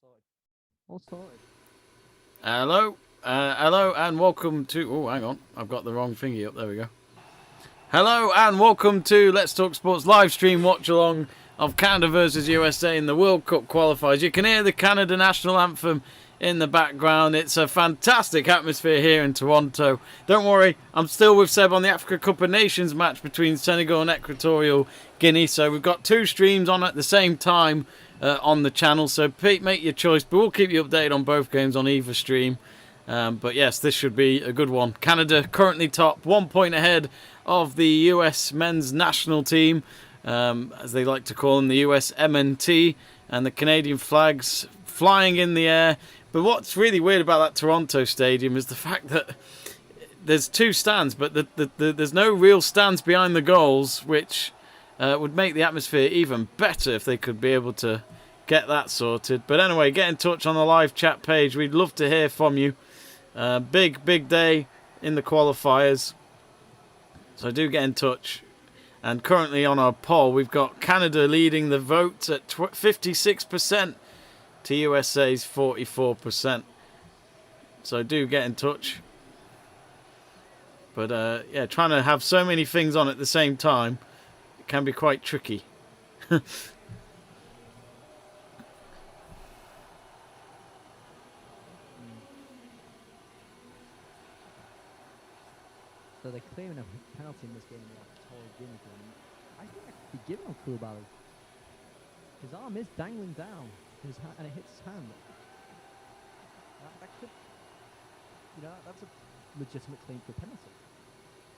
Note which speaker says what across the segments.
Speaker 1: sorted. All sorted.
Speaker 2: Hello and welcome to... Oh, hang on. I've got the wrong thingy up. There we go. Hello and welcome to Let's Talk Sports live stream watch along of Canada versus USA in the World Cup qualifiers. You can hear the Canada national anthem in the background. It's a fantastic atmosphere here in Toronto. Don't worry, I'm still with Seb on the Africa Cup of Nations match between Senegal and Equatorial Guinea. So we've got two streams on at the same time on the channel. So make your choice, but we'll keep you updated on both games on either stream. But yes, this should be a good one. Canada currently top, 1 point ahead of the US men's national team, as they like to call them, the USMNT, and the Canadian flags flying in the air. But what's really weird about that Toronto stadium is the fact that there's two stands, but there's no real stands behind the goals, which would make the atmosphere even better if they could be able to get that sorted. But anyway, get in touch on the live chat page. We'd love to hear from you. Big day in the qualifiers. So do get in touch. And currently on our poll, we've got Canada leading the votes at 56% to USA's 44%. So do get in touch. But yeah, trying to have so many things on at the same time, it can be quite tricky.
Speaker 1: So they're claiming a penalty in this game like Equatorial Guinea game. I think that could be given on Koulibaly. His arm is dangling down, and it hits his hand. That could, that's a legitimate claim for a penalty.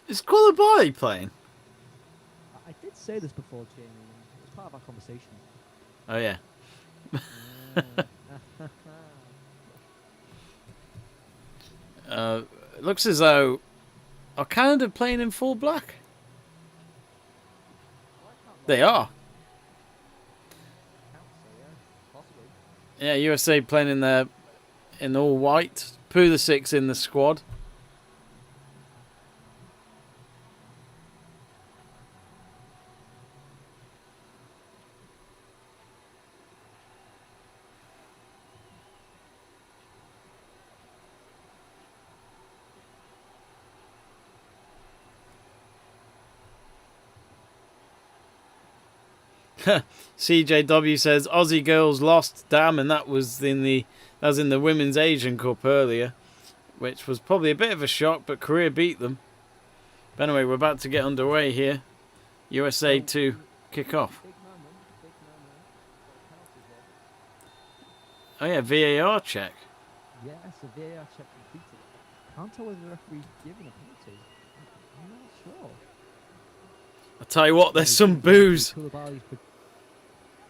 Speaker 2: Is Qualifier playing?
Speaker 1: I did say this before, Jamie. It was part of our conversation.
Speaker 2: Oh yeah. It looks as though... Are Canada playing in full black? They are. Yeah, USA playing in all white. Pulisic in the squad. CJW says Aussie girls lost, damn, and that was in the Women's Asian Cup earlier, which was probably a bit of a shock, but Korea beat them. But anyway, we're about to get underway here. USA to kick off. Oh yeah, VAR check.
Speaker 1: Yes, a VAR check completed. Can't tell whether the referee's given a penalty. I'm not sure.
Speaker 2: I tell you what, there's some booze.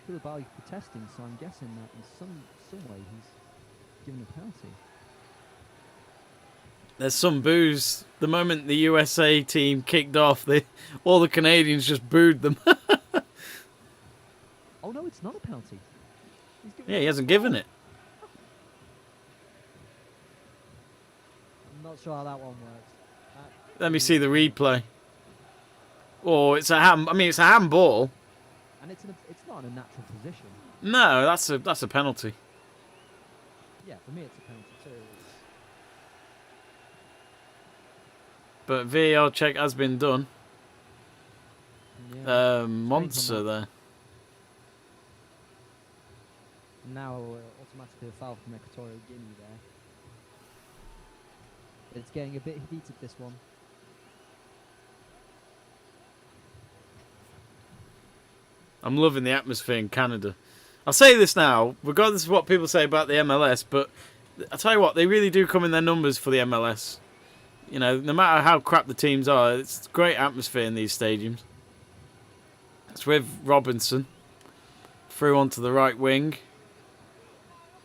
Speaker 1: Koulibaly's protesting, so I'm guessing that in some way he's given a penalty.
Speaker 2: There's some booze. The moment the USA team kicked off, all the Canadians just booed them.
Speaker 1: Oh no, it's not a penalty.
Speaker 2: Yeah, he hasn't given it.
Speaker 1: I'm not sure how that one works.
Speaker 2: Let me see the replay. Oh, it's a handball.
Speaker 1: And it's not in a natural position.
Speaker 2: No, that's a penalty.
Speaker 1: Yeah, for me it's a penalty too.
Speaker 2: But VAR check has been done.
Speaker 1: Yeah.
Speaker 2: Monster there.
Speaker 1: Now automatically a foul from Equatorial Guinea there. It's getting a bit heated, this one.
Speaker 2: I'm loving the atmosphere in Canada. I'll say this now, regardless of what people say about the MLS, but I'll tell you what, they really do come in their numbers for the MLS. You know, no matter how crap the teams are, it's great atmosphere in these stadiums. It's with Robinson. Through onto the right wing.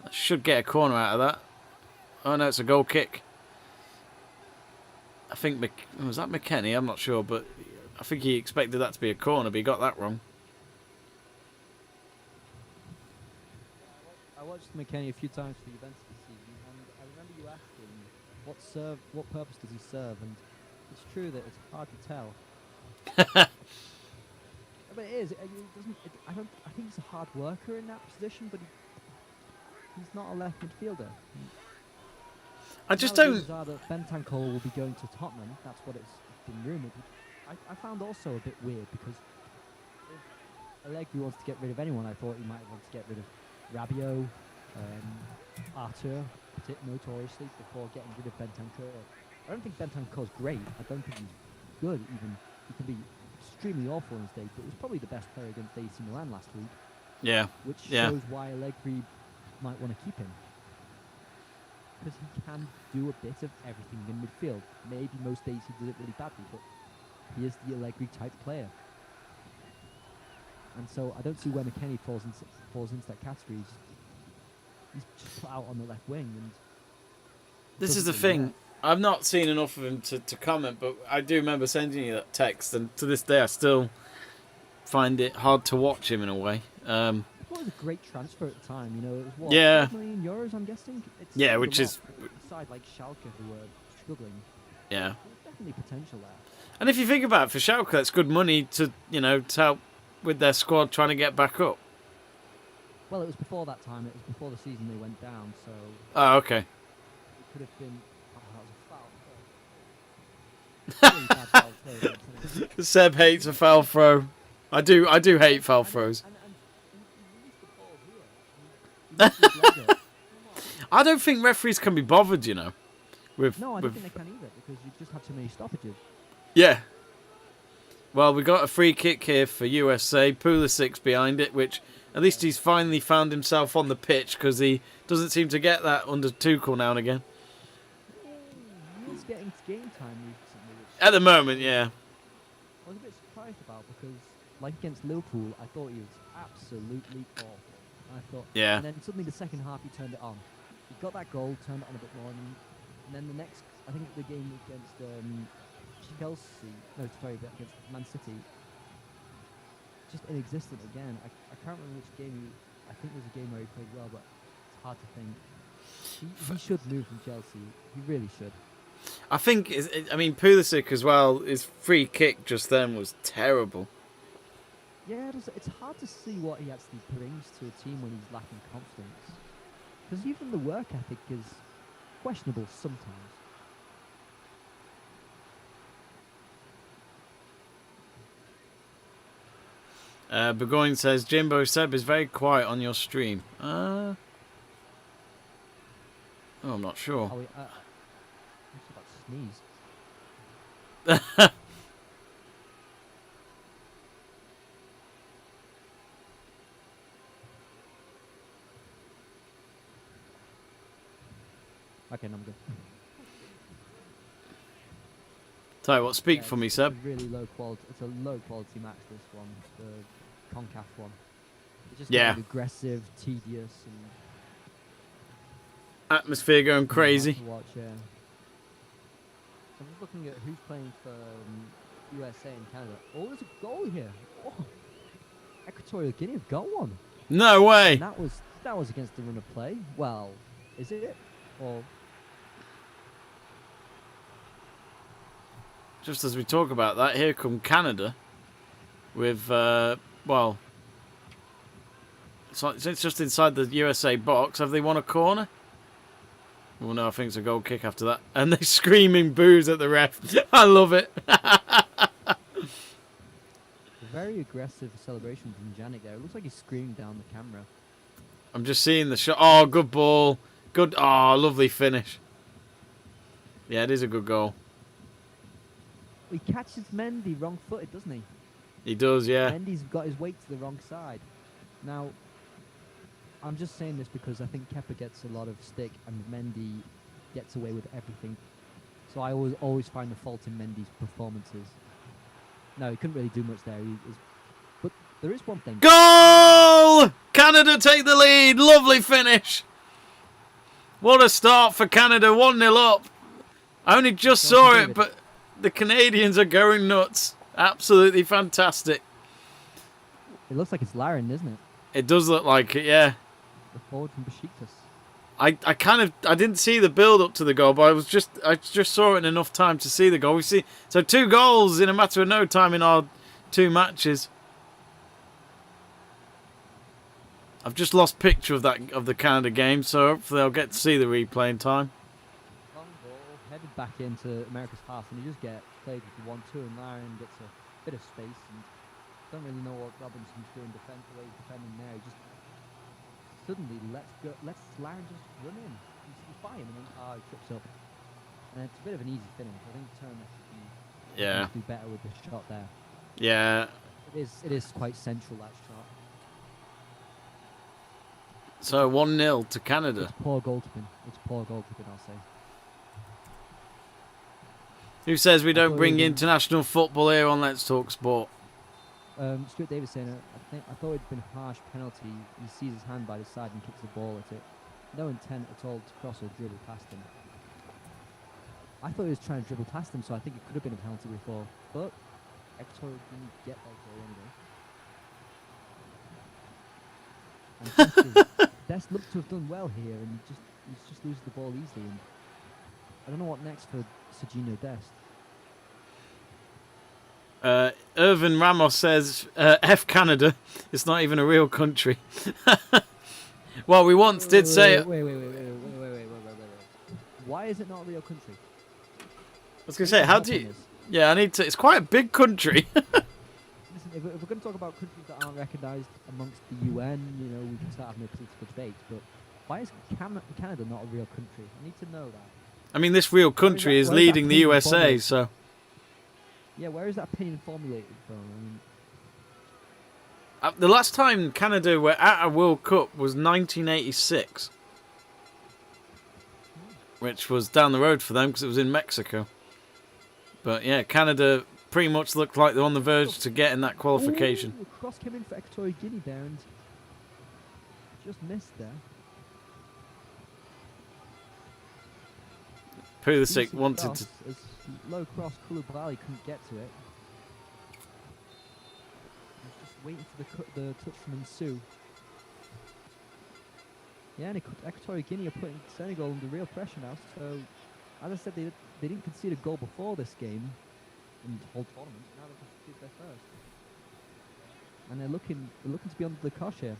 Speaker 2: I should get a corner out of that. Oh no, it's a goal kick. I think, was that McKennie? I'm not sure, but I think he expected that to be a corner, but he got that wrong.
Speaker 1: I watched McKennie a few times for the events this season, and I remember you asking what purpose does he serve, and it's true that it's hard to tell. But it is. I think he's a hard worker in that position, but He's not a left midfielder.
Speaker 2: I just
Speaker 1: Now
Speaker 2: don't.
Speaker 1: rumours are that Bentancur will be going to Tottenham. That's what it's been rumoured. I found also a bit weird because if Allegri wants to get rid of anyone, I thought he might want to get rid of Rabiot, Arthur, notoriously, before getting rid of Bentancur. I don't think Bentancur's great. I don't think he's good even. He can be extremely awful in his day, but he was probably the best player against AC Milan last week.
Speaker 2: Yeah.
Speaker 1: Which
Speaker 2: Yeah.
Speaker 1: shows why Allegri might want to keep him. Because he can do a bit of everything in midfield. Maybe most days he did it really badly, but he is the Allegri type player. And so I don't see where McKennie falls into that category. He's just put out on the left wing. And
Speaker 2: This is the
Speaker 1: doesn't really
Speaker 2: thing. I've not seen enough of him to comment, but I do remember sending you that text, and to this day I still find it hard to watch him in a way.
Speaker 1: I thought it was a great transfer at the time. You know, it was what,
Speaker 2: Yeah.
Speaker 1: 12 million euros, I'm guessing. It's
Speaker 2: Yeah,
Speaker 1: a
Speaker 2: which
Speaker 1: lot
Speaker 2: is-
Speaker 1: for a side like Schalke who were struggling.
Speaker 2: Yeah.
Speaker 1: There's definitely potential there.
Speaker 2: And if you think about it, for Schalke, it's good money to help with their squad trying to get back up.
Speaker 1: Well, it was before that time. It was before the season they went down, so
Speaker 2: Oh, okay.
Speaker 1: it could have been. Oh, that was a foul throw. Really bad foul throw, but,
Speaker 2: Seb hates a foul throw. I do hate foul throws.
Speaker 1: And he released the ball here. He released his leg up.
Speaker 2: I don't think referees can be bothered, with
Speaker 1: No, I don't
Speaker 2: with
Speaker 1: think they can either because you just have too many stoppages.
Speaker 2: yeah. Well, we got a free kick here for USA. Pulisic behind it, which at least he's finally found himself on the pitch because he doesn't seem to get that under Tuchel now and again.
Speaker 1: He is getting to game time recently, which
Speaker 2: At the moment, yeah.
Speaker 1: I was a bit surprised about because, like against Liverpool, I thought he was absolutely awful. I thought,
Speaker 2: Yeah.
Speaker 1: And then suddenly the second half he turned it on. He got that goal, turned it on a bit more, and then the next, I think the game against Chelsea, no, sorry, against Man City, just inexistent again. I can't remember which game. I think it was a game where he played well, but it's hard to think. He should move from Chelsea. He really should.
Speaker 2: I think, Pulisic as well, his free kick just then was terrible.
Speaker 1: Yeah, it's hard to see what he actually brings to a team when he's lacking confidence. Because even the work ethic is questionable sometimes.
Speaker 2: Burgoyne says, Jimbo Seb is very quiet on your stream. Oh, I'm not sure.
Speaker 1: Oh, I'm just about to sneeze. Okay, no, I'm good.
Speaker 2: Tell you what, speak
Speaker 1: Yeah,
Speaker 2: for me,
Speaker 1: it's
Speaker 2: Seb.
Speaker 1: a really low quality. It's a low quality match. This one, the CONCACAF one. It's just
Speaker 2: Yeah.
Speaker 1: kind of aggressive, tedious, and
Speaker 2: Atmosphere going crazy.
Speaker 1: hard to watch. Yeah. So I'm just looking at who's playing for USA and Canada. Oh, there's a goal here. Oh, Equatorial Guinea have got one.
Speaker 2: No way.
Speaker 1: And that was against the run of play. Well, is it? Or
Speaker 2: Just as we talk about that, here come Canada with, it's just inside the USA box. Have they won a corner? Well, no, I think it's a goal kick after that. And they're screaming boos at the ref. I love it.
Speaker 1: a very aggressive celebration from Janik there. It looks like he's screaming down the camera.
Speaker 2: I'm just seeing the shot. Oh, good ball. Good. Oh, lovely finish. Yeah, it is a good goal.
Speaker 1: He catches Mendy wrong-footed, doesn't he?
Speaker 2: He does, yeah.
Speaker 1: Mendy's got his weight to the wrong side. Now, I'm just saying this because I think Kepa gets a lot of stick and Mendy gets away with everything. So I always find the fault in Mendy's performances. No, he couldn't really do much there. But there is one thing.
Speaker 2: Goal! Canada take the lead. Lovely finish. What a start for Canada. 1-0 up. I only just saw it, but the Canadians are going nuts. Absolutely fantastic.
Speaker 1: It looks like it's Laren, isn't it?
Speaker 2: It does look like it, yeah.
Speaker 1: The forward from Besiktas.
Speaker 2: I didn't see the build up to the goal, but I just saw it in enough time to see the goal. We see 2 goals in a matter of no time in our 2 matches. I've just lost picture of the Canada game, so hopefully I'll get to see the replay in time.
Speaker 1: Long ball headed back into America's half, and you just get played with the 1-2, and Lyon gets a bit of space, and don't really know what Robinson's doing defending there. He just suddenly lets Lyon just run in. He's fine, and then he trips up, and it's a bit of an easy finish. I think Turner should do better with the shot there.
Speaker 2: Yeah.
Speaker 1: It is quite central, that shot.
Speaker 2: So 1-0 to Canada.
Speaker 1: It's poor goalkeeping. I'll say.
Speaker 2: Who says we don't bring international football here on Let's Talk Sport?
Speaker 1: Stuart Davis saying, I thought it'd been a harsh penalty. He sees his hand by the side and kicks the ball at it. No intent at all to cross or dribble past him. I thought he was trying to dribble past him, so I think it could have been a penalty before. But Equatorial didn't get that goal anyway. And Dest looked to have done well here, and he just loses the ball easily. And I don't know what next for Serginho Dest.
Speaker 2: Irvin Ramos says, F Canada, it's not even a real country. Well, we once did say...
Speaker 1: Wait. Why is it not a real country?
Speaker 2: I was going to say, how do you... Yeah, I need to... It's quite a big country.
Speaker 1: Listen, if we're going to talk about countries that aren't recognised amongst the UN, you know, we can start having a political debate, but why is Canada not a real country? I need to know that.
Speaker 2: I mean, this real country is leading the USA, so...
Speaker 1: Yeah, where is that opinion formulated from? I mean,
Speaker 2: the last time Canada were at a World Cup was 1986. Which was down the road for them because it was in Mexico. But yeah, Canada pretty much looked like they're on the verge to getting that qualification.
Speaker 1: Ooh, cross came in for Equatorial Guinea there and just missed there.
Speaker 2: Pulisic wanted to...
Speaker 1: Low cross, Koulibaly couldn't get to it. He was just waiting for the touch from Nsue. Yeah, and Equatorial Guinea are putting Senegal under real pressure now. So, as I said, they didn't concede a goal before this game in the whole tournament. Now they conceded their first, and they're looking to be under the cosh here.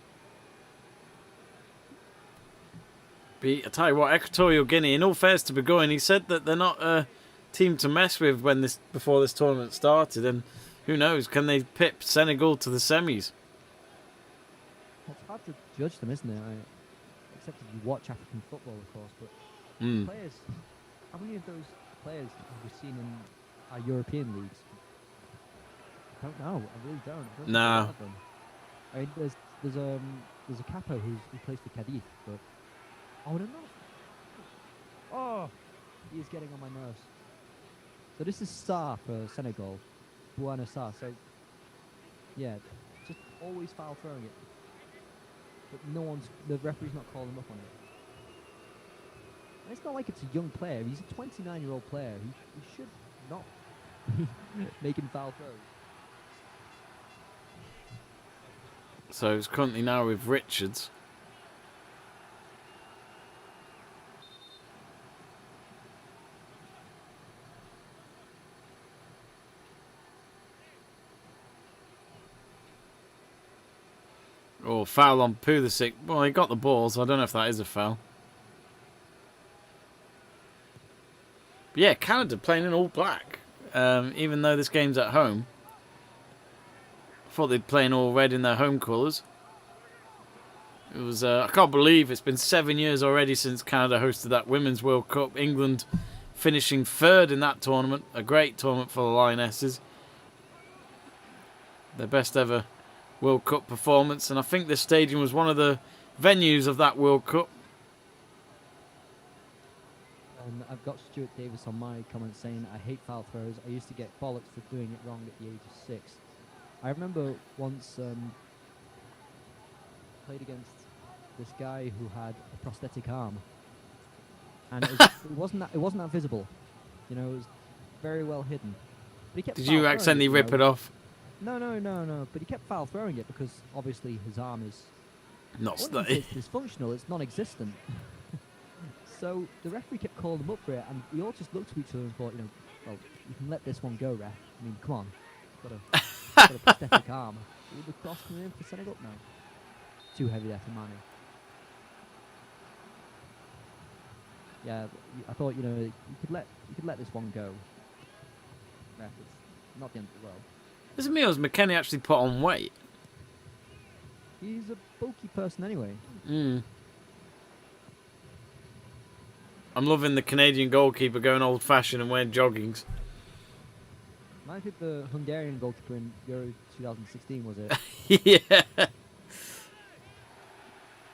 Speaker 2: I tell you what, Equatorial Guinea, in all fairness to Burgoyne, he said that they're not a team to mess with before this tournament started, and who knows, can they pip Senegal to the semis?
Speaker 1: It's hard to judge them, isn't it? Except if you watch African football, of course, but players, how many of those players have we seen in our European leagues? I don't know. I really don't.
Speaker 2: No.
Speaker 1: I mean, there's a capo who plays for Cadiz, but I don't know. Oh, he is getting on my nerves. So this is Sarr for Senegal, Buona Sarr. So yeah, just always foul throwing it. But the referee's not calling him up on it. And it's not like it's a young player. He's a 29-year-old player. He should not be making foul throws.
Speaker 2: So it's currently now with Richards. Oh, foul on Pulisic. Well, he got the ball, so I don't know if that is a foul. But yeah, Canada playing in all black. Even though this game's at home. I thought they'd play in all red in their home colours. It was, I can't believe it's been 7 years already since Canada hosted that Women's World Cup. England finishing third in that tournament. A great tournament for the Lionesses. Their best ever World Cup performance, and I think this stadium was one of the venues of that World Cup.
Speaker 1: I've got Stuart Davis on my comment saying, I hate foul throws. I used to get bollocks for doing it wrong at the age of 6. I remember once played against this guy who had a prosthetic arm, and it wasn't that visible. You know, it was very well hidden. But he kept
Speaker 2: Did you accidentally rip it off?
Speaker 1: No. But he kept foul throwing it because obviously his arm is
Speaker 2: not
Speaker 1: dysfunctional. It's non-existent. So the referee kept calling him up for it, and we all just looked at each other and thought, well, you can let this one go, ref. I mean, come on, got a prosthetic arm. Will the cross come in for Senegal now? too heavy there for Mane. Yeah, I thought, you know, you could let this one go. Ref, it's not the end of the world.
Speaker 2: Doesn't mean as McKennie actually put on weight.
Speaker 1: He's a bulky person anyway.
Speaker 2: I'm loving the Canadian goalkeeper going old-fashioned and wearing joggings.
Speaker 1: I think the Hungarian goalkeeper in Euro 2016 was it?
Speaker 2: Yeah.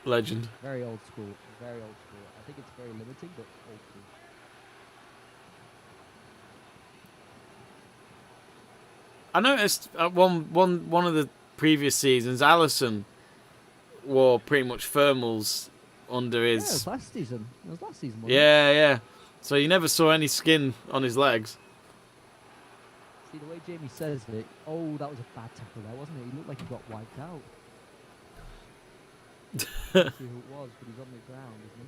Speaker 2: Legend.
Speaker 1: Very old school. Very old school. I think it's very limiting, but old school.
Speaker 2: I noticed one of the previous seasons, Alisson wore pretty much thermals under his.
Speaker 1: Yeah, it was last season. It was last season. Wasn't it?
Speaker 2: Yeah. So you never saw any skin on his legs.
Speaker 1: See the way Jamie says it. Oh, that was a bad tackle there, wasn't it? He looked like he got wiped out. I don't see who it was, but he's on the ground, isn't he?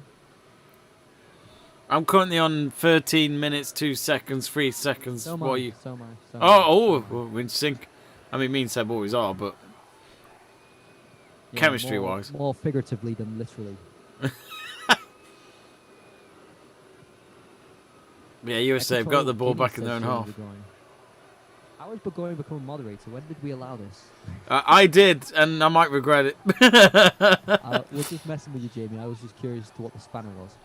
Speaker 2: I'm currently on 13 minutes, 2 seconds, 3 seconds.
Speaker 1: So am
Speaker 2: What are
Speaker 1: I.
Speaker 2: you?
Speaker 1: So am I. So am I.
Speaker 2: Oh, we're in sync. I mean, me and Seb always are, but
Speaker 1: Yeah,
Speaker 2: chemistry-wise.
Speaker 1: more figuratively than literally.
Speaker 2: Yeah, USA have got the ball back in their own half.
Speaker 1: How is Burgoyne become a moderator? When did we allow this?
Speaker 2: I did, and I might regret it.
Speaker 1: We're just messing with you, Jamie. I was just curious to what the spanner was.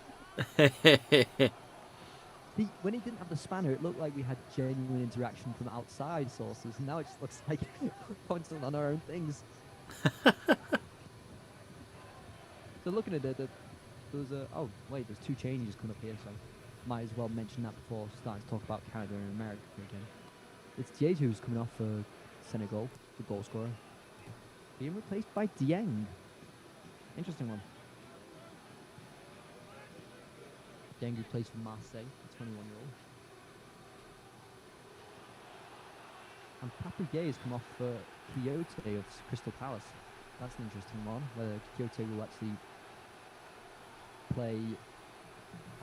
Speaker 1: When he didn't have the spanner, it looked like we had genuine interaction from outside sources. And now it just looks like we're pointing on our own things. So looking at it, there's there's 2 changes coming up here, so might as well mention that before starting to talk about Canada and America again. It's Diaz who's coming off for Senegal, the goal scorer, being replaced by Dieng. Interesting one. Dieng who plays for Marseille, a 21-year-old. And Papuguet has come off for Quixote of Crystal Palace. That's an interesting one, whether Quixote will actually play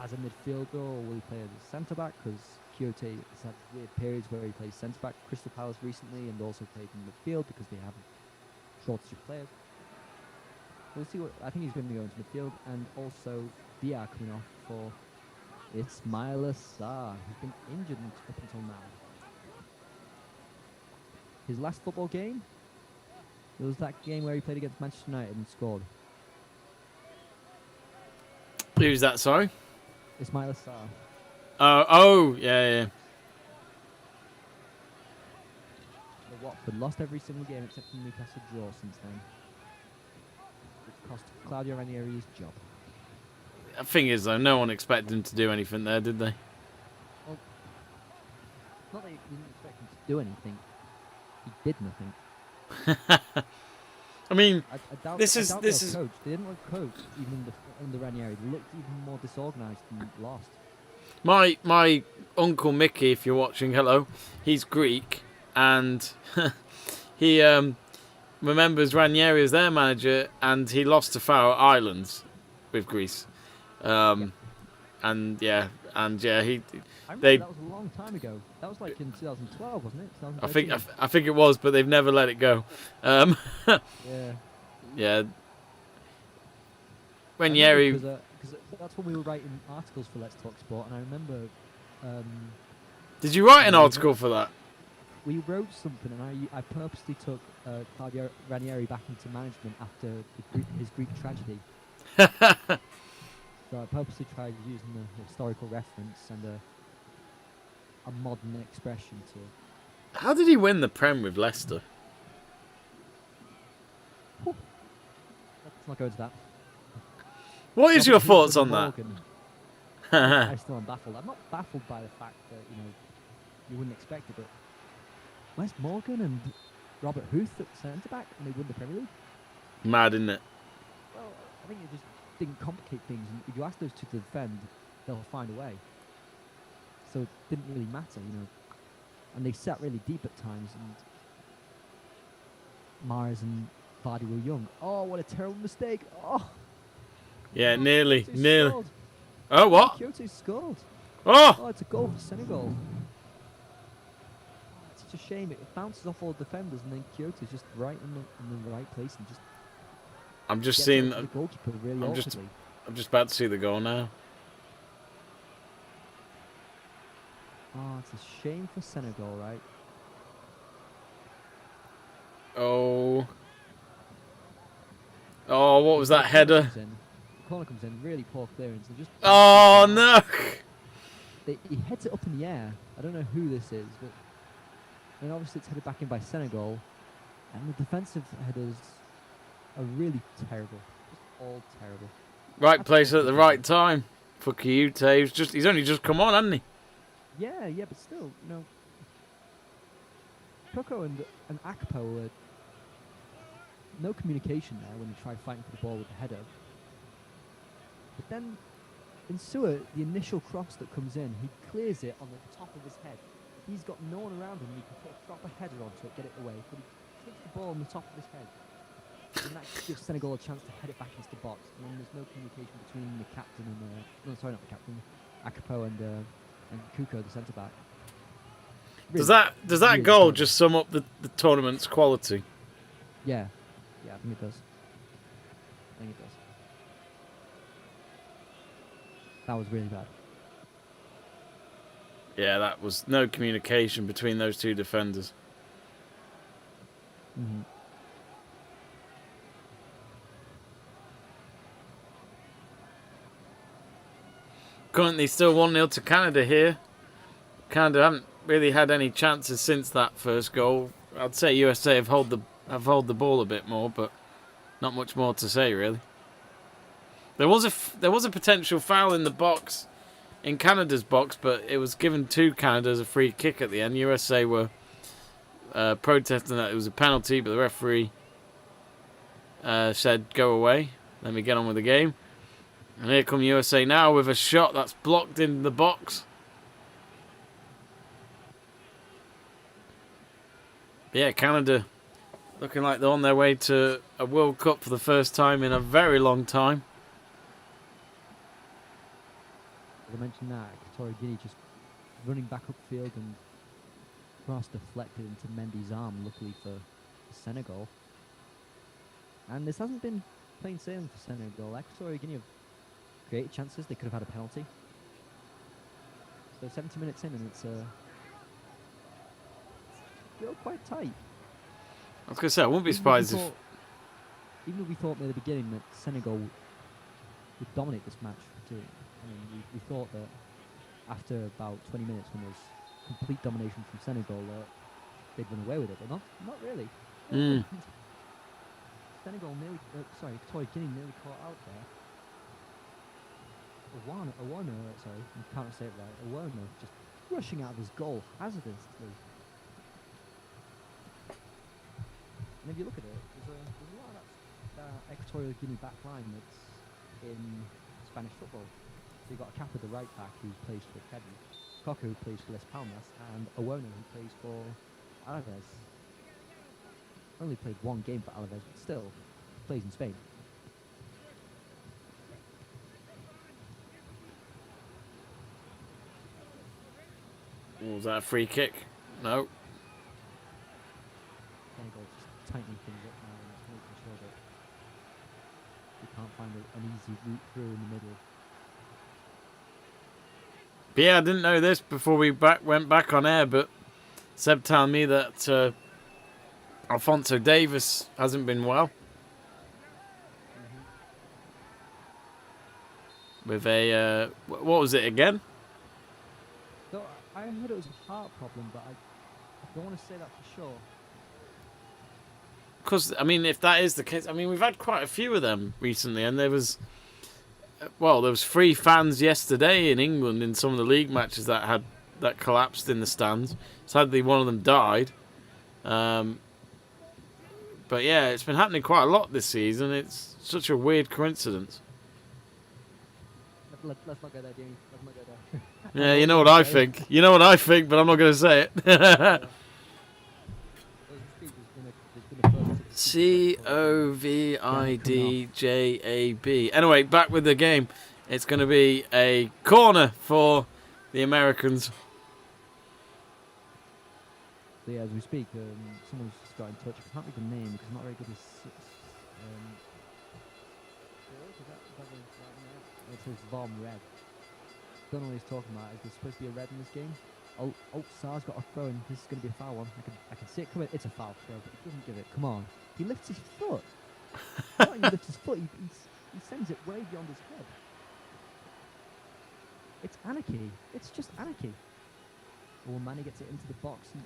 Speaker 1: as a midfielder or will he play as a centre-back, because Quixote has had weird periods where he plays centre-back for Crystal Palace recently and also played in midfield because they have a shortage of players. We'll see what I think he's going to be going to midfield, and also Dia coming off for Ismaila Sarr, who's been injured up until now. His last football game, it was that game where he played against Manchester United and scored.
Speaker 2: Who's that, sorry?
Speaker 1: Ismaila Sarr.
Speaker 2: Yeah.
Speaker 1: The Watford lost every single game except for Newcastle draw since then, which cost Claudio Ranieri his job.
Speaker 2: The thing is, though, no one expected him to do anything there, did they?
Speaker 1: Well, not that you didn't expect him to do anything. He did nothing.
Speaker 2: I mean,
Speaker 1: I doubt
Speaker 2: this
Speaker 1: they
Speaker 2: is
Speaker 1: coach. They didn't look coach even under Ranieri. They looked even more disorganised and lost.
Speaker 2: my uncle Mickey, if you're watching, hello. He's Greek, and he remembers Ranieri as their manager, and he lost to Faroe Islands with Greece. He.
Speaker 1: I remember that was a long time ago. That was like in 2012, wasn't it?
Speaker 2: I think it was, but they've never let it go. Yeah. Ranieri.
Speaker 1: Because that's when we were writing articles for Let's Talk Sport, and I remember.
Speaker 2: Did you write an article for that?
Speaker 1: We wrote something, and I purposely took Claudio Ranieri back into management after his Greek tragedy. So I purposely tried using a historical reference and a modern expression to.
Speaker 2: How did he win the Prem with Leicester?
Speaker 1: Let's not go into that.
Speaker 2: What is your thoughts on that?
Speaker 1: I still am baffled. I'm not baffled by the fact that you wouldn't expect it, but Wes Morgan and Robert Huth at centre back and they won the Premier League.
Speaker 2: Mad, isn't it?
Speaker 1: Well, I think it just didn't complicate things. And if you ask those two to defend, they'll find a way. So it didn't really matter, And they sat really deep at times, and Mars and Vardy were young. Oh, what a terrible mistake! Oh.
Speaker 2: Yeah, nearly.
Speaker 1: Scored.
Speaker 2: Oh, what?
Speaker 1: Kyoto scored.
Speaker 2: Oh,
Speaker 1: It's a goal for Senegal. It's such a shame. It bounces off all the defenders, and then Kyoto's just right in the right place and just
Speaker 2: I'm just
Speaker 1: gets
Speaker 2: seeing.
Speaker 1: it to the goalkeeper really awkwardly.
Speaker 2: I'm just about to see the goal now.
Speaker 1: Oh, it's a shame for Senegal, right?
Speaker 2: Oh. Oh, what was
Speaker 1: The
Speaker 2: that header?
Speaker 1: The corner comes in, really poor clearance. Just
Speaker 2: Oh no!
Speaker 1: He heads it up in the air. I don't know who this is, but and obviously it's headed back in by Senegal. And the defensive headers are really terrible. Just all terrible.
Speaker 2: Right place at the right time. Fuck you, Taves. He's only just come on, hasn't he?
Speaker 1: Yeah, but still, Coco and Akpo were no communication there when he tried fighting for the ball with the header. But then in Sua, the initial cross that comes in, he clears it on the top of his head. He's got no one around him. He can put a proper header onto it, get it away, but he takes the ball on the top of his head. And that gives Senegal a chance to head it back into the box. And then there's no communication between the captain and not the captain, Akpo and Kuko, the centre back.
Speaker 2: Really, does that goal just sum up the tournament's quality?
Speaker 1: Yeah, I think it does. That was really bad.
Speaker 2: Yeah, that was no communication between those two defenders.
Speaker 1: Mm-hmm.
Speaker 2: Currently still 1-0 to Canada here. Canada haven't really had any chances since that first goal. I'd say USA have held the ball a bit more, but not much more to say really. There was a potential foul in the box, in Canada's box, but it was given to Canada as a free kick at the end. USA were protesting that it was a penalty, but the referee said go away, let me get on with the game. And here come USA now with a shot that's blocked in the box. But yeah, Canada looking like they're on their way to a World Cup for the first time in a very long time.
Speaker 1: As I mentioned that, Equatorial Guinea just running back upfield and cross deflected into Mendy's arm, luckily for Senegal. And this hasn't been plain sailing for Senegal. Equatorial Guinea have created chances. They could have had a penalty. So 70 minutes in and it's still quite tight.
Speaker 2: I was going to say, I wouldn't be surprised if...
Speaker 1: Even though we thought near the beginning that Senegal would dominate this match too. I mean, we thought that after about 20 minutes when there's complete domination from Senegal, they'd run away with it, but not really. Senegal nearly, Equatorial Guinea nearly caught out there. Owano, I can't say it right. Owano just rushing out of his goal hazardously. And if you look at it, there's a lot of that Equatorial Guinea back line that's in Spanish football. So you've got a cap at the right back who plays for Kevin, Cocker who plays for Les Palmas, and Owano who plays for Alaves. Only played one game for Alaves, but still plays in Spain.
Speaker 2: Was that a free kick? No.
Speaker 1: Senegal just tightening things up now and just making sure that we can't find an easy route through in the middle.
Speaker 2: But yeah, I didn't know this before we went back on air, but Seb telling me that Alphonso Davies hasn't been well. With a, what was it again?
Speaker 1: So I heard it was a heart problem, but I don't want to say that for sure.
Speaker 2: Because, I mean, if that is the case, I mean, we've had quite a few of them recently, and there was 3 fans yesterday in England in some of the league matches that collapsed in the stands. Sadly, one of them died. But yeah, it's been happening quite a lot this season. It's such a weird coincidence.
Speaker 1: Let's not go there, Jamie. Let's not go there.
Speaker 2: Yeah, you know what I think. You know what I think, but I'm not going to say it. COVIDJAB. Anyway, back with the game. It's going to be a corner for the Americans.
Speaker 1: So yeah, as we speak, someone's just got in touch. I can't read the name because I'm not very good with ball? Because that was right now. It says Vom red. Don't know what he's talking about. Is there supposed to be a red in this game? Oh, Sar's got a throw in. This is going to be a foul one. I can see it coming. It's a foul throw, but he doesn't give it. Come on. He lifts his foot. Not only lifts his foot, he sends it way beyond his head. It's anarchy. It's just anarchy. Oh, Manny gets it into the box. And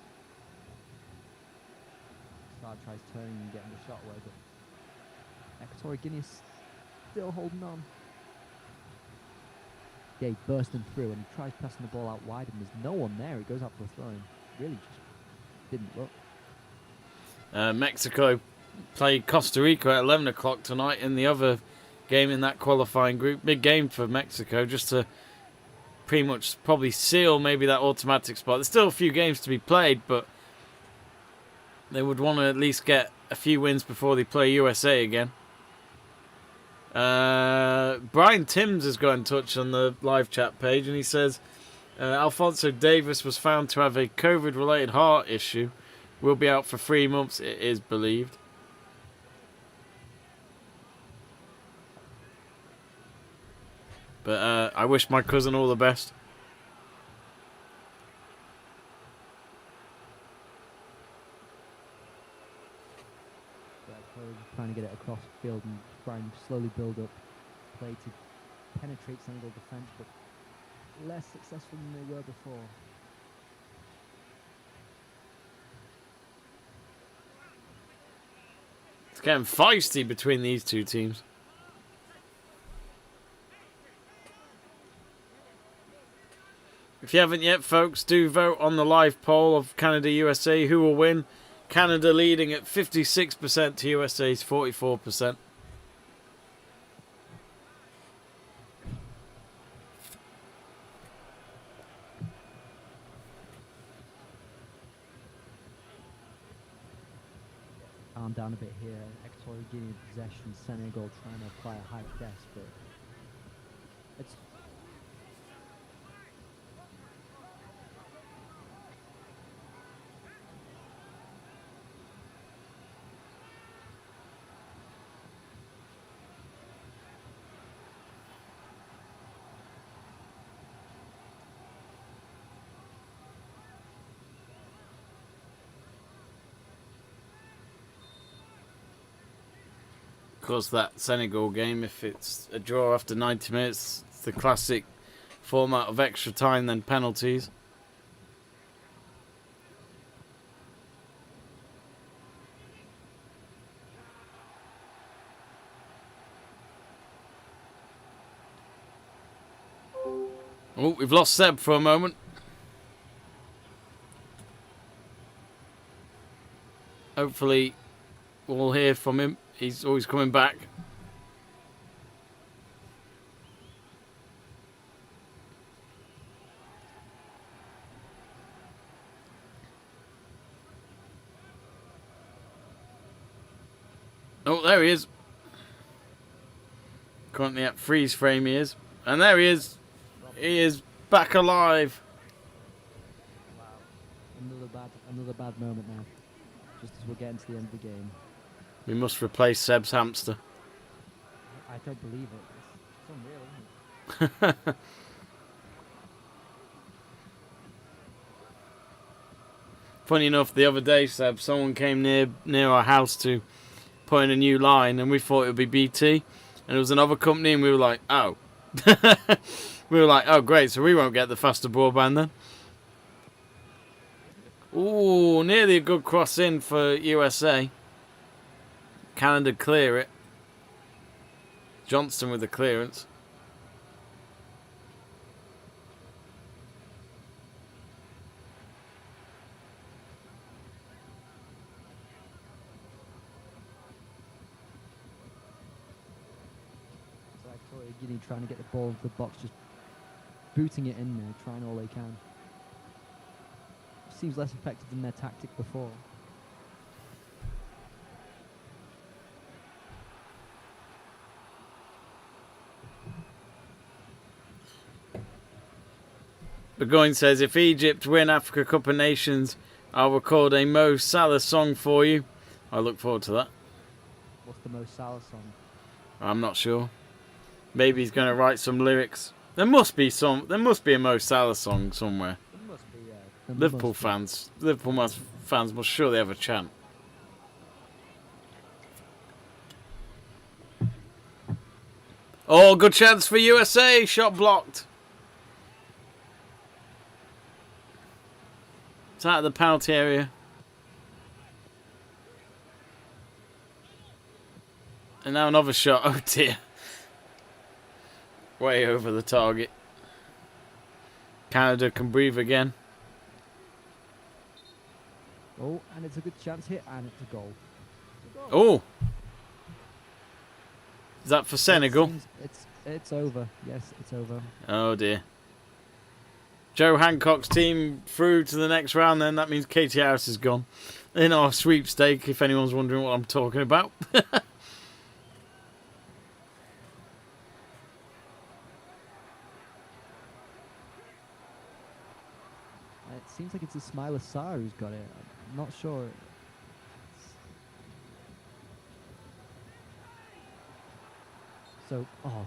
Speaker 1: Sar tries turning and getting the shot away, but Equatorial Guinea is still holding on. Yeah, he's bursting through and he tries passing the ball out wide and there's no one there. He goes out for a throw and really just didn't look.
Speaker 2: Mexico played Costa Rica at 11 o'clock tonight in the other game in that qualifying group. Big game for Mexico, just to pretty much probably seal maybe that automatic spot. There's still a few games to be played, but they would want to at least get a few wins before they play USA again. Brian Timms has got in touch on the live chat page and he says Alphonso Davis was found to have a COVID-related heart issue. Will be out for 3 months, it is believed. But I wish my cousin all the best.
Speaker 1: Trying to get it across the field and try and slowly build up play to penetrate Senegal defence, but less successful than they were before.
Speaker 2: It's getting feisty between these two teams. If you haven't yet, folks, do vote on the live poll of Canada-USA. Who will win? Canada leading at 56% to USA's 44%.
Speaker 1: Calm down a bit here. Equatorial Guinea in possession. Senegal trying to apply a high press, but it's
Speaker 2: Of course, that Senegal game, if it's a draw after 90 minutes, it's the classic format of extra time, then penalties. Oh, we've lost Seb for a moment. Hopefully, we'll hear from him. He's always coming back. Oh, there he is. Currently at freeze frame he is. And there he is. He is back alive.
Speaker 1: wow. Another bad moment now. Just as we're getting to the end of the game.
Speaker 2: We must replace Seb's hamster.
Speaker 1: I don't believe it. It's unreal, isn't it?
Speaker 2: Funny enough, the other day, Seb, someone came near our house to put in a new line, and we thought it would be BT, and it was another company, and we were like, oh. We were like, oh, great, so we won't get the faster broadband then. Ooh, nearly a good cross in for USA. Canada clear it. Johnston with the clearance.
Speaker 1: It's like Equatorial Guinea trying to get the ball into the box, just booting it in there, trying all they can. Seems less effective than their tactic before.
Speaker 2: Burgoyne says, if Egypt win Africa Cup of Nations, I'll record a Mo Salah song for you. I look forward to that.
Speaker 1: What's the Mo Salah song?
Speaker 2: I'm not sure. Maybe he's going to write some lyrics. There must be a Mo Salah song somewhere.
Speaker 1: There must be, yeah. There
Speaker 2: Liverpool
Speaker 1: must be.
Speaker 2: fans must surely have a chant. Oh, good chance for USA. Shot blocked. It's out of the penalty area. And now another shot. Oh dear. Way over the target. Canada can breathe again.
Speaker 1: Oh, and it's a good chance here, and it's a goal.
Speaker 2: Oh. Is that for Senegal?
Speaker 1: It's over. Yes, it's over.
Speaker 2: Oh dear. Joe Hancock's team through to the next round then. That means Katie Harris is gone. In our sweepstake, if anyone's wondering what I'm talking about.
Speaker 1: It seems like it's Ismail Assar who's got it. I'm not sure. So, oh,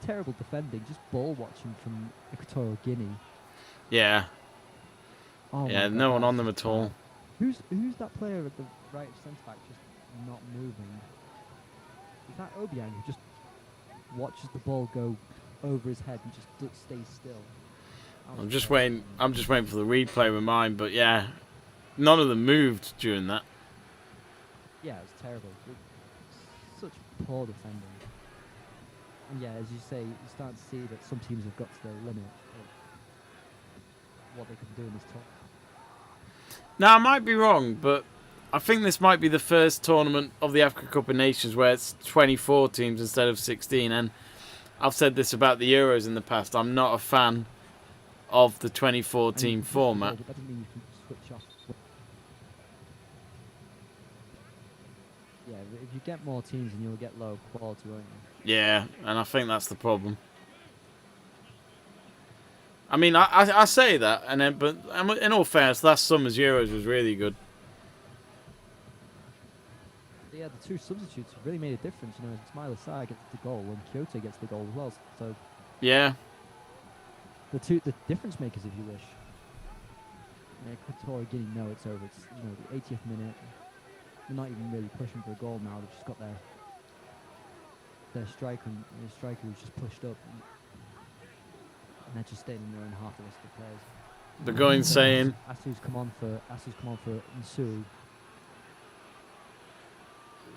Speaker 1: terrible defending. Just ball watching from Equatorial Guinea.
Speaker 2: Yeah.
Speaker 1: Oh
Speaker 2: Yeah,
Speaker 1: my
Speaker 2: no
Speaker 1: God,
Speaker 2: one on them
Speaker 1: that's
Speaker 2: at all.
Speaker 1: bad. Who's that player at the right centre back just not moving? Is that Obiang who just watches the ball go over his head and just stays still?
Speaker 2: I'm just waiting for the replay with mine, but yeah. None of them moved during that.
Speaker 1: Yeah, it was terrible. Such poor defending. And yeah, as you say, you start to see that some teams have got to their limit of what they can do in this tournament.
Speaker 2: Now, I might be wrong, but I think this might be the first tournament of the Africa Cup of Nations where it's 24 teams instead of 16. And I've said this about the Euros in the past. I'm not a fan of the 24-team format.
Speaker 1: That doesn't mean you can switch off. Yeah, if you get more teams, then you'll get low quality, won't you?
Speaker 2: Yeah, and I think that's the problem. I mean, I say that, and then, but in all fairness, last summer's Euros was really good.
Speaker 1: Yeah, the two substitutes really made a difference. You know, Ismail Assar gets the goal and Kyoto gets the goal as well. So
Speaker 2: yeah,
Speaker 1: the difference makers, if you wish. Equatorial Guinea know it's over. It's the 80th minute. They're not even really pushing for a goal now. They've just got their striker, and the striker who's just pushed up, and they're just staying in their own half of the players.
Speaker 2: they're going saying.
Speaker 1: Asu's come on for Nsui.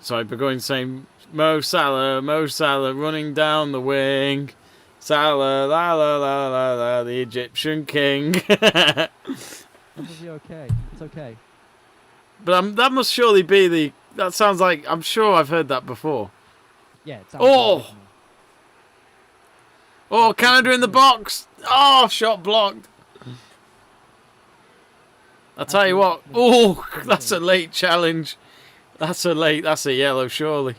Speaker 2: Sorry, but going saying Mo Salah running down the wing. Salah, la la la la la, the Egyptian king.
Speaker 1: It'll be okay. It's okay.
Speaker 2: But that must surely be the. That sounds like. I'm sure I've heard that before.
Speaker 1: Yeah, it sounds
Speaker 2: Oh!
Speaker 1: good, doesn't it?
Speaker 2: Oh, Canada in the box. Oh, shot blocked. I'll tell you what. Oh, that's a late challenge. That's a yellow, surely.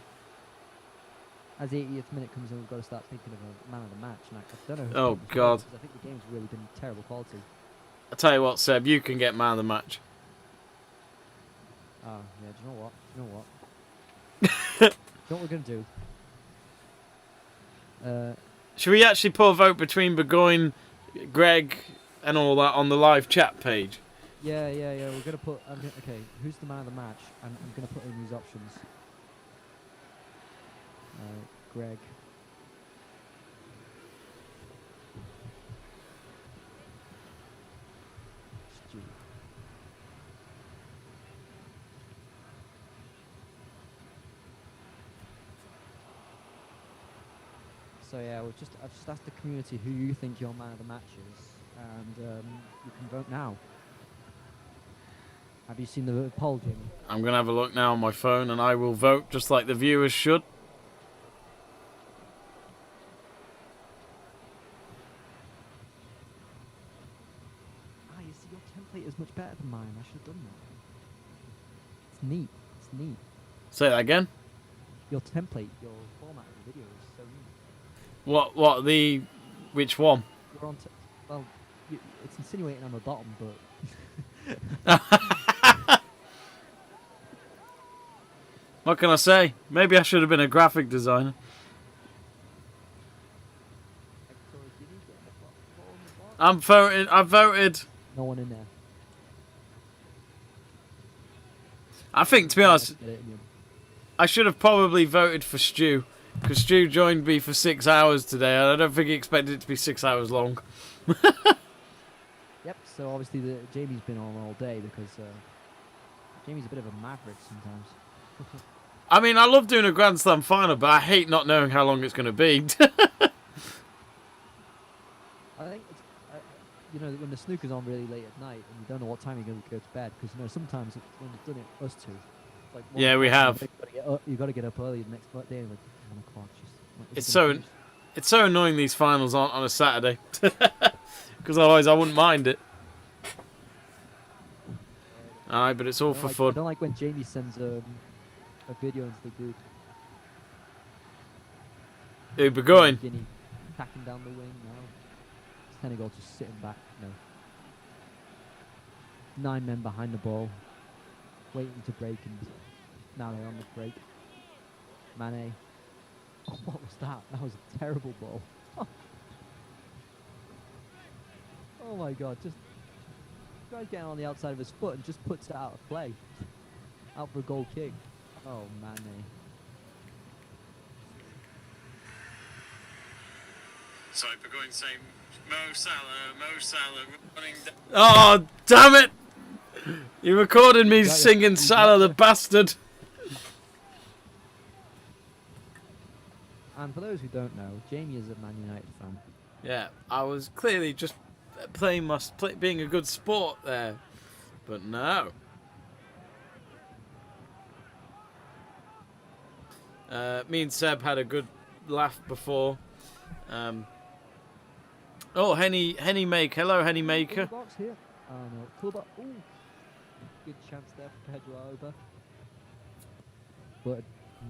Speaker 1: As the 80th minute comes in, we've got to start thinking of a man of the match. And I don't know.
Speaker 2: Oh, God.
Speaker 1: I think the game's really been terrible quality.
Speaker 2: I'll tell you what, Seb. You can get man of the match.
Speaker 1: Oh, yeah, do you know what? Do you know what we're going to do?
Speaker 2: Should we actually put a vote between Burgoyne, Greg, and all that on the live chat page?
Speaker 1: Yeah. We're going to put... okay, who's the man of the match? I'm going to put in these options. Greg. Stu. So yeah, I've just asked the community who you think your man of the match is, and you can vote now. Have you seen the poll, Jamie?
Speaker 2: I'm going to have a look now on my phone, and I will vote just like the viewers should.
Speaker 1: You see, your template is much better than mine. I should have done that. It's neat. It's neat.
Speaker 2: Say that again.
Speaker 1: Your template, your format of the video is so neat.
Speaker 2: Which one?
Speaker 1: You're on. Well, it's insinuating I'm a bottom, but.
Speaker 2: What can I say? Maybe I should have been a graphic designer. I'm voting. I voted.
Speaker 1: No one in there.
Speaker 2: I think, to be honest,
Speaker 1: Get it in you.
Speaker 2: I should have probably voted for Stu, because Stu joined me for 6 hours today, and I don't think he expected it to be 6 hours long.
Speaker 1: Yep. So obviously Jamie's been on all day because Jamie's a bit of a maverick sometimes.
Speaker 2: I mean, I love doing a Grand Slam final, but I hate not knowing how long it's going to be.
Speaker 1: I think it's, you know, when the snooker's on really late at night and you don't know what time you're going to go to bed, because you know sometimes when we've done it, us two, it's like
Speaker 2: Yeah, we have.
Speaker 1: You got to get up early the next day, like 1 o'clock.
Speaker 2: It's so annoying these finals aren't on a Saturday, because otherwise I wouldn't mind it. Aye, but it's all for
Speaker 1: I
Speaker 2: fun.
Speaker 1: don't like when Jamie sends a video into the group.
Speaker 2: Uber going.
Speaker 1: Guinea tacking down the wing now. Senegal just sitting back. No. 9 men behind the ball, waiting to break, and now they're on the break. Mane. Oh, what was that? That was a terrible ball. Oh my God! Just guy's getting on the outside of his foot and just puts it out of play, out for a goal kick. Oh, Mane.
Speaker 2: Sorry for going saying Mo Salah running down. Oh, damn it! You recorded me singing Salah the bastard.
Speaker 1: And for those who don't know, Jamie is a Man United fan.
Speaker 2: Yeah, I was clearly just being a good sport there, but no. Me and Seb had a good laugh before. Oh, Henny Make. Hello, Henny Maker.
Speaker 1: Box here. Oh no, cool box. Ooh, good chance there for Pedro Alba, but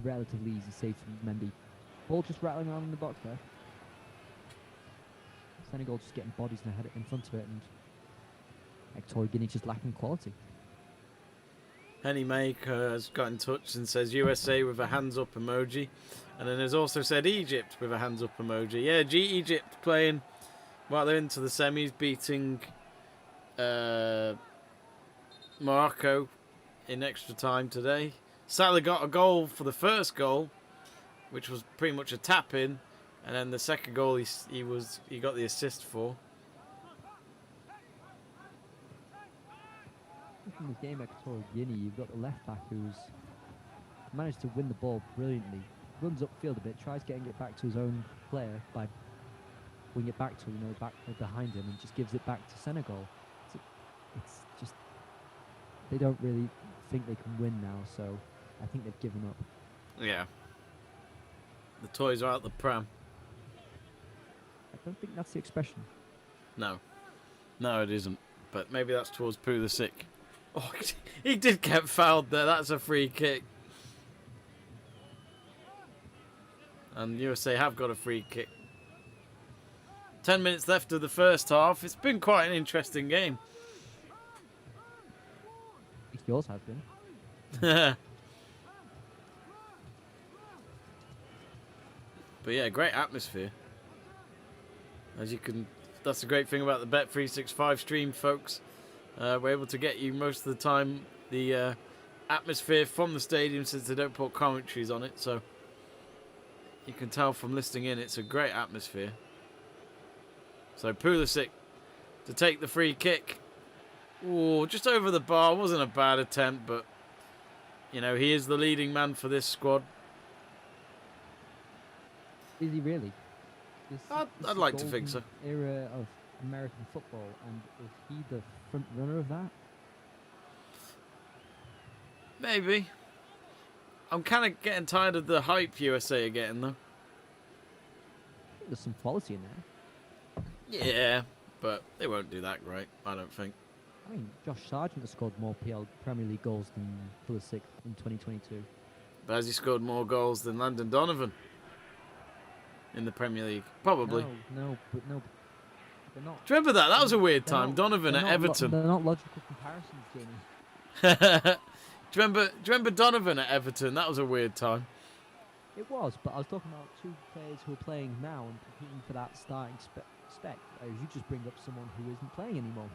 Speaker 1: relatively easy save from Mendy. Ball just rattling around in the box there. Senegal just getting bodies in front of it, and Equatorial Guinea just lacking quality.
Speaker 2: Henny Maker has got in touch and says USA with a hands up emoji, and then has also said Egypt with a hands up emoji. Yeah, Egypt playing. Well, they're into the semis, beating Morocco in extra time today. Salah got a goal for the first goal, which was pretty much a tap in, and then the second goal he got the assist for.
Speaker 1: In the game Equatorial Guinea, you've got the left back who's managed to win the ball brilliantly, runs upfield a bit, tries getting it back to his own player by wing it back to back behind him, and just gives it back to Senegal. It's just they don't really think they can win now, so I think they've given up.
Speaker 2: Yeah. The toys are out the pram.
Speaker 1: I don't think that's the expression.
Speaker 2: No, it isn't. But maybe that's towards Pooh the Sick. Oh, he did get fouled there. That's a free kick. And USA have got a free kick. 10 minutes left of the first half. It's been quite an interesting game.
Speaker 1: At least yours has been.
Speaker 2: But yeah, great atmosphere. As you can, that's the great thing about the Bet365 stream, folks. We're able to get you most of the time the atmosphere from the stadium, since they don't put commentaries on it. So you can tell from listening in, it's a great atmosphere. So Pulisic to take the free kick. Ooh, just over the bar. Wasn't a bad attempt, but you know, he is the leading man for this squad.
Speaker 1: Is he really?
Speaker 2: I'd like to think so.
Speaker 1: Era of American football, and is he the front runner of that?
Speaker 2: Maybe. I'm kind of getting tired of the hype USA are getting, though.
Speaker 1: I think there's some quality in there.
Speaker 2: Yeah, but they won't do that great, I don't think.
Speaker 1: I mean, Josh Sargent has scored more Premier League goals than Pulisic in 2022.
Speaker 2: But has he scored more goals than Landon Donovan in the Premier League? Probably.
Speaker 1: No, but they're not.
Speaker 2: Do you remember that? That was a weird time. Donovan at Everton.
Speaker 1: They're not logical comparisons, Jamie.
Speaker 2: Do you remember Donovan at Everton? That was a weird time.
Speaker 1: It was, but I was talking about two players who are playing now and competing for that starting expect. Whereas you just bring up someone who isn't playing anymore.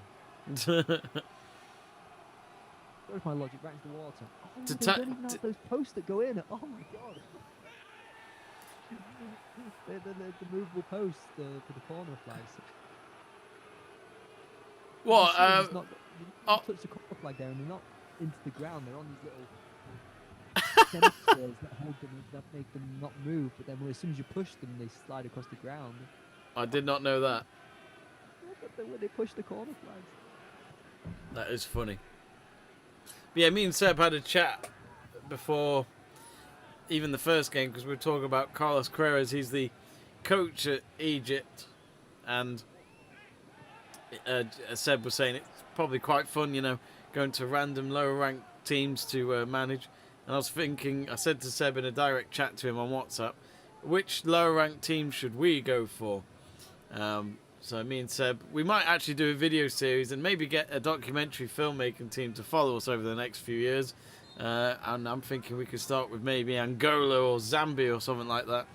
Speaker 1: There's my logic right into the water. Oh,
Speaker 2: To
Speaker 1: they
Speaker 2: ta-
Speaker 1: don't even have those posts that go in. Oh my god. the movable posts for the corner flags.
Speaker 2: What?
Speaker 1: You touch the corner flag there and they're not into the ground. They're on these little sensors that hold them, that make them not move. But then as soon as you push them, they slide across the ground.
Speaker 2: I did not know that.
Speaker 1: When they push the corner flags.
Speaker 2: That is funny. But yeah, me and Seb had a chat before even the first game because we were talking about Carlos Carreras. He's the coach at Egypt, and Seb was saying it's probably quite fun, you know, going to random lower ranked teams to manage. And I was thinking, I said to Seb in a direct chat to him on WhatsApp, which lower ranked team should we go for? So me and Seb, we might actually do a video series and maybe get a documentary filmmaking team to follow us over the next few years. And I'm thinking we could start with maybe Angola or Zambia or something like that,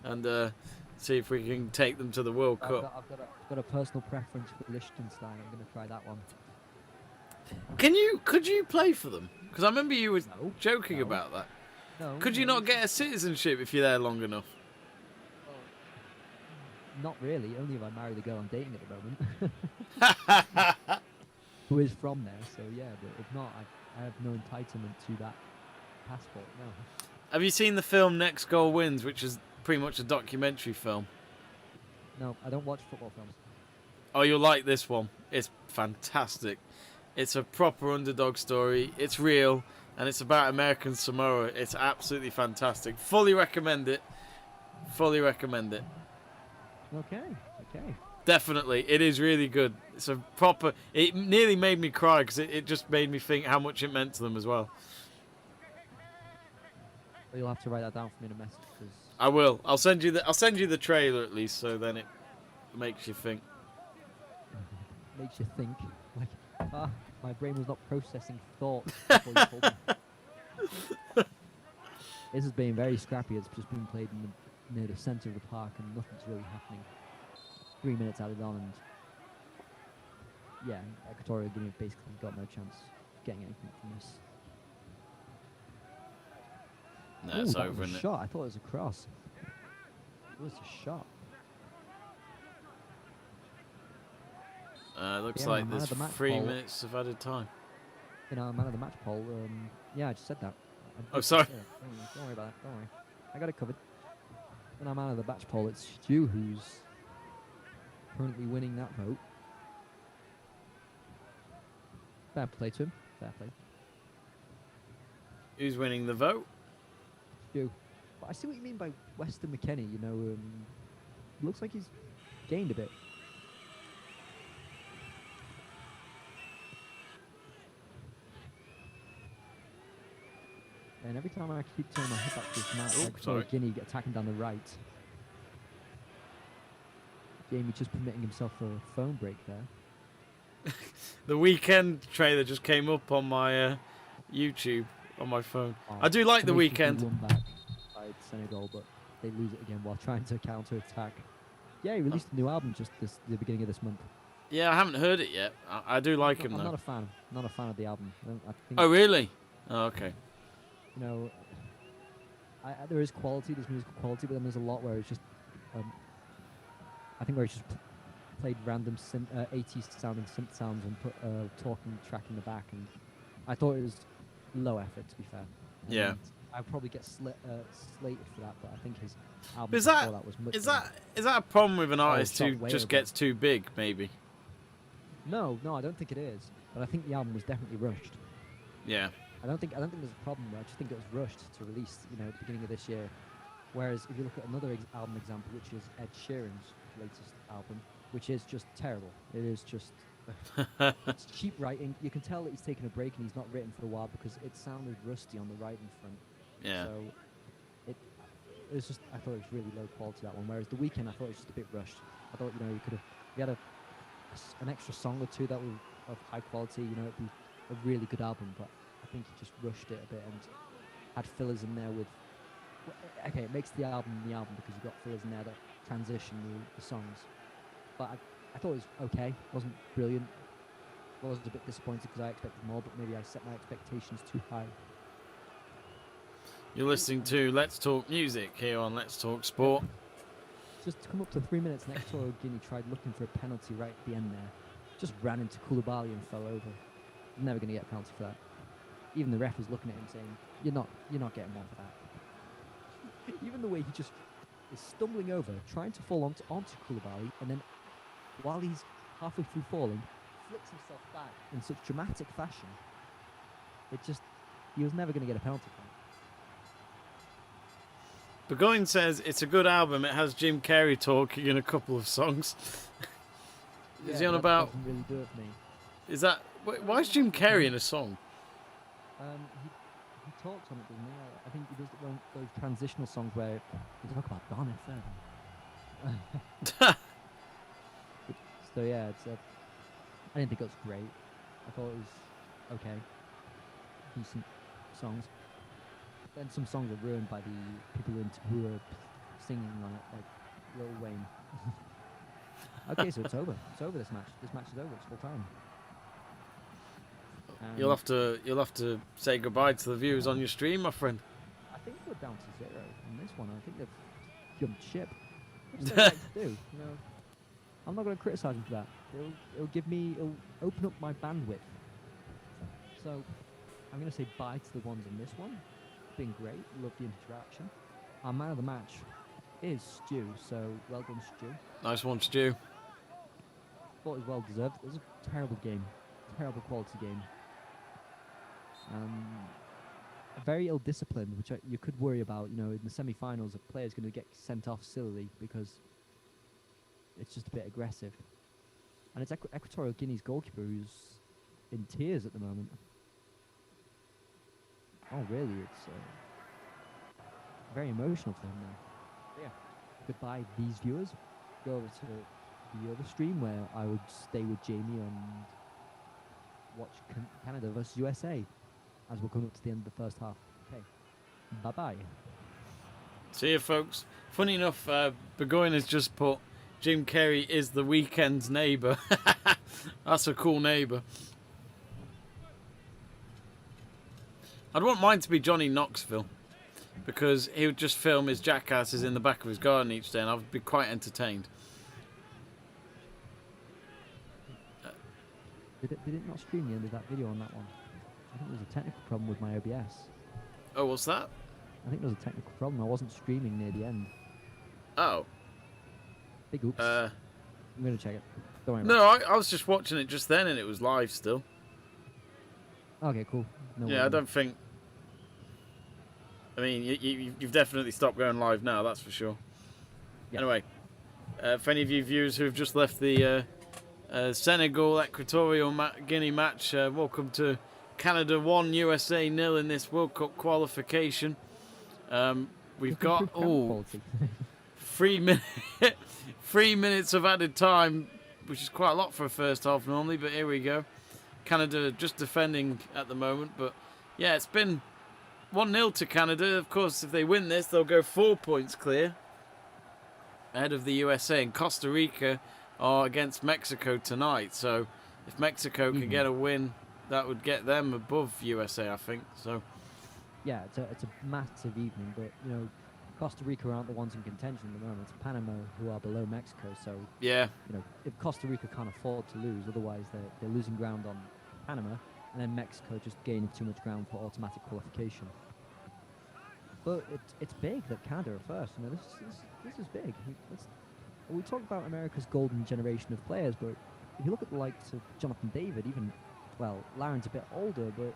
Speaker 2: and see if we can take them to the World Cup.
Speaker 1: I've got a personal preference for Liechtenstein. I'm going to try that one.
Speaker 2: Could you play for them? Because I remember you were joking about that.
Speaker 1: No.
Speaker 2: Could you not get a citizenship if you're there long enough?
Speaker 1: Not really, only if I marry the girl I'm dating at the moment. Who is from there, so yeah, but if not, I have no entitlement to that passport, no.
Speaker 2: Have you seen the film Next Goal Wins, which is pretty much a documentary film?
Speaker 1: No, I don't watch football films.
Speaker 2: Oh, you'll like this one. It's fantastic. It's a proper underdog story. It's real, and it's about American Samoa. It's absolutely fantastic. Fully recommend it. Fully recommend it.
Speaker 1: Okay.
Speaker 2: Definitely, it is really good. It's a proper. It nearly made me cry because it just made me think how much it meant to them as well.
Speaker 1: Well, you'll have to write that down for me in a message. Cause
Speaker 2: I will. I'll send you the trailer at least, so then it makes you think.
Speaker 1: Makes you think. Like, my brain was not processing thoughts before you told me. This has been very scrappy. It's just been played near the centre of the park and nothing's really happening. 3 minutes added on and yeah, Equatorial Guinea basically got no chance of getting anything from this.
Speaker 2: No, it's over, isn't it?
Speaker 1: Shot. I thought it was a cross. It was a shot.
Speaker 2: Looks
Speaker 1: Yeah,
Speaker 2: like
Speaker 1: man
Speaker 2: there's
Speaker 1: of the match
Speaker 2: 3
Speaker 1: poll.
Speaker 2: minutes of added time.
Speaker 1: In our man of the match poll, yeah, I just said that.
Speaker 2: Oh, sorry.
Speaker 1: Don't worry about it. Don't worry. I got it covered. In our man of the match poll, it's Stu who's currently winning that vote. Fair play to him. Fair play.
Speaker 2: Who's winning the vote?
Speaker 1: Stu. But I see what you mean by Weston McKennie. You know, looks like he's gained a bit. And every time I keep turning my head back to this match, like
Speaker 2: sorry.
Speaker 1: Guinea attacking down the right. Jamie just permitting himself a phone break there.
Speaker 2: The weekend trailer just came up on my YouTube on my phone.
Speaker 1: Oh,
Speaker 2: I do like the
Speaker 1: Jamaica
Speaker 2: weekend.
Speaker 1: won back by Senegal, but they lose it again while trying to counter-attack. Yeah, he released a new album just the beginning of this month.
Speaker 2: Yeah, I haven't heard it yet. I do like him
Speaker 1: I'm
Speaker 2: though.
Speaker 1: not a fan. Not a fan of the album. I think,
Speaker 2: Oh really? Oh, okay.
Speaker 1: you know, there is quality, there's musical quality, but then there's a lot where it's just, I think where it's just played random 80s sounding synth sounds and put a talking track in the back, and I thought it was low effort, to be fair.
Speaker 2: Yeah.
Speaker 1: And I'd probably get slated for that, but I think his album
Speaker 2: Is
Speaker 1: before
Speaker 2: that
Speaker 1: that was much
Speaker 2: is
Speaker 1: better.
Speaker 2: that a problem with an artist
Speaker 1: shot
Speaker 2: who
Speaker 1: way
Speaker 2: just
Speaker 1: above.
Speaker 2: gets too big? Maybe.
Speaker 1: No, I don't think it is. But I think the album was definitely rushed.
Speaker 2: Yeah.
Speaker 1: I don't think there's a problem there. I just think it was rushed to release, at the beginning of this year. Whereas if you look at another album example, which is Ed Sheeran's latest album, which is just terrible. It is just it's cheap writing. You can tell that he's taken a break and he's not written for a while because it sounded rusty on the writing front.
Speaker 2: Yeah.
Speaker 1: So it was just, I thought it was really low quality, that one. Whereas The Weeknd, I thought it was just a bit rushed. I thought, you had an extra song or two that were of high quality, it'd be a really good album, but I think he just rushed it a bit and had fillers in there with, okay, it makes the album because you've got fillers in there that transition the songs. but I thought it was okay. Wasn't brilliant. I was a bit disappointed because I expected more, but maybe I set my expectations too high.
Speaker 2: You're listening to Let's Talk Music here on Let's Talk Sport.
Speaker 1: Just to come up to 3 minutes, and Equatorial Guinea tried looking for a penalty right at the end there. Just ran into Koulibaly and fell over. Never going to get a penalty for that. Even the ref was looking at him saying, you're not getting one for that. Even the way he just is stumbling over, trying to fall onto Koulibaly, and then while he's halfway through falling, flicks himself back in such dramatic fashion. He was never going to get a penalty for it.
Speaker 2: Burgoyne says it's a good album. It has Jim Carrey talking in a couple of songs. Is he on about?
Speaker 1: Doesn't really do it for me.
Speaker 2: Is that why is Jim Carrey in a song?
Speaker 1: He talks on it, doesn't he? I think he does those transitional songs where you talk about Don FM. So yeah, I didn't think it was great. I thought it was okay, decent songs. Then some songs are ruined by the people who are singing on it, like Lil Wayne. Okay, so it's over. It's over. This match. This match is over. It's full time.
Speaker 2: You'll have to say goodbye to the viewers on your stream, my friend.
Speaker 1: I think we're down to 0 on this one. I think they've jumped ship. What's they like to do? You know, I'm not going to criticise them for that. It'll open up my bandwidth. So I'm going to say bye to the ones in this one. It's been great. Love the interaction. Our man of the match is Stu. So well done, Stu.
Speaker 2: Nice one, Stu.
Speaker 1: Thought it was well deserved. It was a terrible game. Terrible quality game. Very ill-disciplined, which you could worry about. You know, in the semi-finals, a player's going to get sent off sillily because it's just a bit aggressive. And it's Equatorial Guinea's goalkeeper who's in tears at the moment. Oh, really? It's very emotional for him now. Yeah. Goodbye, these viewers. Go over to the other stream where I would stay with Jamie and watch Canada versus USA as we're coming up to the end of the first half. Okay. Bye-bye.
Speaker 2: See you, folks. Funny enough, Burgoyne has just put Jim Carrey is the Weekend's neighbour. That's a cool neighbour. I'd want mine to be Johnny Knoxville, because he would just film his jackasses in the back of his garden each day and I'd be quite entertained.
Speaker 1: Did it not stream the end of that video on that one? I think there was a technical problem with my OBS.
Speaker 2: Oh, what's that?
Speaker 1: I think there was a technical problem. I wasn't streaming near the end.
Speaker 2: Oh.
Speaker 1: Big oops. I'm going to check it. Don't worry
Speaker 2: No,
Speaker 1: about
Speaker 2: I was just watching it just then and it was live still.
Speaker 1: it. Okay, cool. No
Speaker 2: Yeah, I don't think... I mean, you've definitely stopped going live now, that's for sure. Yeah. Anyway, for any of you viewers who have just left the Senegal Equatorial Guinea match, welcome to Canada 1, USA 0 in this World Cup qualification. We've got 3 minutes of added time, which is quite a lot for a first half normally, but here we go. Canada just defending at the moment, but yeah, it's been 1-0 to Canada. Of course, if they win this, they'll go 4 points clear ahead of the USA, and Costa Rica are against Mexico tonight. So if Mexico can get a win, that would get them above USA, I think. So
Speaker 1: yeah, it's a massive evening, but you know, Costa Rica aren't the ones in contention at the moment. It's Panama who are below Mexico. So
Speaker 2: yeah,
Speaker 1: you know, if Costa Rica can't afford to lose, otherwise they're losing ground on Panama, and then Mexico just gaining too much ground for automatic qualification. But it's big that Canada are first. You know, this is big. We talk about America's golden generation of players, but if you look at the likes of Jonathan David, even, well, Laren's a bit older, but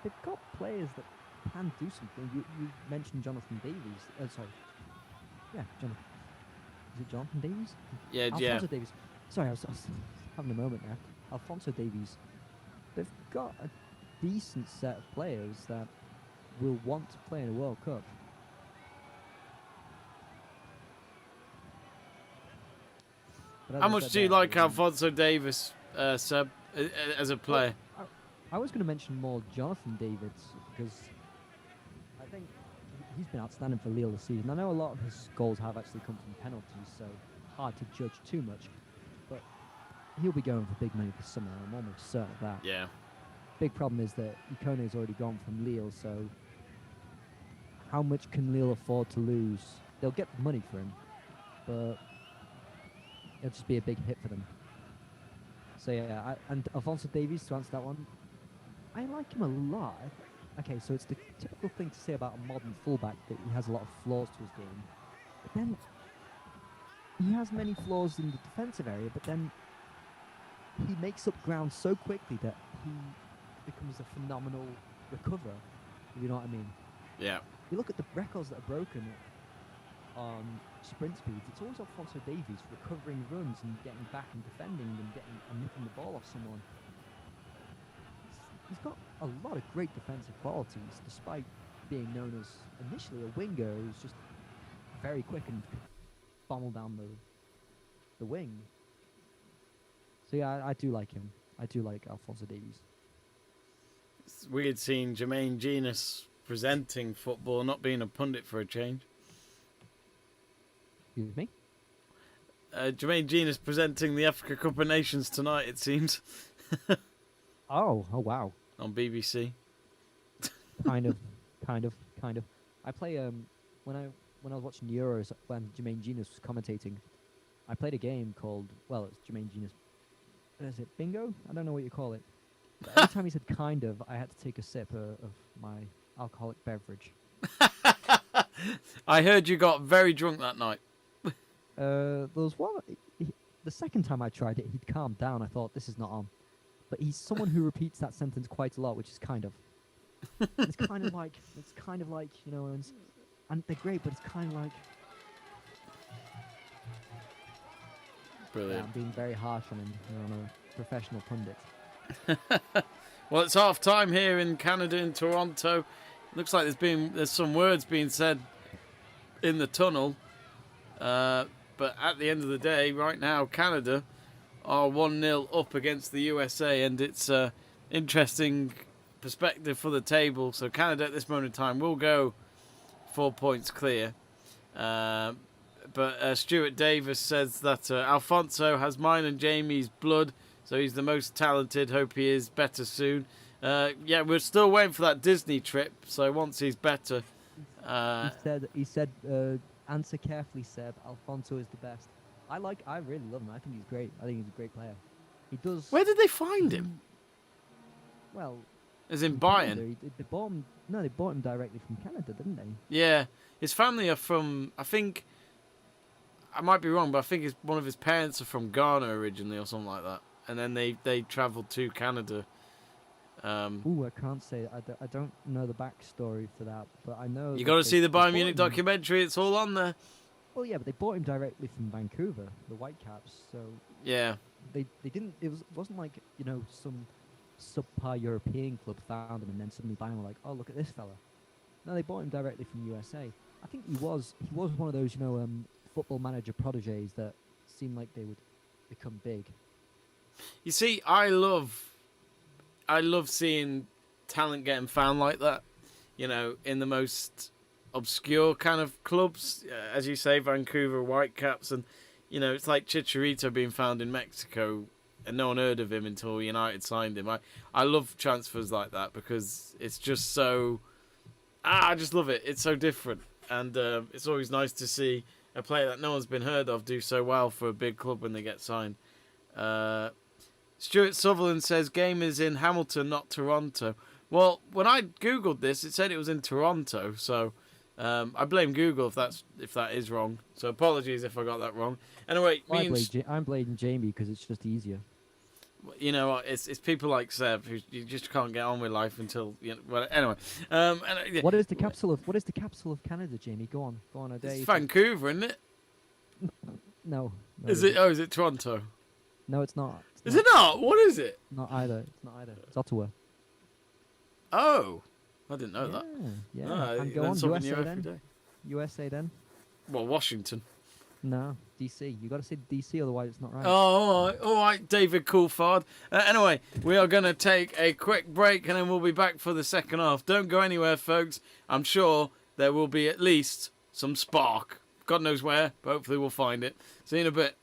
Speaker 1: they've got players that can do something. You mentioned Jonathan Davies. Sorry. Yeah, Jonathan. Is it Jonathan Davies?
Speaker 2: Yeah,
Speaker 1: Alfonso Davies. Sorry, I was having a moment there. Alfonso Davies. They've got a decent set of players that will want to play in a World Cup.
Speaker 2: How much do you like Alfonso Davies, Seb, as a player?
Speaker 1: Well, I was going to mention more Jonathan Davies, because I think he's been outstanding for Lille this season. I know a lot of his goals have actually come from penalties, so hard to judge too much. But he'll be going for big money this summer. I'm almost certain of that.
Speaker 2: Yeah.
Speaker 1: Big problem is that Ikone's already gone from Lille, so how much can Lille afford to lose? They'll get the money for him, but it'll just be a big hit for them. So yeah, and Alphonso Davies, to answer that one, I like him a lot. Okay, so it's the typical thing to say about a modern fullback that he has a lot of flaws to his game. But then he has many flaws in the defensive area, but then he makes up ground so quickly that he becomes a phenomenal recoverer, if you know what I mean.
Speaker 2: Yeah.
Speaker 1: You look at the records that are broken on sprint speeds, it's always Alphonso Davies recovering runs and getting back and defending and nipping the ball off someone. He's got a lot of great defensive qualities, despite being known as initially a winger who's just very quick and bommel down the wing. So yeah, I do like him. I do like Alphonso Davies.
Speaker 2: It's weird seeing Jermaine Genius presenting football, not being a pundit for a change.
Speaker 1: Excuse me?
Speaker 2: Jermaine Genius presenting the Africa Cup of Nations tonight, it seems.
Speaker 1: Oh wow.
Speaker 2: On BBC.
Speaker 1: kind of. I play when I was watching Euros when Jermaine Genius was commentating, I played a game called, well, it's Jermaine Genius. Is it bingo? I don't know what you call it. But every time he said kind of, I had to take a sip of my alcoholic beverage.
Speaker 2: I heard you got very drunk that night.
Speaker 1: There was one. The second time I tried it, he'd calmed down. I thought, this is not on. But he's someone who repeats that sentence quite a lot, which is kind of. It's kind of like, you know, and they're great, but it's kind of like.
Speaker 2: Brilliant.
Speaker 1: Yeah, I'm being very harsh on him, you know, on a professional pundit.
Speaker 2: Well, it's half time here in Canada, in Toronto. Looks like there's some words being said in the tunnel. But at the end of the day, right now, Canada are 1-0 up against the USA, and it's interesting perspective for the table. So Canada at this moment in time will go 4 points clear. But Stuart Davis says that Alfonso has mine and Jamie's blood, so he's the most talented. Hope he is better soon. Yeah, we're still waiting for that Disney trip, so once he's better...
Speaker 1: He said, answer carefully, Seb. Alfonso is the best. I really love him. I think he's great. I think he's a great player. He does...
Speaker 2: Where did they find him?
Speaker 1: Well...
Speaker 2: As in Bayern?
Speaker 1: Canada, they bought him... No, they bought him directly from Canada, didn't they?
Speaker 2: Yeah. His family are from... I think... I might be wrong, but I think one of his parents are from Ghana originally or something like that. And then they travelled to Canada.
Speaker 1: Ooh, I can't say. I don't know the backstory for that, but I know...
Speaker 2: You got to see the Bayern Munich documentary. It's all on there.
Speaker 1: Well, yeah, but they bought him directly from Vancouver, the Whitecaps. So
Speaker 2: yeah,
Speaker 1: they didn't. It wasn't like, you know, some subpar European club found him and then suddenly Bayern were like, oh, look at this fella. No, they bought him directly from USA. I think he was one of those, you know, football manager protégés that seemed like they would become big.
Speaker 2: You see, I love seeing talent getting found like that. You know, in the most obscure kind of clubs, as you say, Vancouver Whitecaps, and you know, it's like Chicharito being found in Mexico and no one heard of him until United signed him. I love transfers like that because it's just so... I just love it. It's so different, and it's always nice to see a player that no one's been heard of do so well for a big club when they get signed. Stuart Sutherland says game is in Hamilton, not Toronto. Well, when I googled this, it said it was in Toronto, so I blame Google if that is wrong. So apologies if I got that wrong. Anyway,
Speaker 1: I'm blaming Jamie because it's just easier.
Speaker 2: You know, it's people like Seb who you just can't get on with life until you know. Well, anyway,
Speaker 1: what is the capital of Canada, Jamie? Go on.
Speaker 2: It's Vancouver, isn't it?
Speaker 1: No.
Speaker 2: Is it? Oh, is it Toronto?
Speaker 1: No, it's not.
Speaker 2: Is it not? What is it?
Speaker 1: Not either. It's Ottawa.
Speaker 2: Oh, I didn't know that.
Speaker 1: Yeah.
Speaker 2: No,
Speaker 1: And go on, USA then. USA then.
Speaker 2: Well, Washington.
Speaker 1: No, DC. You got to say DC, otherwise it's not right.
Speaker 2: Oh, all right, David Coulthard. Anyway, we are going to take a quick break and then we'll be back for the second half. Don't go anywhere, folks. I'm sure there will be at least some spark God knows where, but hopefully we'll find it. See you in a bit.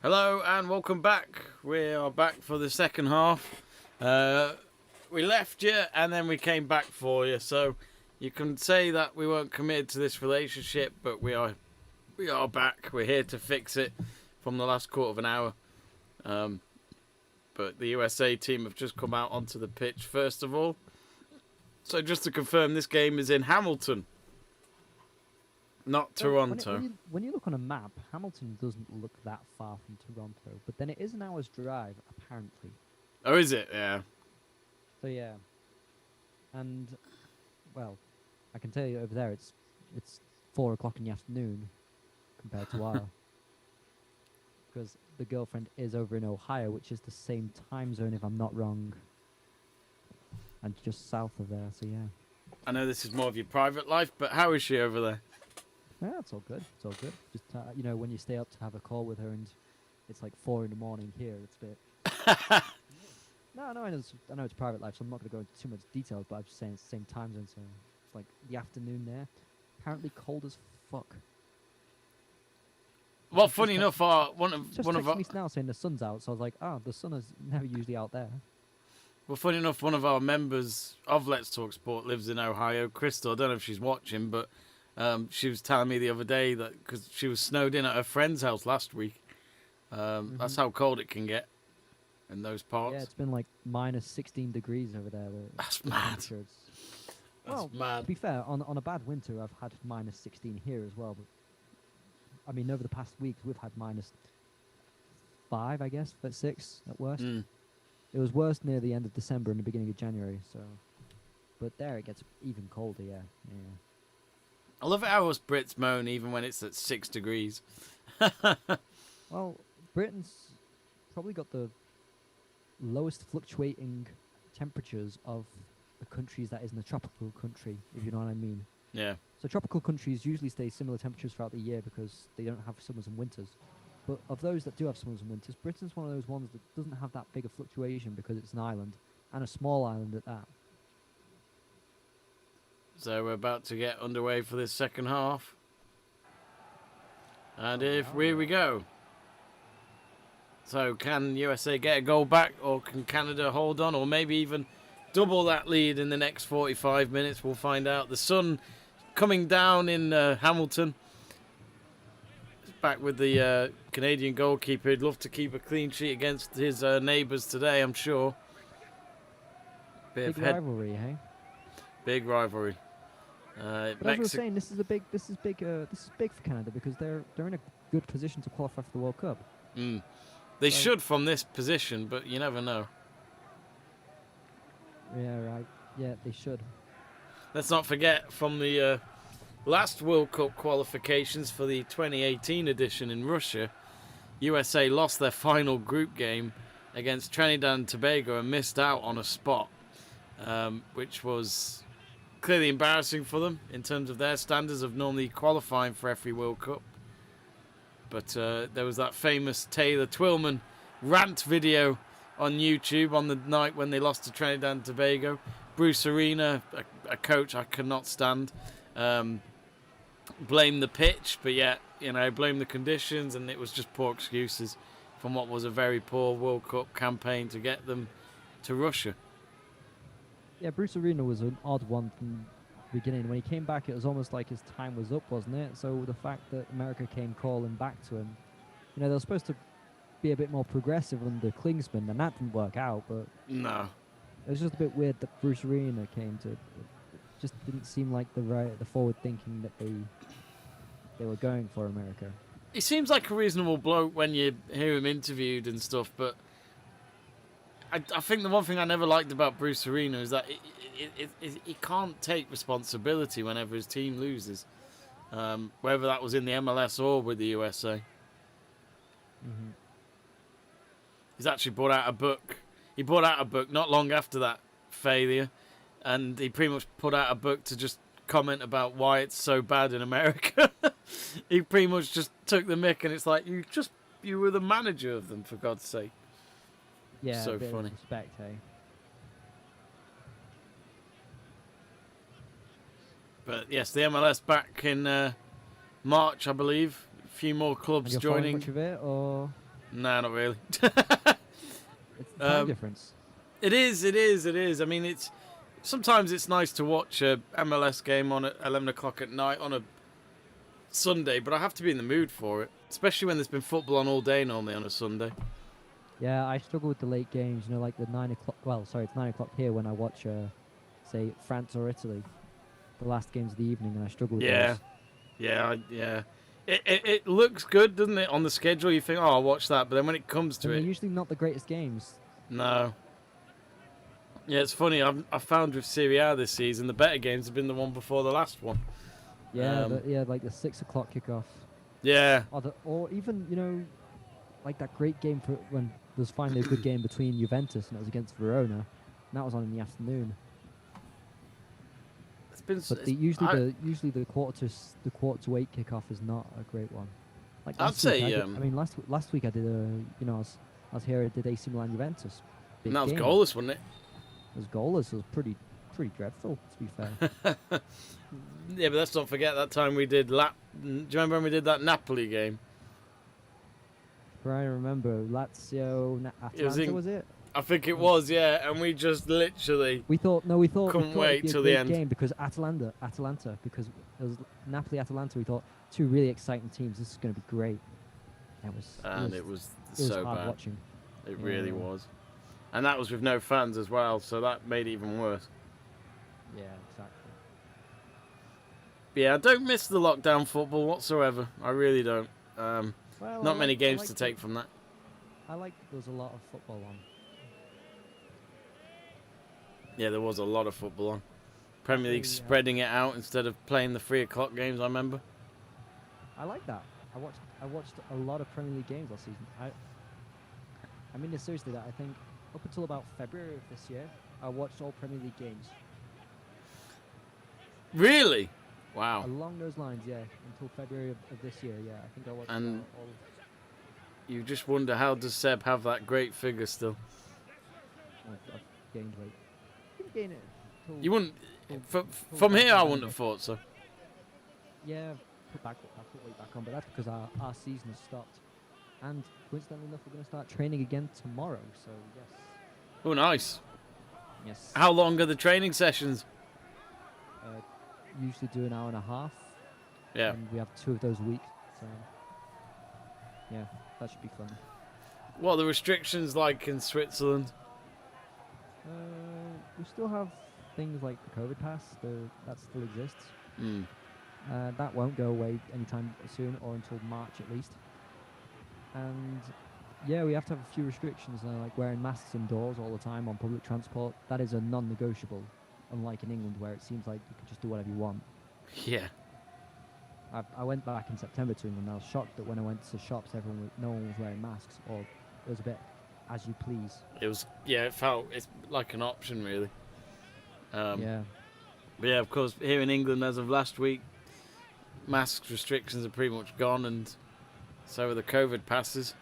Speaker 2: Hello and welcome back. We are back for the second half. We left you and then we came back for you. So you can say that we weren't committed to this relationship, but we are back. We're here to fix it from the last quarter of an hour. But the USA team have just come out onto the pitch first of all. So just to confirm, this game is in Hamilton, not Toronto.
Speaker 1: When you look on a map, Hamilton doesn't look that far from Toronto, but then it is an hour's drive, apparently.
Speaker 2: Oh, is it? Yeah.
Speaker 1: So yeah, and well, I can tell you over there it's 4 o'clock in the afternoon compared to our, because the girlfriend is over in Ohio, which is the same time zone if I'm not wrong, and just south of there. So yeah.
Speaker 2: I know this is more of your private life, but how is she over there?
Speaker 1: Yeah, it's all good. It's all good. Just when you stay up to have a call with her and it's like 4 in the morning here, it's a bit. No, I know it's private life, so I'm not going to go into too much detail. But I'm just saying it's the same time zone, so it's like the afternoon there. Apparently cold as fuck.
Speaker 2: Well, funny enough, one of
Speaker 1: me now saying the sun's out, so I was like, the sun is never usually out there.
Speaker 2: Well, funny enough, one of our members of Let's Talk Sport lives in Ohio. Crystal, I don't know if she's watching, but she was telling me the other day that because she was snowed in at her friend's house last week. That's how cold it can get in those parts.
Speaker 1: Yeah, it's been like minus 16 degrees over there.
Speaker 2: That's mad.
Speaker 1: Well,
Speaker 2: mad.
Speaker 1: To be fair, on a bad winter, I've had minus 16 here as well. But I mean, over the past weeks, we've had minus 5, I guess, but 6 at worst. It was worse near the end of December and the beginning of January. So, but there it gets even colder. Yeah.
Speaker 2: I love it how us Brits moan even when it's at 6 degrees.
Speaker 1: Well, Britain's probably got the lowest fluctuating temperatures of the countries that isn't a tropical country, if you know what I mean.
Speaker 2: Yeah.
Speaker 1: So tropical countries usually stay similar temperatures throughout the year because they don't have summers and winters. But of those that do have summers and winters, Britain's one of those ones that doesn't have that big a fluctuation because it's an island, and a small island at that.
Speaker 2: So we're about to get underway for this second half. And here we go. So can USA get a goal back, or can Canada hold on, or maybe even double that lead in the next 45 minutes? We'll find out. The sun coming down in Hamilton. It's back with the Canadian goalkeeper. He'd love to keep a clean sheet against his neighbours today, I'm sure.
Speaker 1: Big rivalry, hey?
Speaker 2: Big rivalry.
Speaker 1: But as I was saying, this is big for Canada because they're in a good position to qualify for the World Cup.
Speaker 2: They should from this position, but you never know.
Speaker 1: Yeah, right. Yeah, they should.
Speaker 2: Let's not forget from the last World Cup qualifications for the 2018 edition in Russia, USA lost their final group game against Trinidad and Tobago and missed out on a spot, which was clearly embarrassing for them in terms of their standards of normally qualifying for every World Cup. But there was that famous Taylor Twillman rant video on YouTube on the night when they lost to Trinidad and Tobago. Bruce Arena, a coach I cannot stand, blamed the pitch, but yet, blamed the conditions, and it was just poor excuses from what was a very poor World Cup campaign to get them to Russia.
Speaker 1: Yeah, Bruce Arena was an odd one from the beginning. When he came back, it was almost like his time was up, wasn't it? So the fact that America came crawling back to him, they were supposed to be a bit more progressive under Klinsmann, and that didn't work out. But
Speaker 2: no,
Speaker 1: it was just a bit weird that Bruce Arena came to. It just didn't seem like the forward thinking that they were going for America.
Speaker 2: He seems like a reasonable bloke when you hear him interviewed and stuff, but I think the one thing I never liked about Bruce Arena is that he can't take responsibility whenever his team loses, whether that was in the MLS or with the USA.
Speaker 1: Mm-hmm.
Speaker 2: He's actually brought out a book. He brought out a book not long after that failure, and he pretty much put out a book to just comment about why it's so bad in America. He pretty much just took the mick, and it's like, you were the manager of them, for God's sake.
Speaker 1: Yeah,
Speaker 2: so
Speaker 1: a bit
Speaker 2: funny.
Speaker 1: Of respect, hey.
Speaker 2: But yes, the MLS back in March, I believe. A few more clubs
Speaker 1: And you're following
Speaker 2: joining.
Speaker 1: much of it, or
Speaker 2: Nah, not really.
Speaker 1: It's the time difference.
Speaker 2: It is. I mean, sometimes it's nice to watch a MLS game on at 11 o'clock at night on a Sunday, but I have to be in the mood for it, especially when there's been football on all day normally on a Sunday.
Speaker 1: Yeah, I struggle with the late games, you know, like the 9 o'clock. Well, sorry, it's 9 o'clock here when I watch, say, France or Italy, the last games of the evening, and I struggle with those.
Speaker 2: Yeah. It looks good, doesn't it? On the schedule, you think, oh, I'll watch that, but then when it comes to
Speaker 1: And
Speaker 2: it,
Speaker 1: they're usually not the greatest games.
Speaker 2: no. Yeah, it's funny. I found with Serie A this season, the better games have been the one before the last one.
Speaker 1: Yeah, like the 6 o'clock kickoff.
Speaker 2: Yeah.
Speaker 1: Or even, you know, like that great game for when there was finally a good game between Juventus and it was against Verona. And that was on in the afternoon.
Speaker 2: It's been.
Speaker 1: But usually the quarter to 8 kickoff is not a great one. Like
Speaker 2: I'd say.
Speaker 1: I mean, last week I did I was here. I did AC Milan Juventus.
Speaker 2: And that was
Speaker 1: game.
Speaker 2: goalless, wasn't it?
Speaker 1: It was goalless. It was pretty dreadful, to be fair.
Speaker 2: Yeah, but let's not forget that time we did. Do you remember when we did that Napoli game?
Speaker 1: I remember Lazio, Atalanta, was it?
Speaker 2: I think it was, yeah. And we just literally.
Speaker 1: We thought
Speaker 2: couldn't wait till the end.
Speaker 1: Game because Atalanta, because it was Napoli, Atalanta. We thought two really exciting teams. This is going to be great.
Speaker 2: It was
Speaker 1: it
Speaker 2: so
Speaker 1: was hard
Speaker 2: bad.
Speaker 1: watching.
Speaker 2: It really was. And that was with no fans as well, so that made it even worse.
Speaker 1: Yeah, exactly.
Speaker 2: But yeah, I don't miss the lockdown football whatsoever. I really don't. Not many games to take from that.
Speaker 1: I like there was a lot of football on.
Speaker 2: Yeah, there was a lot of football on. Premier League spreading it out instead of playing the 3 o'clock games, I remember.
Speaker 1: I like that. I watched a lot of Premier League games last season. I mean, seriously, that I think up until about February of this year, I watched all Premier League games.
Speaker 2: Really? Wow.
Speaker 1: Along those lines, yeah. Until February of this year, yeah. I think I watched
Speaker 2: And
Speaker 1: all.
Speaker 2: You just wonder, how does Seb have that great figure still?
Speaker 1: I've gained weight. Didn't gain it.
Speaker 2: You wouldn't. From here, I wouldn't have thought so.
Speaker 1: Yeah, I put weight back on, but that's because our season has stopped. And coincidentally enough, we're going to start training again tomorrow. So yes.
Speaker 2: Oh, nice.
Speaker 1: Yes.
Speaker 2: How long are the training sessions?
Speaker 1: Usually do an hour and a half.
Speaker 2: Yeah.
Speaker 1: And we have 2 of those a week. So yeah, that should be fun.
Speaker 2: What are the restrictions like in Switzerland?
Speaker 1: We still have things like the COVID pass. That still exists. That won't go away anytime soon, or until March at least. And yeah, we have to have a few restrictions, like wearing masks indoors all the time on public transport. That is a non-negotiable, unlike in England where it seems like you can just do whatever you want.
Speaker 2: Yeah.
Speaker 1: I went back in September to England. I was shocked that when I went to shops, no one was wearing masks, or it was a bit as you please.
Speaker 2: It felt it's like an option really.
Speaker 1: Yeah.
Speaker 2: But yeah, of course, here in England as of last week, mask restrictions are pretty much gone, and so are the COVID passes.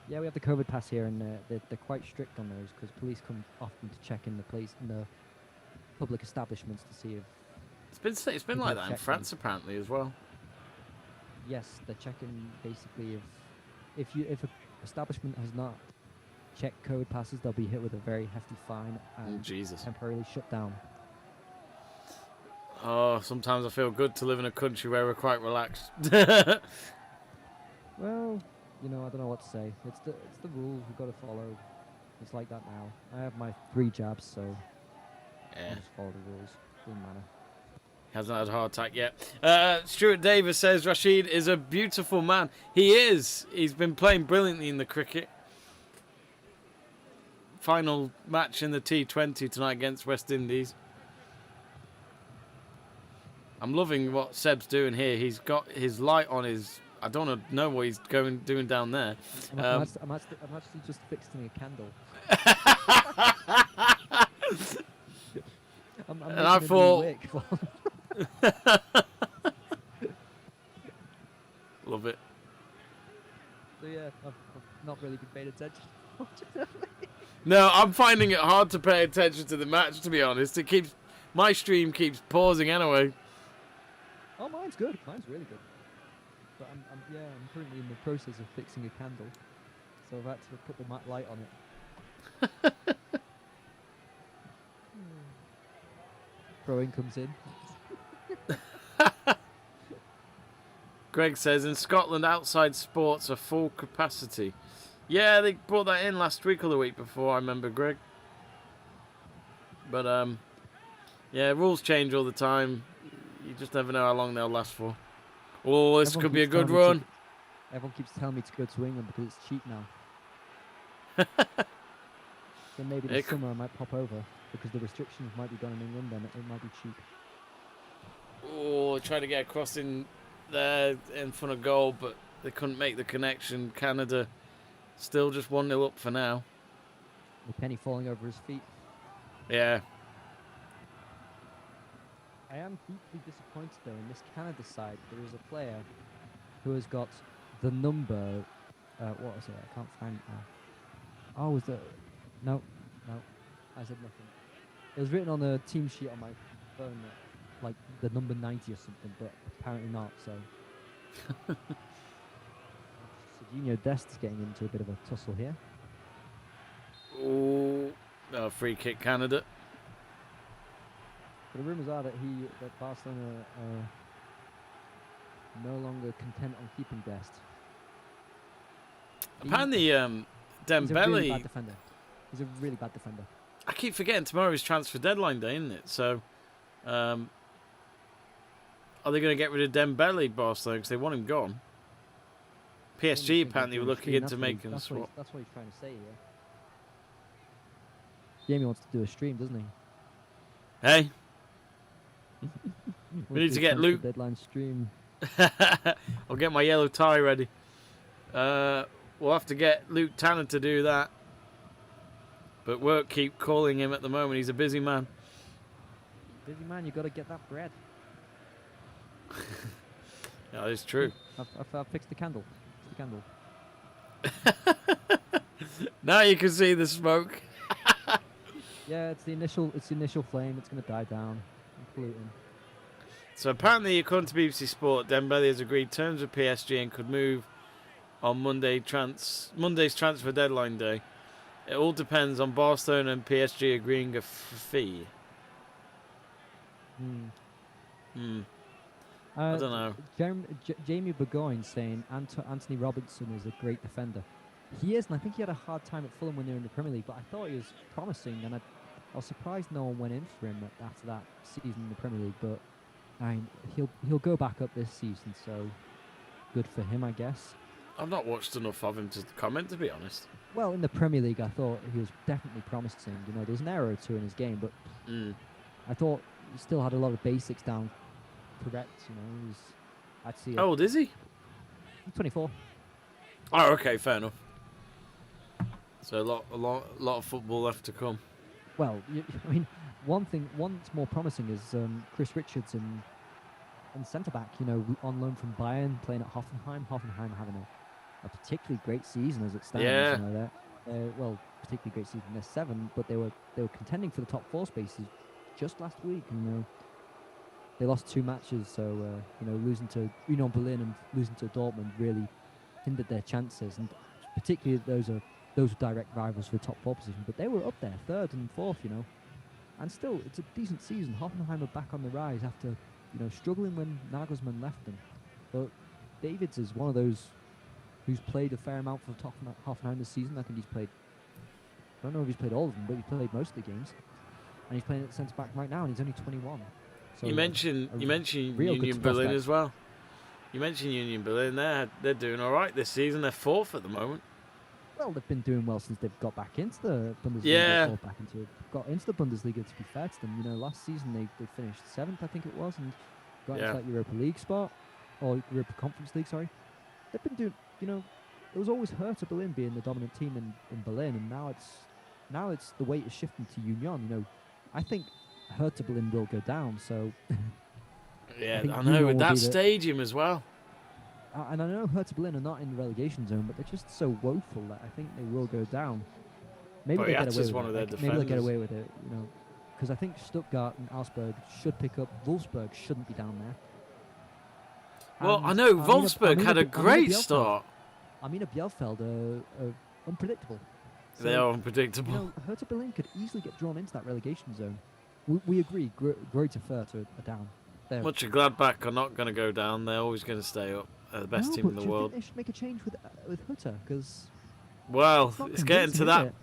Speaker 1: Yeah, we have the COVID pass here, and they're quite strict on those because police come often to check in the public establishments to see if.
Speaker 2: It's been like that in France apparently as well.
Speaker 1: Yes, they're checking basically if an establishment has not checked COVID passes, they'll be hit with a very hefty fine and temporarily shut down.
Speaker 2: Oh, sometimes I feel good to live in a country where we're quite relaxed.
Speaker 1: Well, I don't know what to say. It's the rules we've got to follow. It's like that now. I have my 3 jabs, so I just follow the rules. Doesn't matter.
Speaker 2: Hasn't had a heart attack yet. Stuart Davis says Rashid is a beautiful man. He is. He's been playing brilliantly in the cricket. Final match in the T20 tonight against West Indies. I'm loving what Seb's doing here. He's got his light on his. I don't know what he's doing down there.
Speaker 1: I'm actually just fixing a candle.
Speaker 2: And I thought. Love it.
Speaker 1: So yeah, I've not really been paying attention.
Speaker 2: No, I'm finding it hard to pay attention to the match, to be honest. My stream keeps pausing anyway.
Speaker 1: Oh, mine's good. Mine's really good. But I'm currently in the process of fixing a candle, so I've had to put the matte light on it. Throwing comes in.
Speaker 2: Greg says, in Scotland, outside sports are full capacity. Yeah, they brought that in last week or the week before, I remember, Greg. But, yeah, rules change all the time. You just never know how long they'll last for. Oh, this could be a good run.
Speaker 1: Everyone keeps telling me to go to England because it's cheap now. So maybe this summer I might pop over because the restrictions might be gone in England and it might be cheap.
Speaker 2: Oh, trying to get across in there in front of goal, but they couldn't make the connection. Canada still just 1-0 up for now.
Speaker 1: With Penny falling over his feet.
Speaker 2: Yeah.
Speaker 1: I am deeply disappointed though in this Canada side. There is a player who has got the number. What is it? I can't find it now. Oh, was it? No. I said nothing. It was written on a team sheet on my phone, like the number 90 or something, but apparently not. So, Serginho Dest's getting into a bit of a tussle here.
Speaker 2: Oh, no, free kick Canada.
Speaker 1: But the rumours are that Barcelona are no longer content on keeping Dest.
Speaker 2: Apparently, Dembele.
Speaker 1: He's a really bad defender. He's a really bad defender.
Speaker 2: I keep forgetting tomorrow is transfer deadline day, isn't it? So, are they going to get rid of Dembele, Barcelona, because they want him gone? PSG apparently were looking into making a swap.
Speaker 1: That's what he's trying to say here. Jamie wants to do a stream, doesn't he?
Speaker 2: Hey. We need to get Luke.
Speaker 1: Deadline stream.
Speaker 2: I'll get my yellow tie ready. We'll have to get Luke Tanner to do that. But work keep calling him at the moment. He's a busy man.
Speaker 1: Busy man, you got to get that bread.
Speaker 2: That is true.
Speaker 1: I've fixed the candle. Fixed the candle.
Speaker 2: Now you can see the smoke.
Speaker 1: Yeah, it's the initial flame. It's going to die down. I'm polluting.
Speaker 2: So apparently, according to BBC Sport, Dembele has agreed terms with PSG and could move on Monday's transfer deadline day. It all depends on Barcelona and PSG agreeing a fee. I don't know.
Speaker 1: Jamie Burgoyne saying Anthony Robinson is a great defender. He is, and I think he had a hard time at Fulham when they were in the Premier League, but I thought he was promising, and I was surprised no one went in for him after that season in the Premier League, but he'll go back up this season, so good for him, I guess.
Speaker 2: I've not watched enough of him to comment, to be honest.
Speaker 1: Well, in the Premier League, I thought he was definitely promising. You know, there's an error or two in his game, but I thought he still had a lot of basics down correct. You know, I'd see.
Speaker 2: How old is he?
Speaker 1: He's 24.
Speaker 2: Oh, okay, fair enough. So a lot of football left to come.
Speaker 1: Well, I mean, one that's more promising is Chris Richards and centre back. You know, on loan from Bayern, playing at Hoffenheim. Hoffenheim having a particularly great season as it stands.
Speaker 2: Yeah.
Speaker 1: You know, well, particularly great season. They're 7, but they were contending for the top 4 spaces just last week. And, you know, they lost 2 matches, so you know, losing to Union Berlin and losing to Dortmund really hindered their chances. And particularly those are direct rivals for the top 4 position. But they were up there, 3rd and 4th. You know, and still it's a decent season. Hoffenheim are back on the rise after, you know, struggling when Nagelsmann left them. But Davids is one of those who's played a fair amount for Hoffenheim this season. I think he's played, I don't know if he's played all of them, but he's played most of the games. And he's playing at centre back right now, and he's only 21. So
Speaker 2: you mentioned Union Berlin as well. You mentioned Union Berlin. They're doing all right this season. They're 4th at the moment.
Speaker 1: Well, they've been doing well since they've got back into the Bundesliga.
Speaker 2: Yeah.
Speaker 1: Got into the Bundesliga, to be fair to them. You know, last season they finished 7th, I think it was, and got into that Europa League spot, or Europa Conference League, sorry. They've been doing, you know, it was always Hertha Berlin being the dominant team in Berlin, and now it's the weight is shifting to Union. You know, I think Hertha Berlin will go down, so...
Speaker 2: Yeah, I know, with that stadium as well.
Speaker 1: And I know Hertha Berlin are not in the relegation zone, but they're just so woeful that I think they will go down. Maybe they get away with it. Maybe they'll get away with it, you know, because I think Stuttgart and Augsburg should pick up. Wolfsburg shouldn't be down there.
Speaker 2: Well, I
Speaker 1: And
Speaker 2: know Wolfsburg had a great
Speaker 1: Bielefeld,
Speaker 2: start.
Speaker 1: Arminia Bielefeld are unpredictable.
Speaker 2: They
Speaker 1: So,
Speaker 2: are unpredictable.
Speaker 1: you know, Hertha Berlin could easily get drawn into that relegation zone. We agree. Greuther Fürth are down.
Speaker 2: Mönchengladbach are not going to go down. They're always going to stay up. They're the best team in the
Speaker 1: do you
Speaker 2: world.
Speaker 1: think they should make a change with Hertha? Because
Speaker 2: Well, it's getting to that.
Speaker 1: It?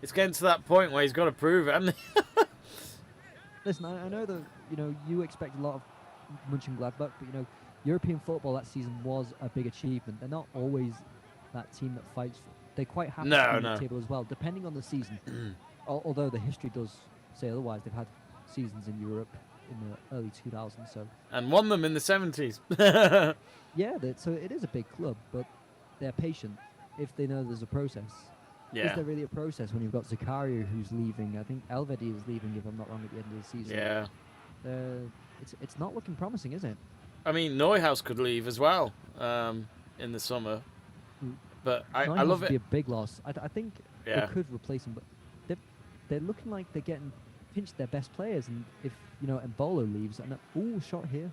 Speaker 2: It's getting to that point where he's got to prove it, hasn't he?
Speaker 1: Listen, I know that you expect a lot of Mönchengladbach, but European football that season was a big achievement. They're not always that team that fights. They're quite happy to be in the table as well, depending on the season. Although the history does say otherwise, they've had seasons in Europe in the early 2000s,
Speaker 2: and won them in the 70s.
Speaker 1: Yeah, so it is a big club, but they're patient if they know there's a process.
Speaker 2: Yeah.
Speaker 1: Is there really a process when you've got Zakaria who's leaving? I think Elvedi is leaving, if I'm not wrong, at the end of the season.
Speaker 2: Yeah.
Speaker 1: It's not looking promising, is it?
Speaker 2: I mean, Neuhaus could leave as well in the summer. But I love it.
Speaker 1: Would be a big loss. I think
Speaker 2: Yeah.
Speaker 1: they could replace him, but they're looking like they're getting pinched their best players. And if Embolo leaves, and shot here,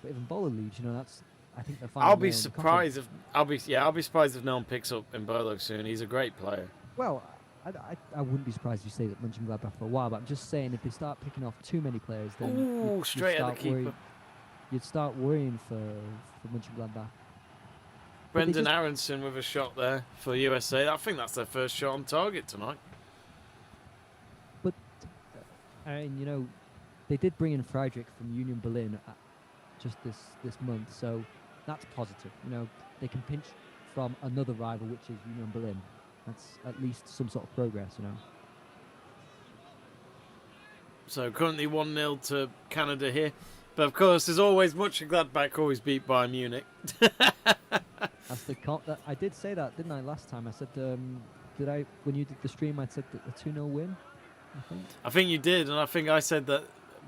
Speaker 1: but if Embolo leaves, that's I think they're fine.
Speaker 2: I'll be surprised if no one picks up Embolo soon. He's a great player.
Speaker 1: Well, I wouldn't be surprised if you say that Mönchengladbach for a while, but I'm just saying if they start picking off too many players, then
Speaker 2: straight at the keeper.
Speaker 1: You'd start worrying for Mönchengladbach.
Speaker 2: Brendan Aronson with a shot there for USA. I think that's their first shot on target tonight.
Speaker 1: But they did bring in Friedrich from Union Berlin just this month, so that's positive. They can pinch from another rival, which is Union Berlin. That's at least some sort of progress,
Speaker 2: So currently 1-0 to Canada here. But of course, there's always Mönchengladbach always beat Bayern Munich.
Speaker 1: That's I did say that, didn't I, last time? I said, when you did the stream, I said that a 2-0 win, I think?
Speaker 2: I think you did, and I think I said that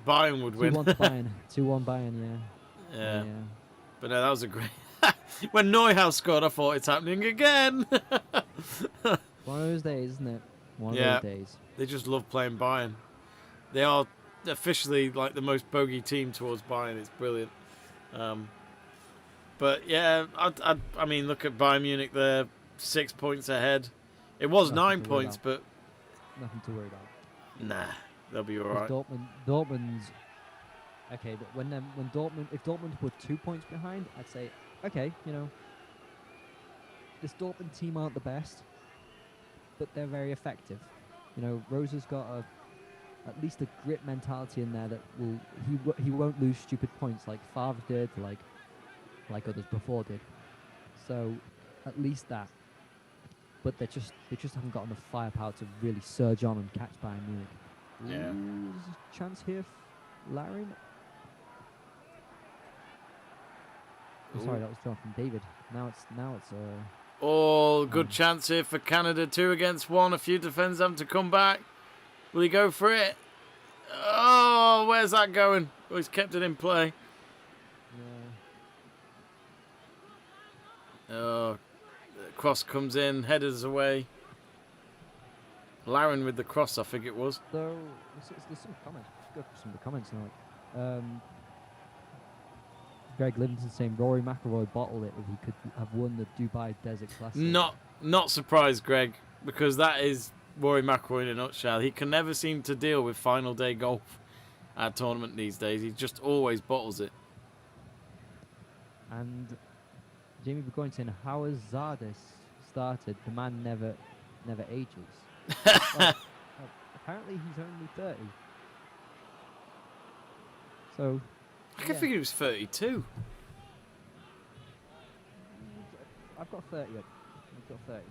Speaker 2: Bayern would win.
Speaker 1: 2-1 Bayern. 2-1 Bayern,
Speaker 2: yeah. But no, that was a great... When Neuhaus scored, I thought it's happening again.
Speaker 1: One of those days, isn't it? One of those days.
Speaker 2: They just love playing Bayern. They are officially like the most bogey team towards Bayern. It's brilliant. But yeah, I mean, look at Bayern Munich. They're 6 points ahead. It was 9 points, but
Speaker 1: nothing to worry about.
Speaker 2: Nah, they'll be all right.
Speaker 1: Dortmund's okay, but if Dortmund were 2 points behind, I'd say okay. This Dortmund team aren't the best, but they're very effective. Rosa's got at least a grit mentality in there that he won't lose stupid points like Favre did, like others before did. So at least that. But they just haven't got enough firepower to really surge on and catch Bayern Munich.
Speaker 2: Yeah.
Speaker 1: There's a chance here for Larin. Sorry, that was drawn from David. Now it's
Speaker 2: good chance here for Canada. 2 against 1. A few defenders having to come back. Will he go for it? Oh, where's that going? Oh, he's kept it in play.
Speaker 1: Yeah.
Speaker 2: Oh, cross comes in, headers away. Larin with the cross, I think it was.
Speaker 1: So there's some comments. Let's go through some of the comments now. Greg Livingston saying Rory McIlroy bottled it if he could have won the Dubai Desert Classic.
Speaker 2: Not surprised, Greg, because that is Rory McIlroy in a nutshell. He can never seem to deal with final day golf at a tournament these days. He just always bottles it.
Speaker 1: And Jamie Burgoyne saying, how has Zardes started? The man never ages. Apparently he's only 30. So
Speaker 2: I can figure he was 32.
Speaker 1: I've got 30. I've got 30.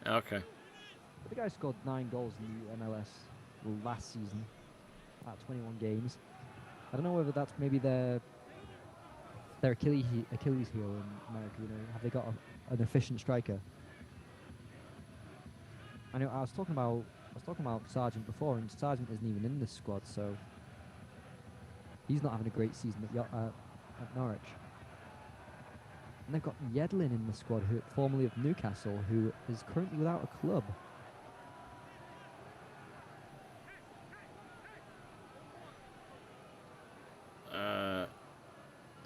Speaker 2: Okay.
Speaker 1: But the guy scored 9 goals in the MLS last season at 21 games. I don't know whether that's maybe their Achilles heel in America. Have they got an efficient striker? I know I was talking about Sargent before, and Sargent isn't even in this squad, so he's not having a great season at Norwich. And they've got Yedlin in the squad, who formerly of Newcastle, who is currently without a club.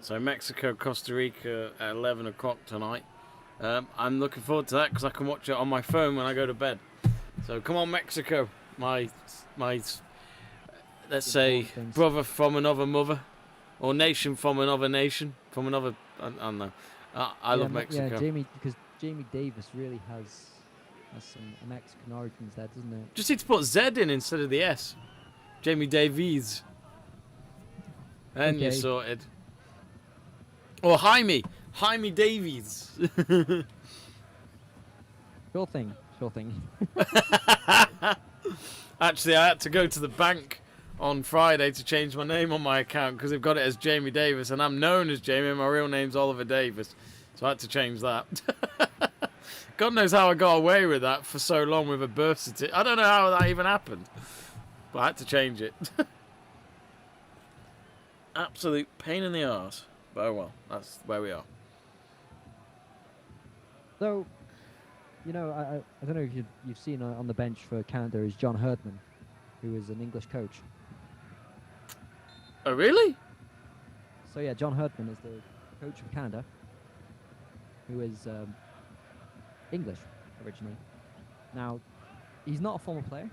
Speaker 2: So Mexico, Costa Rica at 11 o'clock tonight. I'm looking forward to that because I can watch it on my phone when I go to bed. So come on, Mexico, my let's say brother from another mother, or nation from another nation, from another. I don't know. I love Mexico.
Speaker 1: Yeah, Jamie, because Jamie Davis really has some Mexican origins there, doesn't it?
Speaker 2: Just need to put Z in instead of the S. Jamie Davies. And you're sorted. Or Jaime Davies.
Speaker 1: Sure thing.
Speaker 2: Actually, I had to go to the bank on Friday to change my name on my account because they've got it as Jamie Davis, and I'm known as Jamie, and my real name's Oliver Davis. So I had to change that. God knows how I got away with that for so long with a birth certificate. I don't know how that even happened, but I had to change it. Absolute pain in the arse. But oh well, that's where we are.
Speaker 1: So, I don't know if you've seen on the bench for Canada is John Herdman, who is an English coach.
Speaker 2: Oh really?
Speaker 1: So yeah, John Herdman is the coach of Canada, who is English originally. Now, he's not a former player,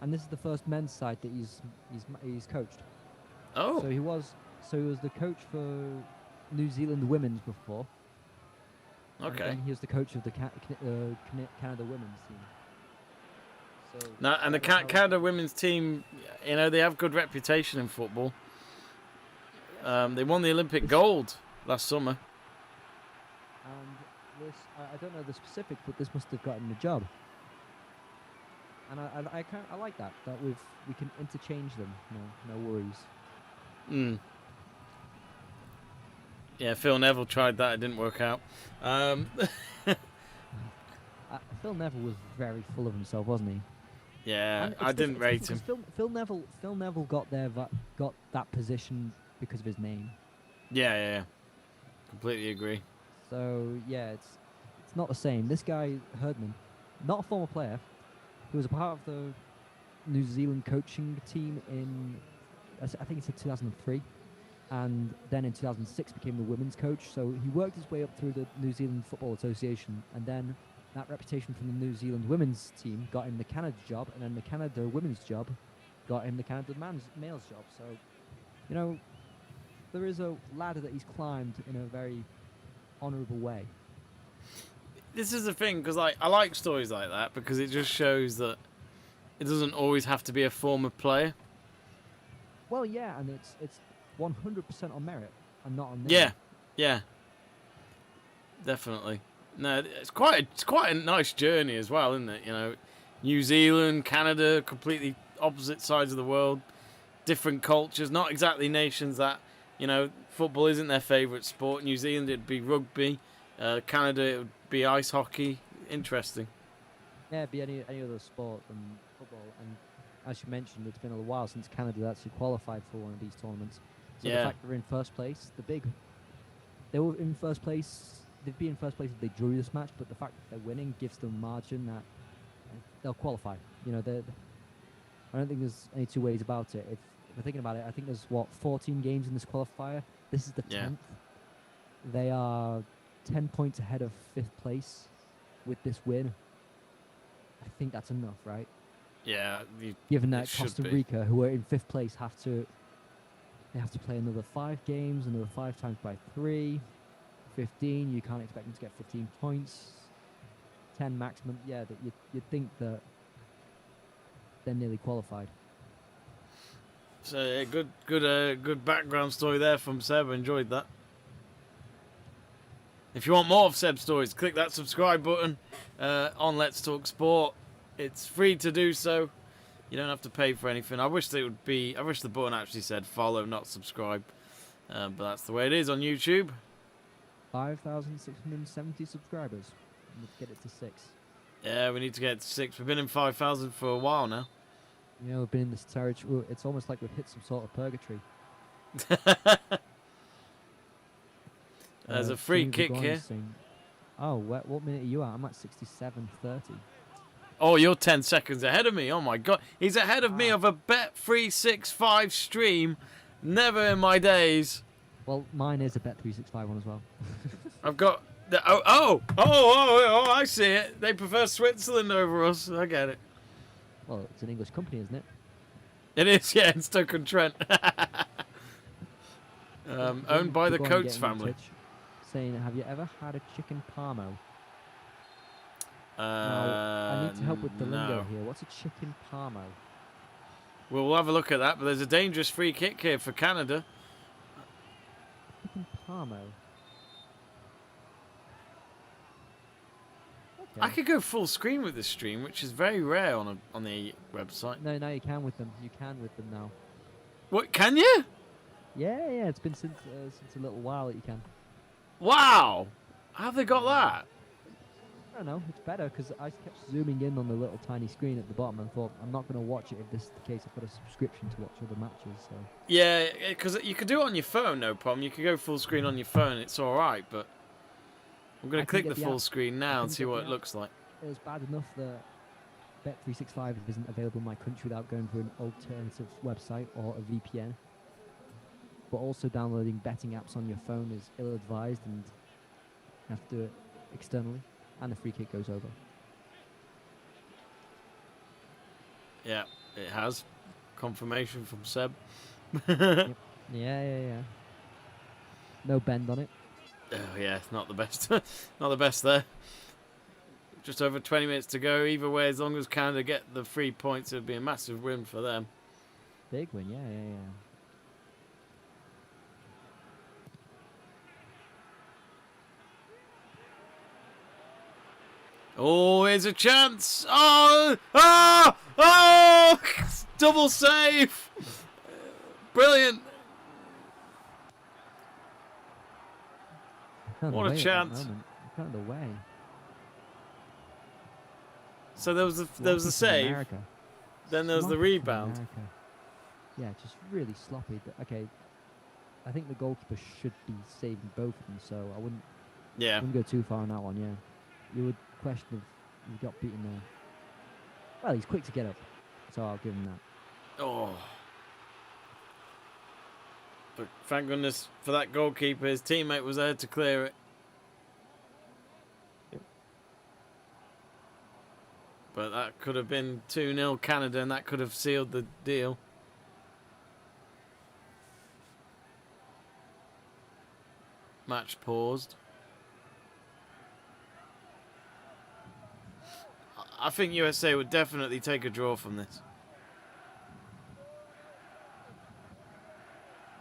Speaker 1: and this is the first men's side that he's coached.
Speaker 2: Oh.
Speaker 1: So he was the coach for New Zealand women's before.
Speaker 2: Okay.
Speaker 1: And he was the coach of the Canada women's team. So
Speaker 2: now, and the Canada women's team, they have good reputation in football. They won the Olympic gold last summer.
Speaker 1: And this, I don't know the specifics, but this must have gotten the job. And I like that we can interchange them. No worries.
Speaker 2: Yeah, Phil Neville tried that. It didn't work out.
Speaker 1: Phil Neville was very full of himself, wasn't he?
Speaker 2: Yeah, I didn't rate him.
Speaker 1: Phil Neville got that position because of his name.
Speaker 2: Yeah. Completely agree.
Speaker 1: So yeah, it's not the same. This guy Herdman, not a former player, he was a part of the New Zealand coaching team in, I think it's in 2003. And then in 2006 became the women's coach. So he worked his way up through the New Zealand Football Association, and then that reputation from the New Zealand women's team got him the Canada job, and then the Canada women's job got him the Canada male's job. So, there is a ladder that he's climbed in a very honourable way.
Speaker 2: This is the thing, because I like stories like that, because it just shows that it doesn't always have to be a former player.
Speaker 1: Well, yeah, and it's 100% on merit and not on name.
Speaker 2: Yeah, definitely. No, it's quite a nice journey as well, isn't it? New Zealand, Canada, completely opposite sides of the world, different cultures, not exactly nations that football isn't their favourite sport. New Zealand it'd be rugby, Canada it would be ice hockey. Interesting.
Speaker 1: Yeah, it'd be any other sport than football. And as you mentioned, it's been a while since Canada actually qualified for one of these tournaments. So the fact they're in first place, they were in first place. They'd be in first place if they drew this match, but the fact that they're winning gives them margin that they'll qualify. I don't think there's any two ways about it. If we're thinking about it, I think there's 14 games in this qualifier. This is the 10th. They are 10 points ahead of 5th place with this win. I think that's enough, right?
Speaker 2: Yeah.
Speaker 1: Given that Costa Rica, who are in 5th place, have to play another 5 games, another 5 times by 3, 15. You can't expect them to get 15 points. 10 maximum. Yeah, that you'd think that they're nearly qualified.
Speaker 2: So good background story there from Seb. I enjoyed that. If you want more of Seb's stories, click that subscribe button on Let's Talk Sport. It's free to do so. You don't have to pay for anything. I wish the button actually said follow, not subscribe. But that's the way it is on YouTube.
Speaker 1: 5,670 subscribers. Let's get it to 6.
Speaker 2: Yeah, we need to get to 6. We've been in 5,000 for a while now.
Speaker 1: We've been in this territory. It's almost like we've hit some sort of purgatory.
Speaker 2: There's a free kick here.
Speaker 1: Oh, what minute are you at? I'm at 67:30.
Speaker 2: Oh, you're 10 seconds ahead of me. Oh, my God. He's ahead of me of a Bet365 stream. Never in my days.
Speaker 1: Well, mine is a Bet365 one as well.
Speaker 2: I've got... I see it. They prefer Switzerland over us. I get it.
Speaker 1: Well, it's an English company, isn't it?
Speaker 2: It is, yeah, in Stoke-on-Trent. Owned by the Coates family.
Speaker 1: Saying, have you ever had a chicken parmo? Now, I need to help with the lingo here. What's a chicken parmo?
Speaker 2: We'll have a look at that, but there's a dangerous free kick here for Canada.
Speaker 1: Chicken parmo.
Speaker 2: I could go full screen with this stream, which is very rare on the website.
Speaker 1: No, you can with them. You can with them now.
Speaker 2: What, can you?
Speaker 1: Yeah, it's been since a little while that you can.
Speaker 2: Wow! How have they got that?
Speaker 1: I don't know, it's better because I kept zooming in on the little tiny screen at the bottom and thought, I'm not going to watch it if this is the case. I've got a subscription to watch other matches, so...
Speaker 2: Yeah, because you could do it on your phone, no problem. You could go full screen on your phone, it's alright, but... I'm going to click the full screen now and see what it looks like.
Speaker 1: It was bad enough that Bet365 isn't available in my country without going through an alternative website or a VPN. But also downloading betting apps on your phone is ill-advised and you have to do it externally. And the free kick goes over.
Speaker 2: Yeah, it has. Confirmation from Seb.
Speaker 1: Yep. Yeah. No bend on it.
Speaker 2: Oh yeah, not the best. Not the best there. Just over 20 minutes to go. Either way, as long as Canada get the 3 points, it would be a massive win for them.
Speaker 1: Big win, yeah.
Speaker 2: Oh, here's a chance. Oh! Double save. Brilliant. What a chance.
Speaker 1: Kind of the way.
Speaker 2: So there was the save.
Speaker 1: America.
Speaker 2: Then there was the rebound.
Speaker 1: America. Yeah, just really sloppy. Okay, I think the goalkeeper should be saving both of them, so I wouldn't go too far on that one, yeah. You would question if he got beaten there. Well, he's quick to get up, so I'll give him that.
Speaker 2: Oh. But thank goodness for that goalkeeper. His teammate was there to clear it.
Speaker 1: Yep.
Speaker 2: But that could have been 2-0 Canada, and that could have sealed the deal. Match paused. I think USA would definitely take a draw from this.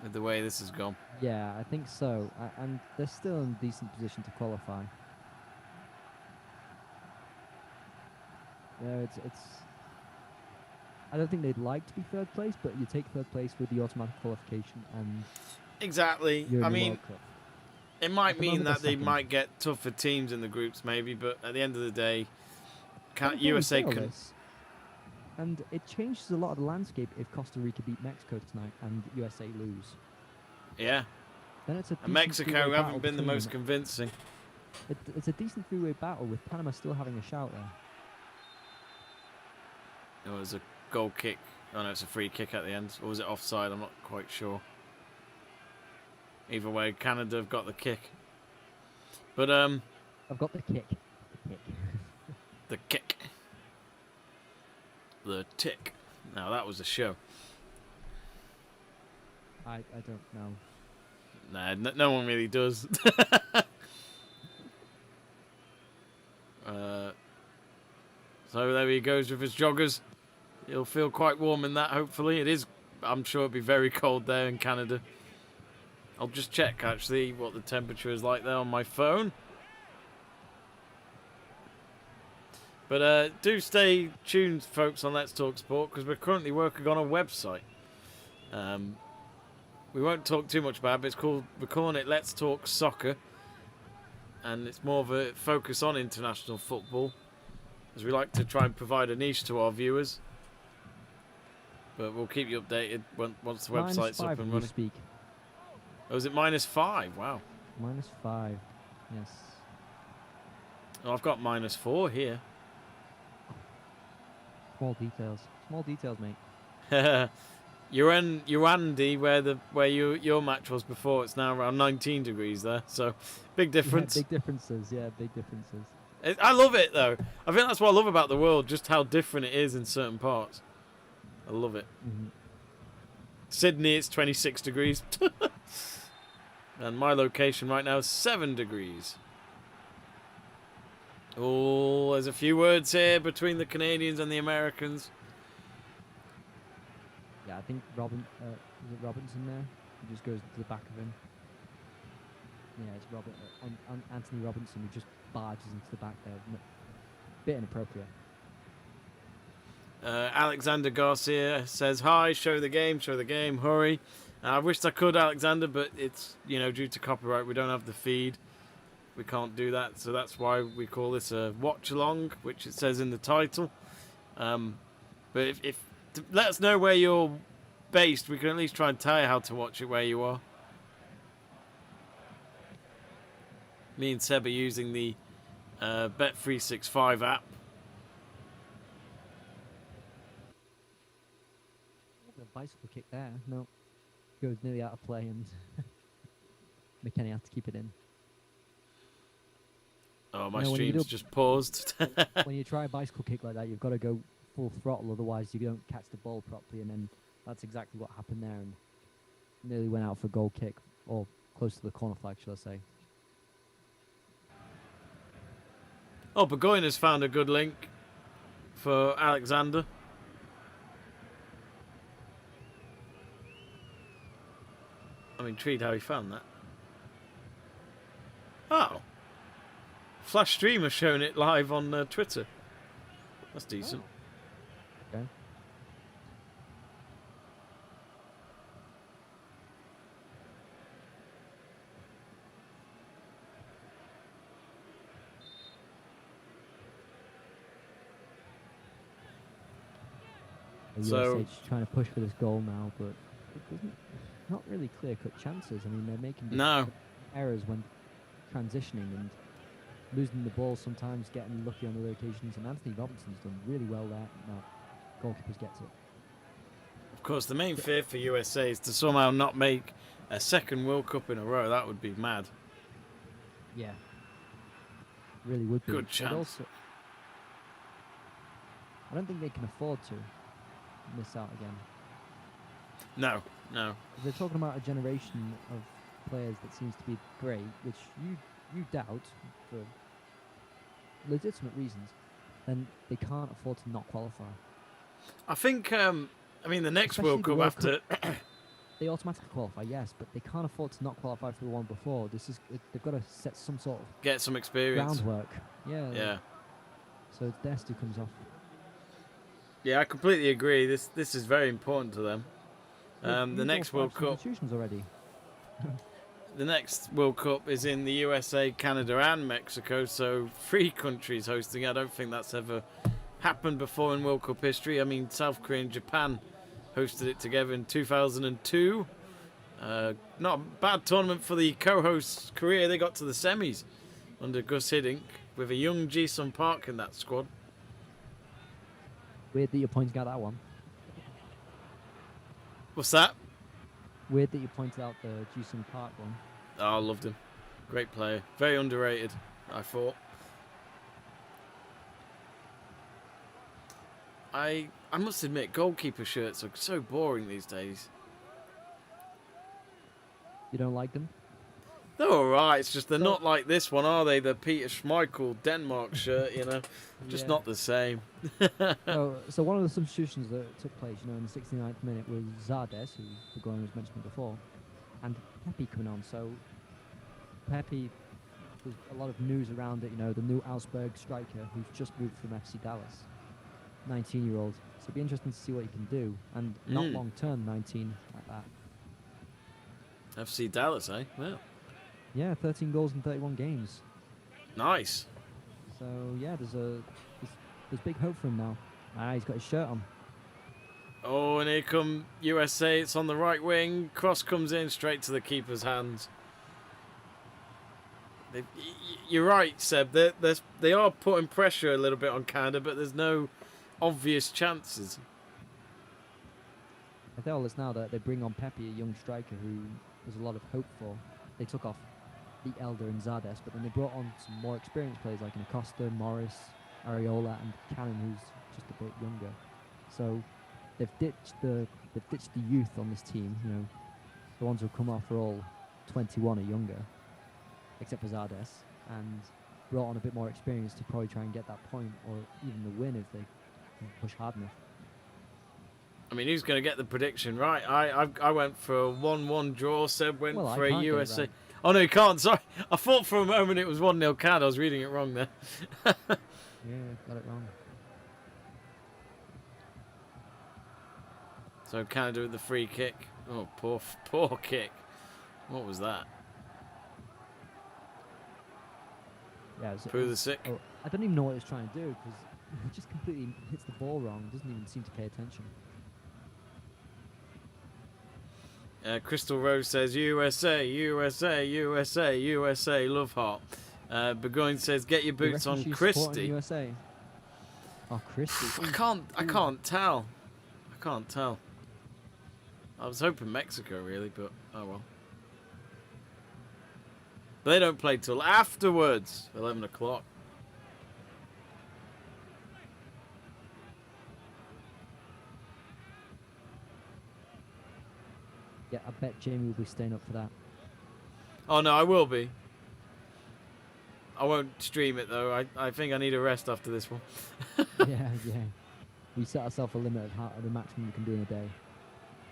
Speaker 2: With the way this has gone.
Speaker 1: Yeah, I think so. And they're still in a decent position to qualify. Yeah, it's. I don't think they'd like to be third place, but you take third place with the automatic qualification and.
Speaker 2: Exactly.
Speaker 1: You're in
Speaker 2: I
Speaker 1: the
Speaker 2: mean,
Speaker 1: World Cup.
Speaker 2: it might
Speaker 1: At the
Speaker 2: mean
Speaker 1: moment,
Speaker 2: that
Speaker 1: they're
Speaker 2: they
Speaker 1: second.
Speaker 2: might get tougher teams in the groups, maybe. But at the end of the day,
Speaker 1: I don't think
Speaker 2: USA
Speaker 1: we fail
Speaker 2: can.
Speaker 1: this. And it changes a lot of the landscape if Costa Rica beat Mexico tonight and USA lose.
Speaker 2: Yeah.
Speaker 1: Then it's a
Speaker 2: And
Speaker 1: decent
Speaker 2: Mexico
Speaker 1: three-way battle
Speaker 2: haven't been the
Speaker 1: between
Speaker 2: most
Speaker 1: them.
Speaker 2: convincing.
Speaker 1: It's a decent three-way battle with Panama still having a shout there.
Speaker 2: It was a goal kick. Oh no, it's a free kick at the end. Or was it offside? I'm not quite sure. Either way, Canada have got the kick. But
Speaker 1: I've got the kick.
Speaker 2: the kick. The tick. Now that was a show.
Speaker 1: I don't know.
Speaker 2: Nah, no one really does. So there he goes with his joggers. He'll feel quite warm in that, hopefully. It is, I'm sure it'll be very cold there in Canada. I'll just check, actually, what the temperature is like there on my phone. But do stay tuned, folks, on Let's Talk Sport, because we're currently working on a website. We won't talk too much about it, but we're calling it Let's Talk Soccer. And it's more of a focus on international football, as we like to try and provide a niche to our viewers. But we'll keep you updated once the website's up and running.
Speaker 1: Speak.
Speaker 2: Oh, is it -5? Wow.
Speaker 1: -5. Yes.
Speaker 2: Oh, I've got -4 here.
Speaker 1: Small details. Small details, mate.
Speaker 2: You're Andy, where your match was before. It's now around 19 degrees there, so big difference.
Speaker 1: Yeah, big differences. Yeah, big differences.
Speaker 2: I love it though. I think that's what I love about the world, just how different it is in certain parts. I love it. Sydney, it's 26 degrees, and my location right now is 7 degrees. Oh, there's a few words here between the Canadians and the Americans.
Speaker 1: Yeah, I think is it Robinson there? He just goes to the back of him. Yeah, it's Anthony Robinson who just barges into the back there. Bit inappropriate.
Speaker 2: Alexander Garcia says, hi, show the game, hurry. I wished I could, Alexander, but it's, due to copyright, we don't have the feed. We can't do that, so that's why we call this a watch-along, which it says in the title. But if let us know where you're based, we can at least try and tell you how to watch it where you are. Me and Seb are using the Bet365 app.
Speaker 1: The bicycle kick there. No. Goes nearly out of play and McKenny had to keep it in.
Speaker 2: Oh, my stream's just paused.
Speaker 1: When you try a bicycle kick like that, you've got to go full throttle, otherwise you don't catch the ball properly, and then that's exactly what happened there, and nearly went out for a goal kick, or close to the corner flag, shall I say.
Speaker 2: Oh, Burgoyne has found a good link for Alexander. I'm intrigued how he found that. Oh. Flash Stream has shown it live on Twitter. That's decent.
Speaker 1: Oh. Okay.
Speaker 2: So
Speaker 1: USH trying to push for this goal now, but not really clear-cut chances. I mean, they're making errors when transitioning and losing the ball sometimes, getting lucky on other occasions, and Anthony Robinson's done really well there. No, goalkeepers gets it.
Speaker 2: Of course, the main fear for USA is to somehow not make a second World Cup in a row. That would be mad.
Speaker 1: Yeah. Really would be.
Speaker 2: Good chance.
Speaker 1: Also, I don't think they can afford to miss out again.
Speaker 2: No.
Speaker 1: They're talking about a generation of players that seems to be great, which you doubt for legitimate reasons, then they can't afford to not qualify.
Speaker 2: I think, the next
Speaker 1: Especially
Speaker 2: World Cup after...
Speaker 1: They automatically qualify, yes, but they can't afford to not qualify for the one before. They've got to set some sort of...
Speaker 2: Get some experience.
Speaker 1: Groundwork. Yeah. So Destiny comes off.
Speaker 2: Yeah, I completely agree. This is very important to them. The next World Cup...
Speaker 1: already.
Speaker 2: The next World Cup is in the USA, Canada and Mexico, so 3 countries hosting. I don't think that's ever happened before in World Cup history. I mean, South Korea and Japan hosted it together in 2002. Not a bad tournament for the co-hosts Korea. They got to the semis under Gus Hiddink with a young Ji-Sung Park in that squad.
Speaker 1: Weird that you're pointing out that one.
Speaker 2: What's that?
Speaker 1: Weird that you pointed out the Ji-Sung Park one.
Speaker 2: Oh, I loved him. Great player. Very underrated, I thought. I must admit, goalkeeper shirts are so boring these days.
Speaker 1: You don't like them?
Speaker 2: They're alright, it's just they're not like this one, are they? The Peter Schmeichel Denmark shirt, just not the same.
Speaker 1: So one of the substitutions that took place, in the 69th minute was Zardes, who Burgoyne was mentioning before, and Pepe coming on. So Pepe, there's a lot of news around it, the new Augsburg striker who's just moved from FC Dallas, 19-year-old. So it'll be interesting to see what he can do, and not long-term 19 like that.
Speaker 2: FC Dallas, eh? Well.
Speaker 1: Yeah, 13 goals in 31 games.
Speaker 2: Nice.
Speaker 1: So yeah, there's big hope for him now. He's got his shirt on.
Speaker 2: Oh, and here come USA. It's on the right wing. Cross comes in straight to the keeper's hands. You're right, Seb. They are putting pressure a little bit on Canada, but there's no obvious chances.
Speaker 1: I tell us now that they bring on Pepe, a young striker who there's a lot of hope for. They took off the Elder and Zardes, but then they brought on some more experienced players like Acosta, Morris, Areola, and Cannon, who's just a bit younger. So they've ditched the youth on this team. You know, the ones who come off are all 21 or younger, except for Zardes, and brought on a bit more experience to probably try and get that point or even the win if they can push hard enough.
Speaker 2: I mean, who's going to get the prediction right? I went for a 1-1 draw. Seb went for a USA. Right. Oh, no, you can't. Sorry. I thought for a moment it was 1-0 Canada. I was reading it wrong there.
Speaker 1: Yeah, got it wrong.
Speaker 2: So Canada with the free kick. Oh, poor kick. What was that?
Speaker 1: Yeah,
Speaker 2: Pooh the sick.
Speaker 1: Oh, I don't even know what he was trying to do because he just completely hits the ball wrong. Doesn't even seem to pay attention.
Speaker 2: Crystal Rose says USA, USA, USA, USA, love heart. Burgoyne says get your boots on Christie.
Speaker 1: USA. Oh, Christie.
Speaker 2: I can't tell. I was hoping Mexico really, but oh well. But they don't play till afterwards, 11 o'clock.
Speaker 1: Yeah, I bet Jamie will be staying up for that.
Speaker 2: Oh no, I will be. I won't stream it though. I think I need a rest after this one.
Speaker 1: yeah. We set ourselves a limit of the maximum we can do in a day.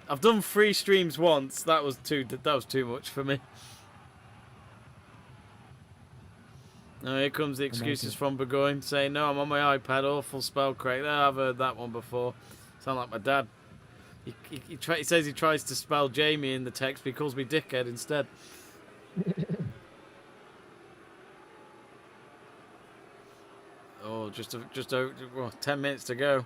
Speaker 2: I've done 3 streams once. That was too much for me. Now here comes the excuses from Burgoyne saying, no, I'm on my iPad, awful spell correct. Oh, I've heard that one before. Sound like my dad. He says he tries to spell Jamie in the text, but he calls me dickhead instead. Oh, just 10 minutes to go.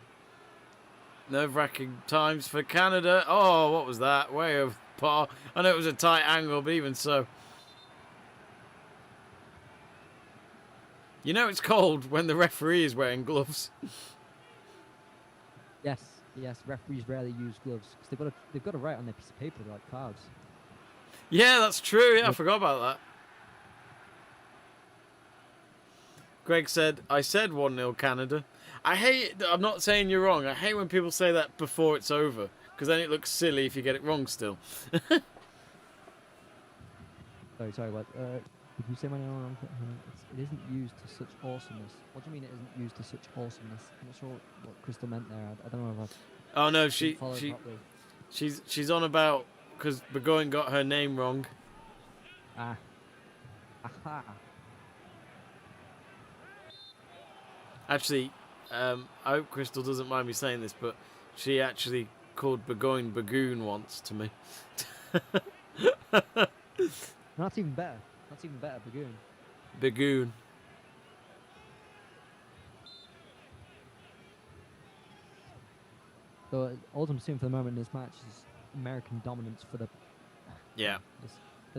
Speaker 2: Nerve-wracking times for Canada. Oh, what was that? Way over par. I know it was a tight angle, but even so. You know it's cold when the referee is wearing gloves.
Speaker 1: Yes. Referees rarely use gloves because they've got to write on their piece of paper like cards.
Speaker 2: Yeah, that's true. Yeah, I forgot about that. Greg said, I said 1-0 Canada. I'm not saying you're wrong. I hate when people say that before it's over because then it looks silly if you get it wrong still.
Speaker 1: Sorry. What? Did you say my name wrong? It isn't used to such awesomeness. What do you mean it isn't used to such awesomeness? I'm not sure what Crystal meant there. I don't know if I've...
Speaker 2: Oh no, she's on about because Burgoyne got her name wrong.
Speaker 1: Ah. Aha.
Speaker 2: Actually, I hope Crystal doesn't mind me saying this, but she actually called Burgoyne Bagoon once to me.
Speaker 1: That's even better. Bagoon.
Speaker 2: Bagoon.
Speaker 1: So all I'm seeing for the moment in this match is American dominance for the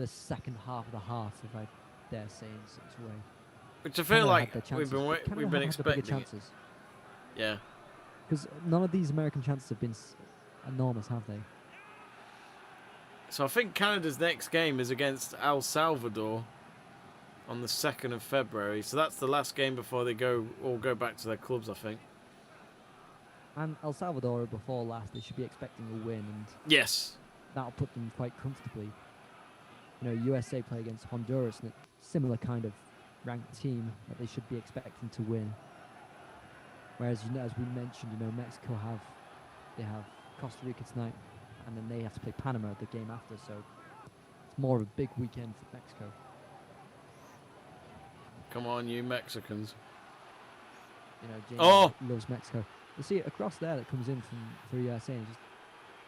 Speaker 1: second half of the half, if I dare say in such a way.
Speaker 2: Which I feel like we've been expecting.
Speaker 1: Chances.
Speaker 2: Yeah.
Speaker 1: Because none of these American chances have been enormous, have they?
Speaker 2: So I think Canada's next game is against El Salvador on the 2nd of February. So that's the last game before they all go back to their clubs, I think.
Speaker 1: And El Salvador before last, they should be expecting a win, and
Speaker 2: yes,
Speaker 1: that'll put them quite comfortably. You know, USA play against Honduras, and a similar kind of ranked team that they should be expecting to win. Whereas, you know, as we mentioned, you know, Mexico have Costa Rica tonight, and then they have to play Panama the game after. So it's more of a big weekend for Mexico.
Speaker 2: Come on, you Mexicans!
Speaker 1: You know, Jamie loves Mexico. You see it across there that comes in for USA and just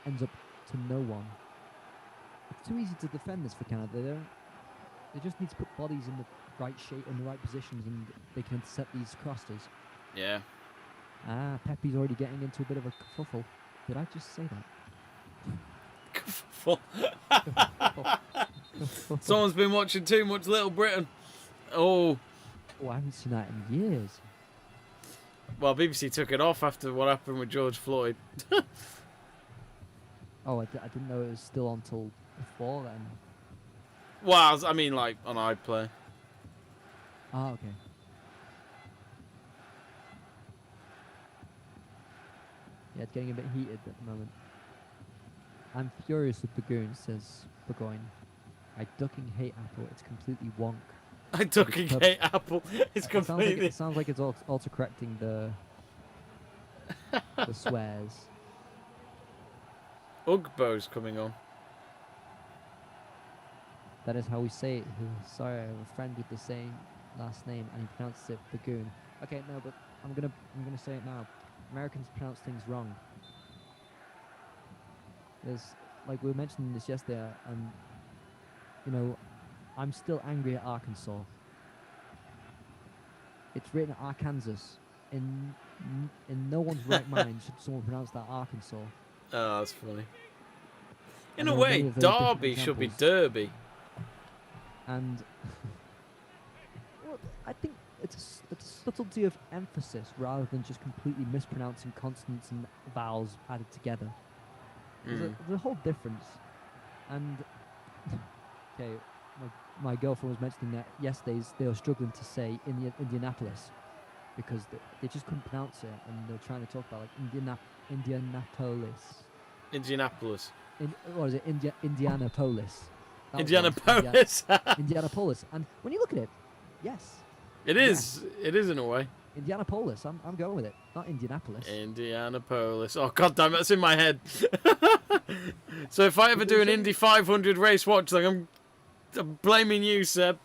Speaker 1: ends up to no one. It's too easy to defend this for Canada. They just need to put bodies in the right shape, in the right positions, and they can intercept these crosses.
Speaker 2: Yeah.
Speaker 1: Ah, Pepe's already getting into a bit of a kerfuffle. Did I just say that?
Speaker 2: Kerfuffle. Someone's been watching too much Little Britain. Oh,
Speaker 1: I haven't seen that in years.
Speaker 2: Well, BBC took it off after what happened with George Floyd.
Speaker 1: Oh, I didn't know it was still on till before then.
Speaker 2: Well, I mean, like on iPlay.
Speaker 1: Ah, okay. Yeah, it's getting a bit heated at the moment. I'm furious with Bagoon, says Burgoyne. I ducking hate Apple. It's completely wonk.
Speaker 2: I ducking hate Apple. It's completely.
Speaker 1: It sounds like it's also correcting the swears.
Speaker 2: Ugbo's coming on.
Speaker 1: That is how we say it. Sorry, I have a friend with the same last name, and he pronounces it Bagoon. Okay, no, but I'm gonna say it now. Americans pronounce things wrong. There's, like we were mentioning this yesterday, and you know, I'm still angry at Arkansas. It's written Arkansas. In no one's right mind should someone pronounce that Arkansas.
Speaker 2: Oh, that's funny. In
Speaker 1: And
Speaker 2: a
Speaker 1: there are
Speaker 2: way,
Speaker 1: many of those different
Speaker 2: Derby should be
Speaker 1: examples.
Speaker 2: Derby.
Speaker 1: And well, I think it's a subtlety of emphasis rather than just completely mispronouncing consonants and vowels added together. There's a whole difference. And okay, my girlfriend was mentioning that yesterday they were struggling to say Indianapolis because they just couldn't pronounce it, and they're trying to talk about like Indianapolis.
Speaker 2: Indianapolis.
Speaker 1: What is it? Indianapolis.
Speaker 2: Indianapolis.
Speaker 1: Indianapolis. And when you look at it, yes.
Speaker 2: It is. It is in a way.
Speaker 1: Indianapolis. I'm going with it. Not Indianapolis.
Speaker 2: Indianapolis. Oh, god damn it, that's in my head. So if I ever do an Indy 500 race watch, like I'm blaming you, Seb.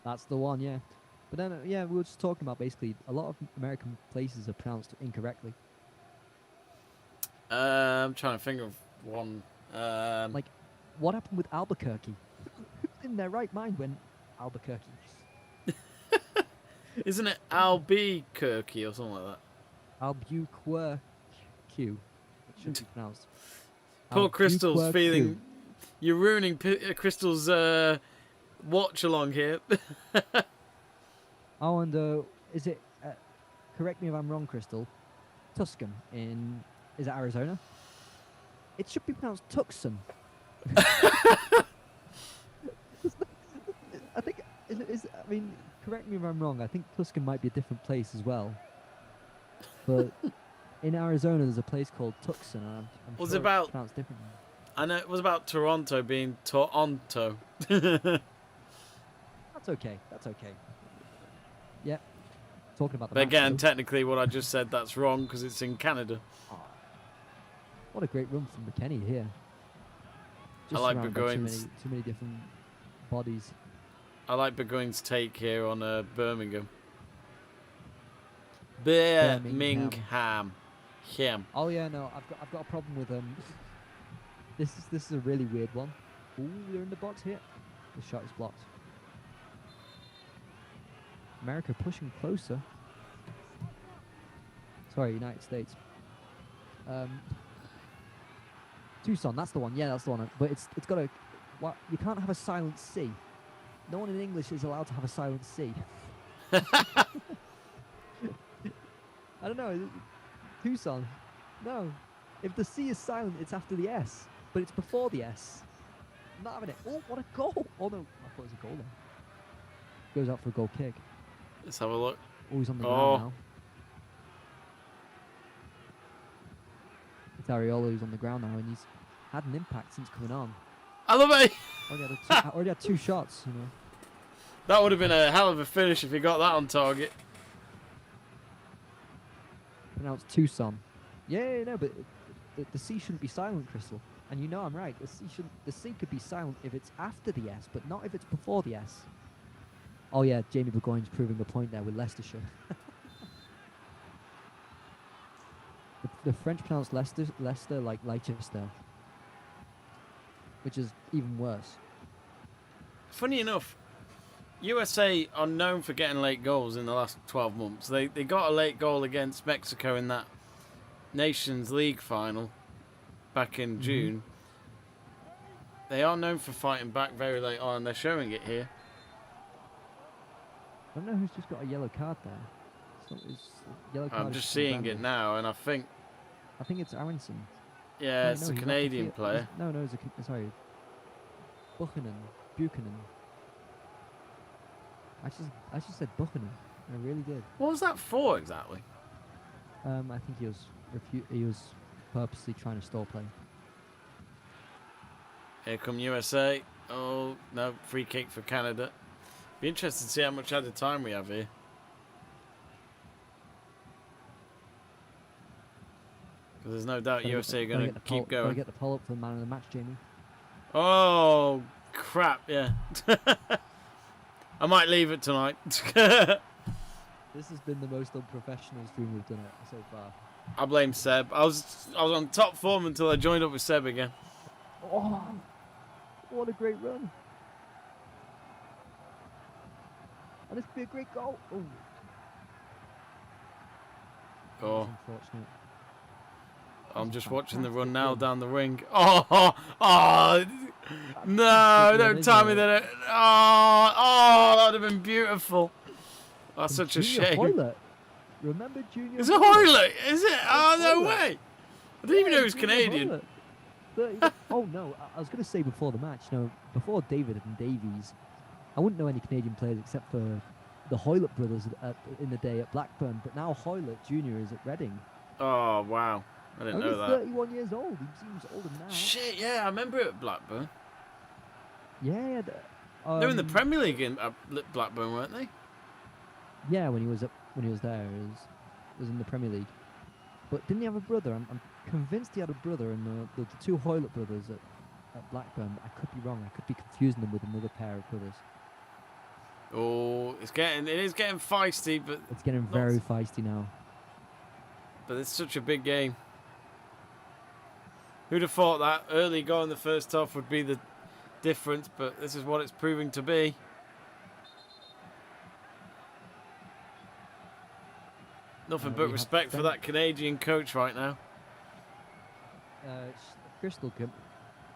Speaker 1: That's the one, yeah. But then, yeah, we were just talking about basically a lot of American places are pronounced incorrectly.
Speaker 2: I'm trying to think of one.
Speaker 1: Like, what happened with Albuquerque? Who's in their right mind when Albuquerque?
Speaker 2: Isn't it Albuquerque or something like that?
Speaker 1: Albuquerque. It should be pronounced.
Speaker 2: Poor Crystal's
Speaker 1: Albuquerque.
Speaker 2: feeling. You're ruining Crystal's watch along here.
Speaker 1: Oh, and is it? Correct me if I'm wrong, Crystal. Tuscan is it Arizona? It should be pronounced Tucson. I think I mean, correct me if I'm wrong. I think Tuscan might be a different place as well. But in Arizona, there's a place called Tucson, and I'm
Speaker 2: Was
Speaker 1: sure
Speaker 2: it about?
Speaker 1: it's pronounced differently.
Speaker 2: I know it was about Toronto being Toronto.
Speaker 1: That's okay. That's okay. Yeah. Talking about the
Speaker 2: But
Speaker 1: match,
Speaker 2: again,
Speaker 1: though.
Speaker 2: technically, what I just said, that's wrong because it's in Canada.
Speaker 1: Oh, what a great run from McKenny here.
Speaker 2: I like
Speaker 1: surrounded by
Speaker 2: Burgoyne's.
Speaker 1: too many different bodies.
Speaker 2: I like Burgoyne's take here on Birmingham.
Speaker 1: Birmingham.
Speaker 2: Him.
Speaker 1: Oh yeah, no, I've got a problem with This is a really weird one. Ooh, they're in the box here. The shot is blocked. America pushing closer. Sorry, United States. Tucson, that's the one. Yeah, that's the one. But it's got a. What, you can't have a silent C. No one in English is allowed to have a silent C. I don't know. Tucson. No. If the C is silent, it's after the S. But it's before the S. I'm not having it. Oh, what a goal. Oh, no. I thought it was a goal then. Goes out for a goal kick.
Speaker 2: Let's have a look.
Speaker 1: Oh, he's on the ground now. It's Areola who's on the ground now, and he's had an impact since coming on.
Speaker 2: I love it.
Speaker 1: Already had two shots, you know.
Speaker 2: That would have been a hell of a finish if he got that on target.
Speaker 1: Pronounced Tucson. Yeah, no, but the C shouldn't be silent, Crystal. And you know I'm right. The C could be silent if it's after the S, but not if it's before the S. Oh yeah, Jamie Burgoyne's proving a point there with Leicestershire. the French pronounce Leicester like Leicester, which is even worse.
Speaker 2: Funny enough, USA are known for getting late goals in the last 12 months. They got a late goal against Mexico in that Nations League final back in June. They are known for fighting back very late on, and they're showing it here.
Speaker 1: I don't know who's just got a yellow card there.
Speaker 2: I'm just seeing it now, and I think
Speaker 1: it's Aronson.
Speaker 2: Yeah, it's
Speaker 1: no,
Speaker 2: a
Speaker 1: he's not
Speaker 2: Canadian
Speaker 1: Sophia-
Speaker 2: player.
Speaker 1: he's- No, it's sorry. Buchanan. I just said Buchanan. I really did.
Speaker 2: What was that for exactly?
Speaker 1: I think he was purposely trying to stall play.
Speaker 2: Here come USA. Oh, no, free kick for Canada. Be interested to see how much added time we have here. Because there's no doubt USA are going to keep
Speaker 1: Gotta
Speaker 2: going.
Speaker 1: get the poll up for the man of the match, Jamie.
Speaker 2: Oh, crap, yeah. I might leave it tonight.
Speaker 1: This has been the most unprofessional stream we've done it so far.
Speaker 2: I blame Seb. I was on top form until I joined up with Seb again.
Speaker 1: Oh, what a great run. And this could be a great goal. Oh.
Speaker 2: Oh,
Speaker 1: Unfortunate.
Speaker 2: I'm just watching the run now down the ring. Oh, no, don't tell me that. That would have been beautiful. That's such a shame.
Speaker 1: Hoylett. Remember Junior?
Speaker 2: Is it Hoylett? Is it? Oh, no way. I didn't even know he was Canadian.
Speaker 1: Oh, no. I was going to say before the match, before David and Davies, I wouldn't know any Canadian players except for the Hoylett brothers in the day at Blackburn. But now Hoylett Jr. is at Reading.
Speaker 2: Oh, wow. I didn't know that.
Speaker 1: 31 years old. He seems older now.
Speaker 2: Shit, yeah, I remember it at Blackburn.
Speaker 1: Yeah.
Speaker 2: They were in the Premier League in Blackburn, weren't they?
Speaker 1: Yeah, when he was there, it was in the Premier League. But didn't he have a brother? I'm convinced he had a brother, and the two Hoylett brothers at Blackburn. I could be wrong. I could be confusing them with another pair of brothers.
Speaker 2: Oh, it is getting feisty, but
Speaker 1: it's getting very feisty now.
Speaker 2: But it's such a big game. Who'd have thought that early goal in the first half would be the difference? But this is what it's proving to be. Nothing but respect for that Canadian coach right now.
Speaker 1: Crystal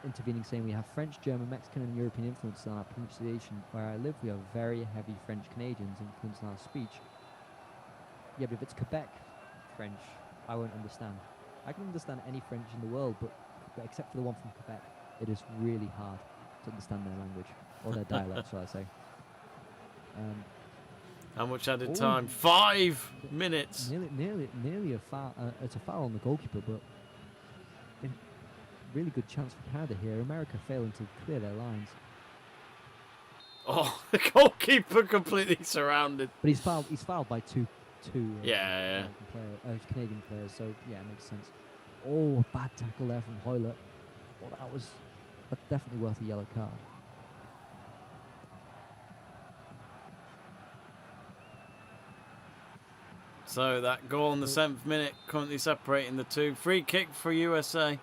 Speaker 1: intervening, saying we have French, German, Mexican and European influence on our pronunciation. Where I live, we have very heavy French Canadians influence on our speech. Yeah, but if it's Quebec French, I won't understand. I can understand any French in the world, but except for the one from Quebec, it is really hard to understand their language, or their dialect, shall I say.
Speaker 2: How much added time? 5 minutes.
Speaker 1: Nearly a foul. It's a foul on the goalkeeper, but really good chance for Canada here. America failing to clear their lines.
Speaker 2: Oh, the goalkeeper completely surrounded.
Speaker 1: But he's fouled by two
Speaker 2: Canadian
Speaker 1: players. So yeah, it makes sense. Oh, bad tackle there from Hoylett. Oh, that's definitely worth a yellow card.
Speaker 2: So that goal in the 7th minute currently separating the two. Free kick for USA.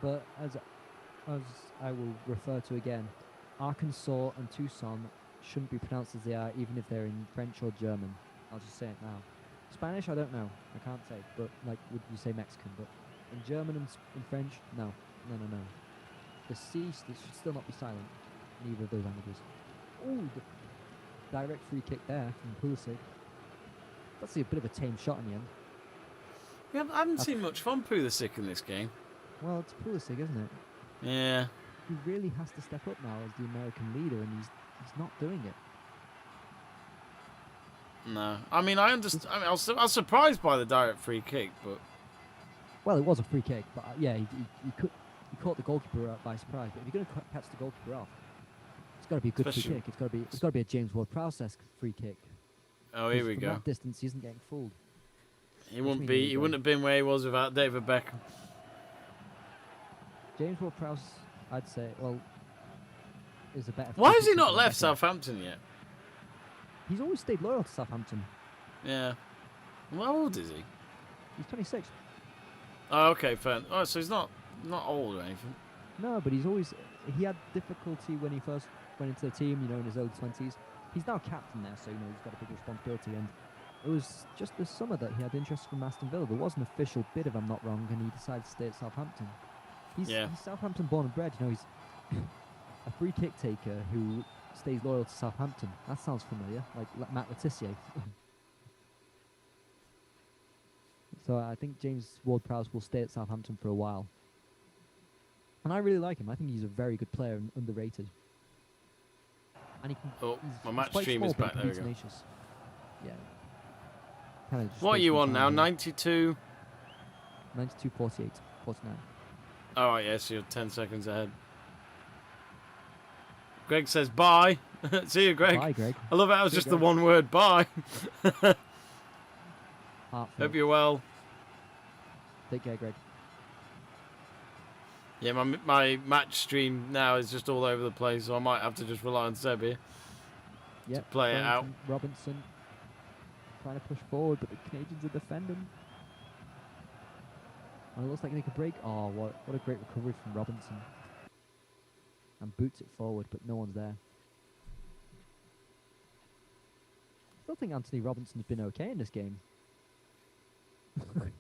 Speaker 1: But as I will refer to again, Arkansas and Tucson shouldn't be pronounced as they are, even if they're in French or German. I'll just say it now. Spanish, I don't know. I can't say. But like, would you say Mexican? But in German and in French, no. The C should still not be silent in either of those languages. Oh, the direct free kick there from Pulisic. That's a bit of a tame shot in the end.
Speaker 2: I haven't seen much from Pulisic in this game.
Speaker 1: Well, it's Pulisic, isn't it?
Speaker 2: Yeah.
Speaker 1: He really has to step up now as the American leader, and he's not doing it.
Speaker 2: No, I mean I understand. I was surprised by the direct free kick, but
Speaker 1: well, it was a free kick, but yeah, he caught the goalkeeper by surprise. But if you're going to catch the goalkeeper off, it's got to be a good free kick. It's got to be a James Ward-Prowse-esque free kick.
Speaker 2: Oh, here we
Speaker 1: from
Speaker 2: go.
Speaker 1: That distance, he isn't getting fooled.
Speaker 2: He wouldn't have been where he was without David Beckham.
Speaker 1: James Ward-Prowse, I'd say, is a better.
Speaker 2: Why has he not left Southampton yet?
Speaker 1: He's always stayed loyal to Southampton.
Speaker 2: Yeah. Well, how old is he?
Speaker 1: He's 26.
Speaker 2: Oh, okay, fair. Oh, so he's not old or anything.
Speaker 1: No, but he had difficulty when he first went into the team, in his early 20s. He's now captain there, so, he's got a big responsibility. And it was just this summer that he had interest from Aston Villa. There was an official bid, if I'm not wrong, and he decided to stay at Southampton. He's Southampton born and bred, he's a free kick taker who stays loyal to Southampton. That sounds familiar, like Matt Letizia. So I think James Ward-Prowse will stay at Southampton for a while. And I really like him. I think he's a very good player and underrated. And he can.
Speaker 2: Oh, my match
Speaker 1: quite
Speaker 2: stream
Speaker 1: small,
Speaker 2: is
Speaker 1: but
Speaker 2: back.
Speaker 1: he
Speaker 2: There
Speaker 1: can
Speaker 2: we
Speaker 1: be
Speaker 2: go.
Speaker 1: tenacious. Yeah. Kinda just
Speaker 2: What are you
Speaker 1: wasting
Speaker 2: on now?
Speaker 1: time
Speaker 2: 92?
Speaker 1: here. 92.48, 49.
Speaker 2: Alright, yes, you're 10 seconds ahead. Greg says bye. See you, Greg.
Speaker 1: Bye, Greg.
Speaker 2: I love it. That was
Speaker 1: See you,
Speaker 2: just the
Speaker 1: Greg.
Speaker 2: one word bye.
Speaker 1: Heartfelt.
Speaker 2: Hope you're well.
Speaker 1: Take care, Greg.
Speaker 2: Yeah, my match stream now is just all over the place, so I might have to just rely on Seb here.
Speaker 1: Yep.
Speaker 2: play it out.
Speaker 1: Robinson trying to push forward, but the Canadians are defending. And it looks like they could break. Oh, what a great recovery from Robinson. And boots it forward, but no one's there. I still think Anthony Robinson's been okay in this game.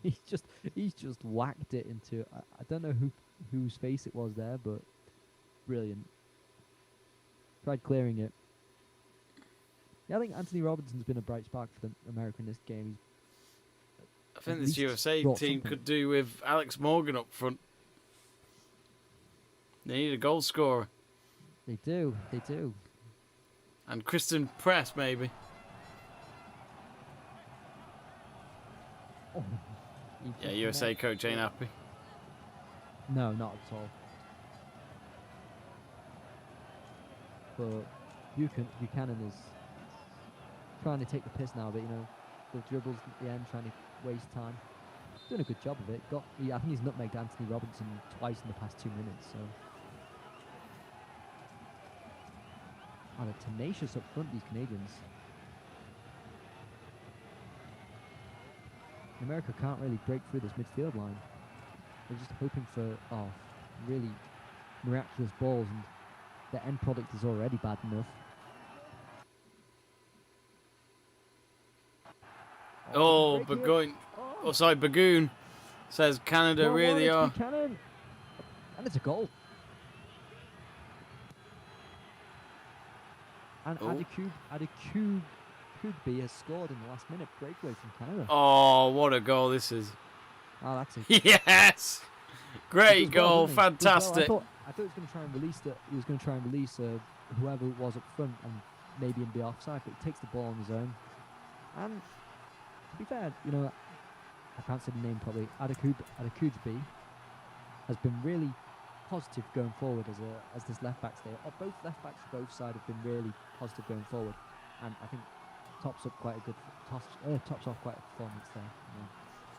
Speaker 1: he's just whacked it into. I don't know whose face it was there, but brilliant. Tried clearing it. Yeah, I think Anthony Robinson's been a bright spark for the America in this game.
Speaker 2: I think
Speaker 1: At
Speaker 2: this
Speaker 1: least
Speaker 2: USA
Speaker 1: brought
Speaker 2: team
Speaker 1: something.
Speaker 2: could do with Alex Morgan up front. They need a goal scorer.
Speaker 1: They do.
Speaker 2: And Kristen Press, maybe.
Speaker 1: Oh,
Speaker 2: Yeah, USA coach ain't happy.
Speaker 1: No, not at all. But Buchanan is trying to take the piss now, but the dribbles at the end, trying to waste time. Doing a good job of it. I think he's nutmegged Anthony Robinson twice in the past 2 minutes. So, and they're tenacious up front, these Canadians. America can't really break through this midfield line. They're just hoping for really miraculous balls, and the end product is already bad enough.
Speaker 2: Oh,
Speaker 1: break it.
Speaker 2: Bagoon. Oh, sorry, Bagoon says Canada
Speaker 1: 1-1,
Speaker 2: really
Speaker 1: it's
Speaker 2: are.
Speaker 1: Buchanan. And it's a goal. And
Speaker 2: Oh.
Speaker 1: Adekugbe has scored in the last minute breakaway from Canada.
Speaker 2: Oh, what a goal this is.
Speaker 1: Oh, that's it.
Speaker 2: Yes! Great goal, fantastic.
Speaker 1: I thought he was going to try and release He was going to try and release whoever it was up front and maybe in the offside, but he takes the ball on his own. And to be fair, I can't say the name probably. Adekugbe has been really positive going forward as this left back stay. Both left backs, both sides have been really positive going forward, and I think tops off quite a performance there.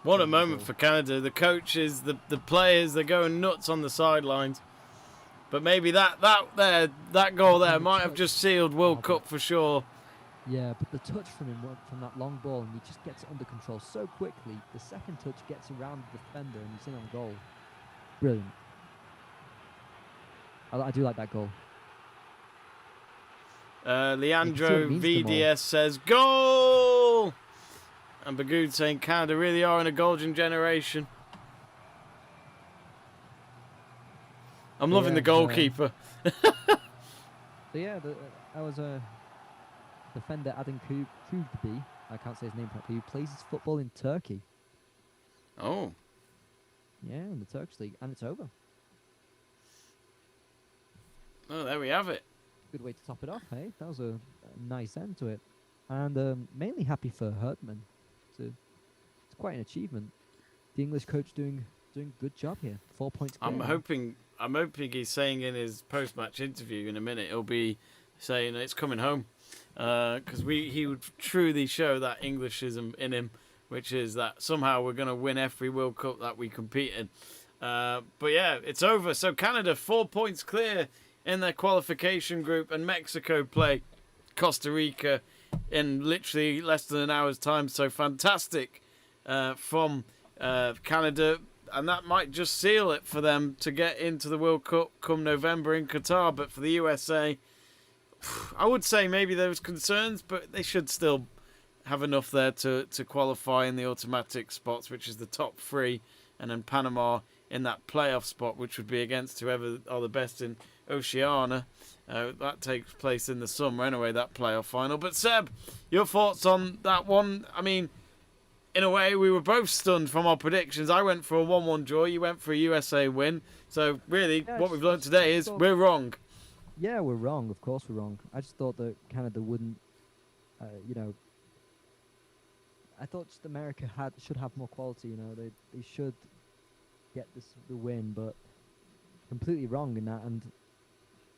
Speaker 2: What a moment for Canada. The coaches, the players, they're going nuts on the sidelines. But maybe that goal there might have just sealed World Cup for sure.
Speaker 1: Yeah, but the touch from him from that long ball, and he just gets it under control so quickly. The second touch gets around the defender, and he's in on goal. Brilliant. I do like that goal.
Speaker 2: Leandro
Speaker 1: You can see what it means to them all.
Speaker 2: VDS says, goal! And Bagood saying Canada really are in a golden generation. I'm loving the goalkeeper.
Speaker 1: So yeah, that was a defender, Adekugbe. I can't say his name properly. Who plays his football in Turkey?
Speaker 2: Oh.
Speaker 1: Yeah, in the Turkish league, and it's over.
Speaker 2: Oh, there we have it.
Speaker 1: Good way to top it off, hey? That was a nice end to it, and mainly happy for Hertman. It's quite an achievement. The English coach doing a good job here. 4 points.
Speaker 2: I'm hoping he's saying in his post-match interview in a minute he'll be saying it's coming home, because he would truly show that Englishism in him, which is that somehow we're going to win every World Cup that we compete in. But yeah, it's over. So Canada 4 points clear in their qualification group, and Mexico play Costa Rica in literally less than an hour's time. So fantastic from Canada, and that might just seal it for them to get into the World Cup come November in Qatar. But for the USA, I would say maybe there was concerns, but they should still have enough there to qualify in the automatic spots, which is the top three, and then Panama in that playoff spot, which would be against whoever are the best in Oceania. That takes place in the summer anyway, that playoff final. But Seb, your thoughts on that one? I mean, in a way, we were both stunned from our predictions. I went for a 1-1 draw. You went for a USA win. So, really,
Speaker 1: Yeah,
Speaker 2: what we've learned today is we're wrong.
Speaker 1: Yeah, we're wrong. Of course we're wrong. I just thought that Canada wouldn't, I thought just America should have more quality. They should get the win, but completely wrong in that. And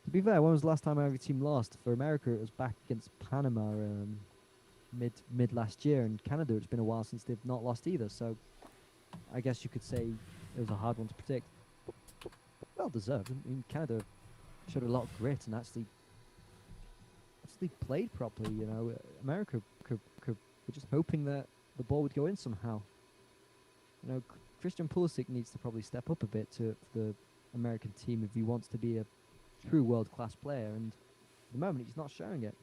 Speaker 1: to be fair, when was the last time every team lost? For America, it was back against Panama mid last year, and Canada, it's been a while since they've not lost either. So I guess you could say it was a hard one to predict. Well deserved. I mean, Canada showed a lot of grit and actually played properly. America were just hoping that the ball would go in somehow. Christian Pulisic needs to probably step up a bit to the American team if he wants to be a true world-class player, and at the moment he's not showing it.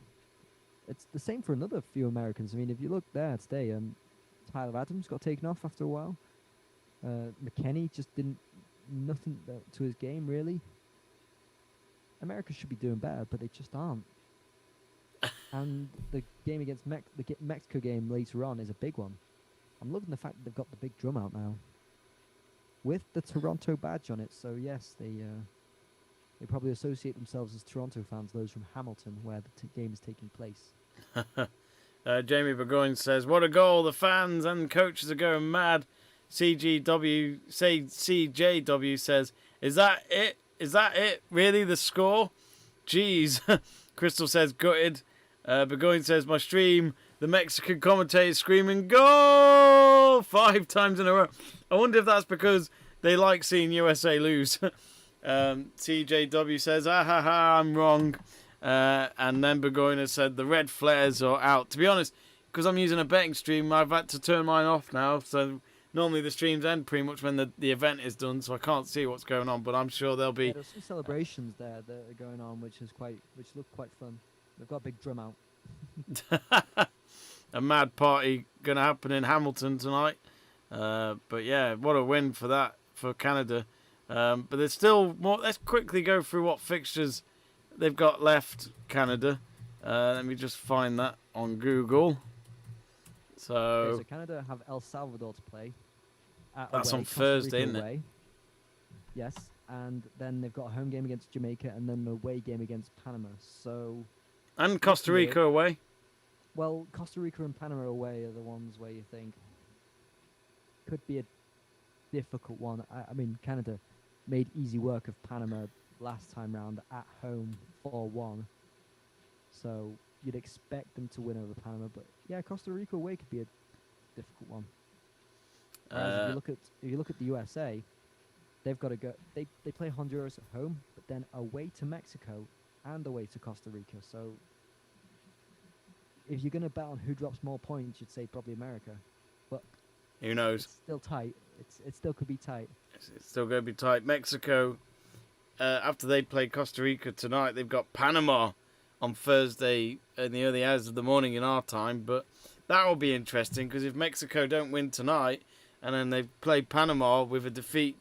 Speaker 1: It's the same for another few Americans. I mean, if you look there today, Tyler Adams got taken off after a while. McKennie just didn't nothing to his game really. America should be doing better, but they just aren't. And the game against the Mexico game later on is a big one. I'm loving the fact that they've got the big drum out now, with the Toronto badge on it. So yes, they probably associate themselves as Toronto fans. Those from Hamilton, where the game is taking place.
Speaker 2: Jamie Burgoyne says, "What a goal! The fans and coaches are going mad." CJW says, "Is that it? Is that it? Really, the score? Jeez." Crystal says, "Gutted." Burgoyne says, "My stream, the Mexican commentators screaming goal 5 times in a row." I wonder if that's because they like seeing USA lose. CJW says, "Ah ha ha, I'm wrong." And then Burgoyne has said, "The red flares are out." To be honest, because I'm using a betting stream, I've had to turn mine off now. So normally the streams end pretty much when the event is done, so I can't see what's going on. But I'm sure there'll be.
Speaker 1: Yeah, there's some celebrations there that are going on, which look quite fun. They've got a big drum out.
Speaker 2: A mad party going to happen in Hamilton tonight. But yeah, what a win for Canada. But there's still more. Let's quickly go through what fixtures they've got left, Canada. Let me just find that on Google.
Speaker 1: So Canada have El Salvador to play.
Speaker 2: That's
Speaker 1: away,
Speaker 2: on Thursday, isn't
Speaker 1: away. Yes, and then they've got a home game against Jamaica and then an away game against Panama.
Speaker 2: And Costa Rica away.
Speaker 1: Well, Costa Rica and Panama away are the ones where you think could be a difficult one. I mean, Canada made easy work of Panama last time round at home 4-1. So you'd expect them to win over Panama, but yeah, Costa Rica away could be a difficult one. If you look at the USA, they've got to go. They play Honduras at home, but then away to Mexico and away to Costa Rica. So if you're going to bet on who drops more points, you'd say probably America. But
Speaker 2: who knows?
Speaker 1: It's still tight. It still could be tight.
Speaker 2: It's still going to be tight. Mexico, after they play Costa Rica tonight, they've got Panama on Thursday in the early hours of the morning in our time. But that will be interesting because if Mexico don't win tonight and then they play Panama with a defeat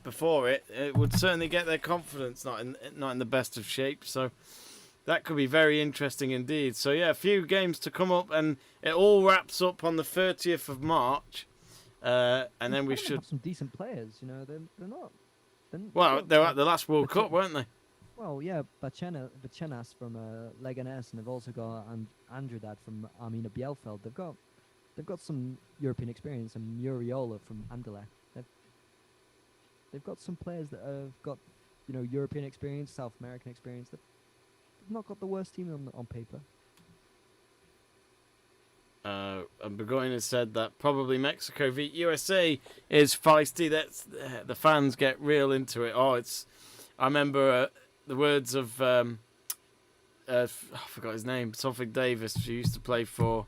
Speaker 2: before it, it would certainly get their confidence not in the best of shape. So that could be very interesting indeed. So yeah, a few games to come up, and it all wraps up on the 30th of March. And then we should
Speaker 1: have some decent players. They're not.
Speaker 2: Well, they were at the last World Cup, weren't they?
Speaker 1: Well, yeah, Bacenas from Leganés, and they've also got Andredad from Armina Bielefeld. They've got some European experience, and Muriola from Anderlecht. They've got some players that have got European experience, South American experience. They've not got the worst team on paper.
Speaker 2: And Burgoyne has said that probably Mexico v USA is feisty. That's the fans get real into it. I remember the words of I forgot his name, something Davis, who used to play for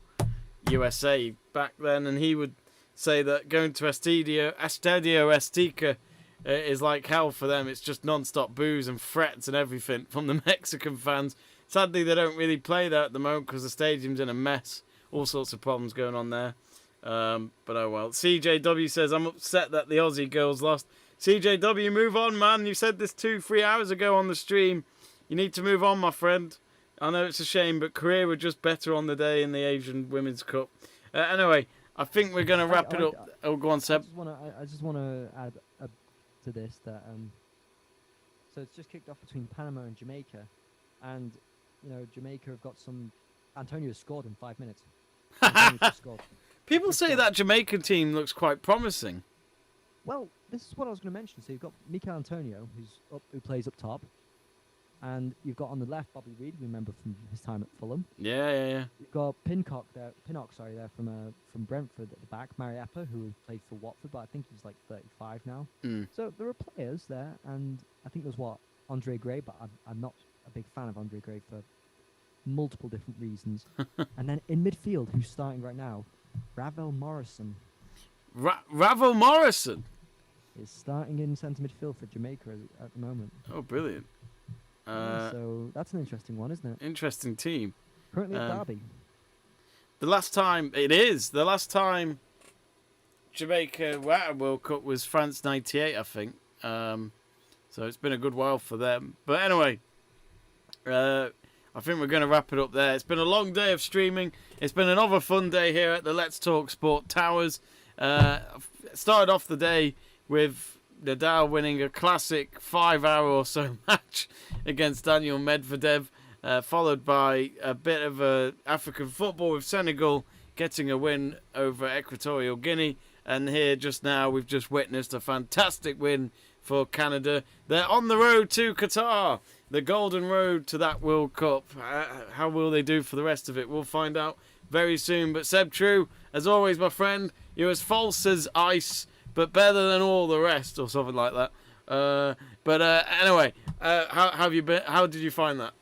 Speaker 2: USA back then, and he would say that going to Estadio Azteca is like hell for them. It's just non-stop boos and threats and everything from the Mexican fans. Sadly, they don't really play there at the moment because the stadium's in a mess. All sorts of problems going on there. But oh well. CJW says, "I'm upset that the Aussie girls lost." CJW, move on, man. You said this 2-3 hours ago on the stream. You need to move on, my friend. I know it's a shame, but Korea were just better on the day in the Asian Women's Cup. Anyway, I think we're going to wrap it up. Oh, go on, Seb.
Speaker 1: I just want to add to this that so it's just kicked off between Panama and Jamaica, and Jamaica have got some. Antonio scored in 5 minutes. Antonio just scored.
Speaker 2: People say that Jamaican team looks quite promising.
Speaker 1: Well, this is what I was going to mention. So you've got Mikel Antonio, who plays up top, and you've got on the left Bobby Reid, we remember from his time at Fulham.
Speaker 2: Yeah.
Speaker 1: You've got Pinnock there from Brentford at the back. Mariappa, who played for Watford, but I think he's like 35 now. So there are players there, and I think there's Andre Gray, but I'm not a big fan of Andre Gray for multiple different reasons. And then in midfield, who's starting right now, Ravel Morrison.
Speaker 2: Ravel Morrison
Speaker 1: is starting in centre midfield for Jamaica at the moment.
Speaker 2: Oh, brilliant.
Speaker 1: So that's an interesting one, isn't it?
Speaker 2: Interesting team.
Speaker 1: Currently at Derby.
Speaker 2: The last time Jamaica were at a World Cup was France 98, I think. So it's been a good while for them. But anyway, I think we're going to wrap it up there. It's been a long day of streaming. It's been another fun day here at the Let's Talk Sport Towers. Started off the day with Nadal winning a classic 5-hour or so match against Daniel Medvedev, followed by a bit of African football with Senegal getting a win over Equatorial Guinea. And here just now we've just witnessed a fantastic win for Canada. They're on the road to Qatar, the golden road to that World Cup. How will they do for the rest of it? We'll find out very soon. But Seb True, as always, my friend, you're as false as ice, but better than all the rest, or something like that. Anyway, how have you been? How did you find that?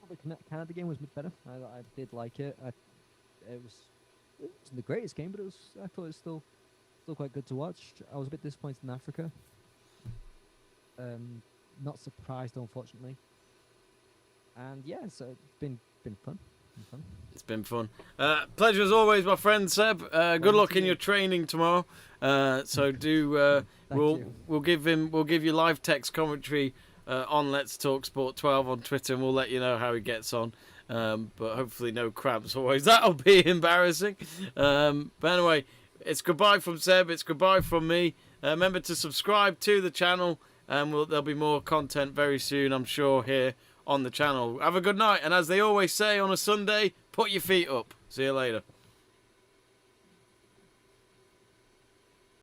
Speaker 1: The Canada game was much better. I did like it. It wasn't the greatest game, but I thought it was still quite good to watch. I was a bit disappointed in Africa. Not surprised, unfortunately. And yeah, so it's been fun.
Speaker 2: It's been fun. Pleasure as always, my friend Seb. Good luck in your training tomorrow. So do we'll give you live text commentary on Let's Talk Sport 12 on Twitter, and we'll let you know how he gets on. But hopefully no cramps always. That'll be embarrassing. But anyway, it's goodbye from Seb. It's goodbye from me. Remember to subscribe to the channel, and there'll be more content very soon, I'm sure, here on the channel. Have a good night, and as they always say on a Sunday, put your feet up. See you later.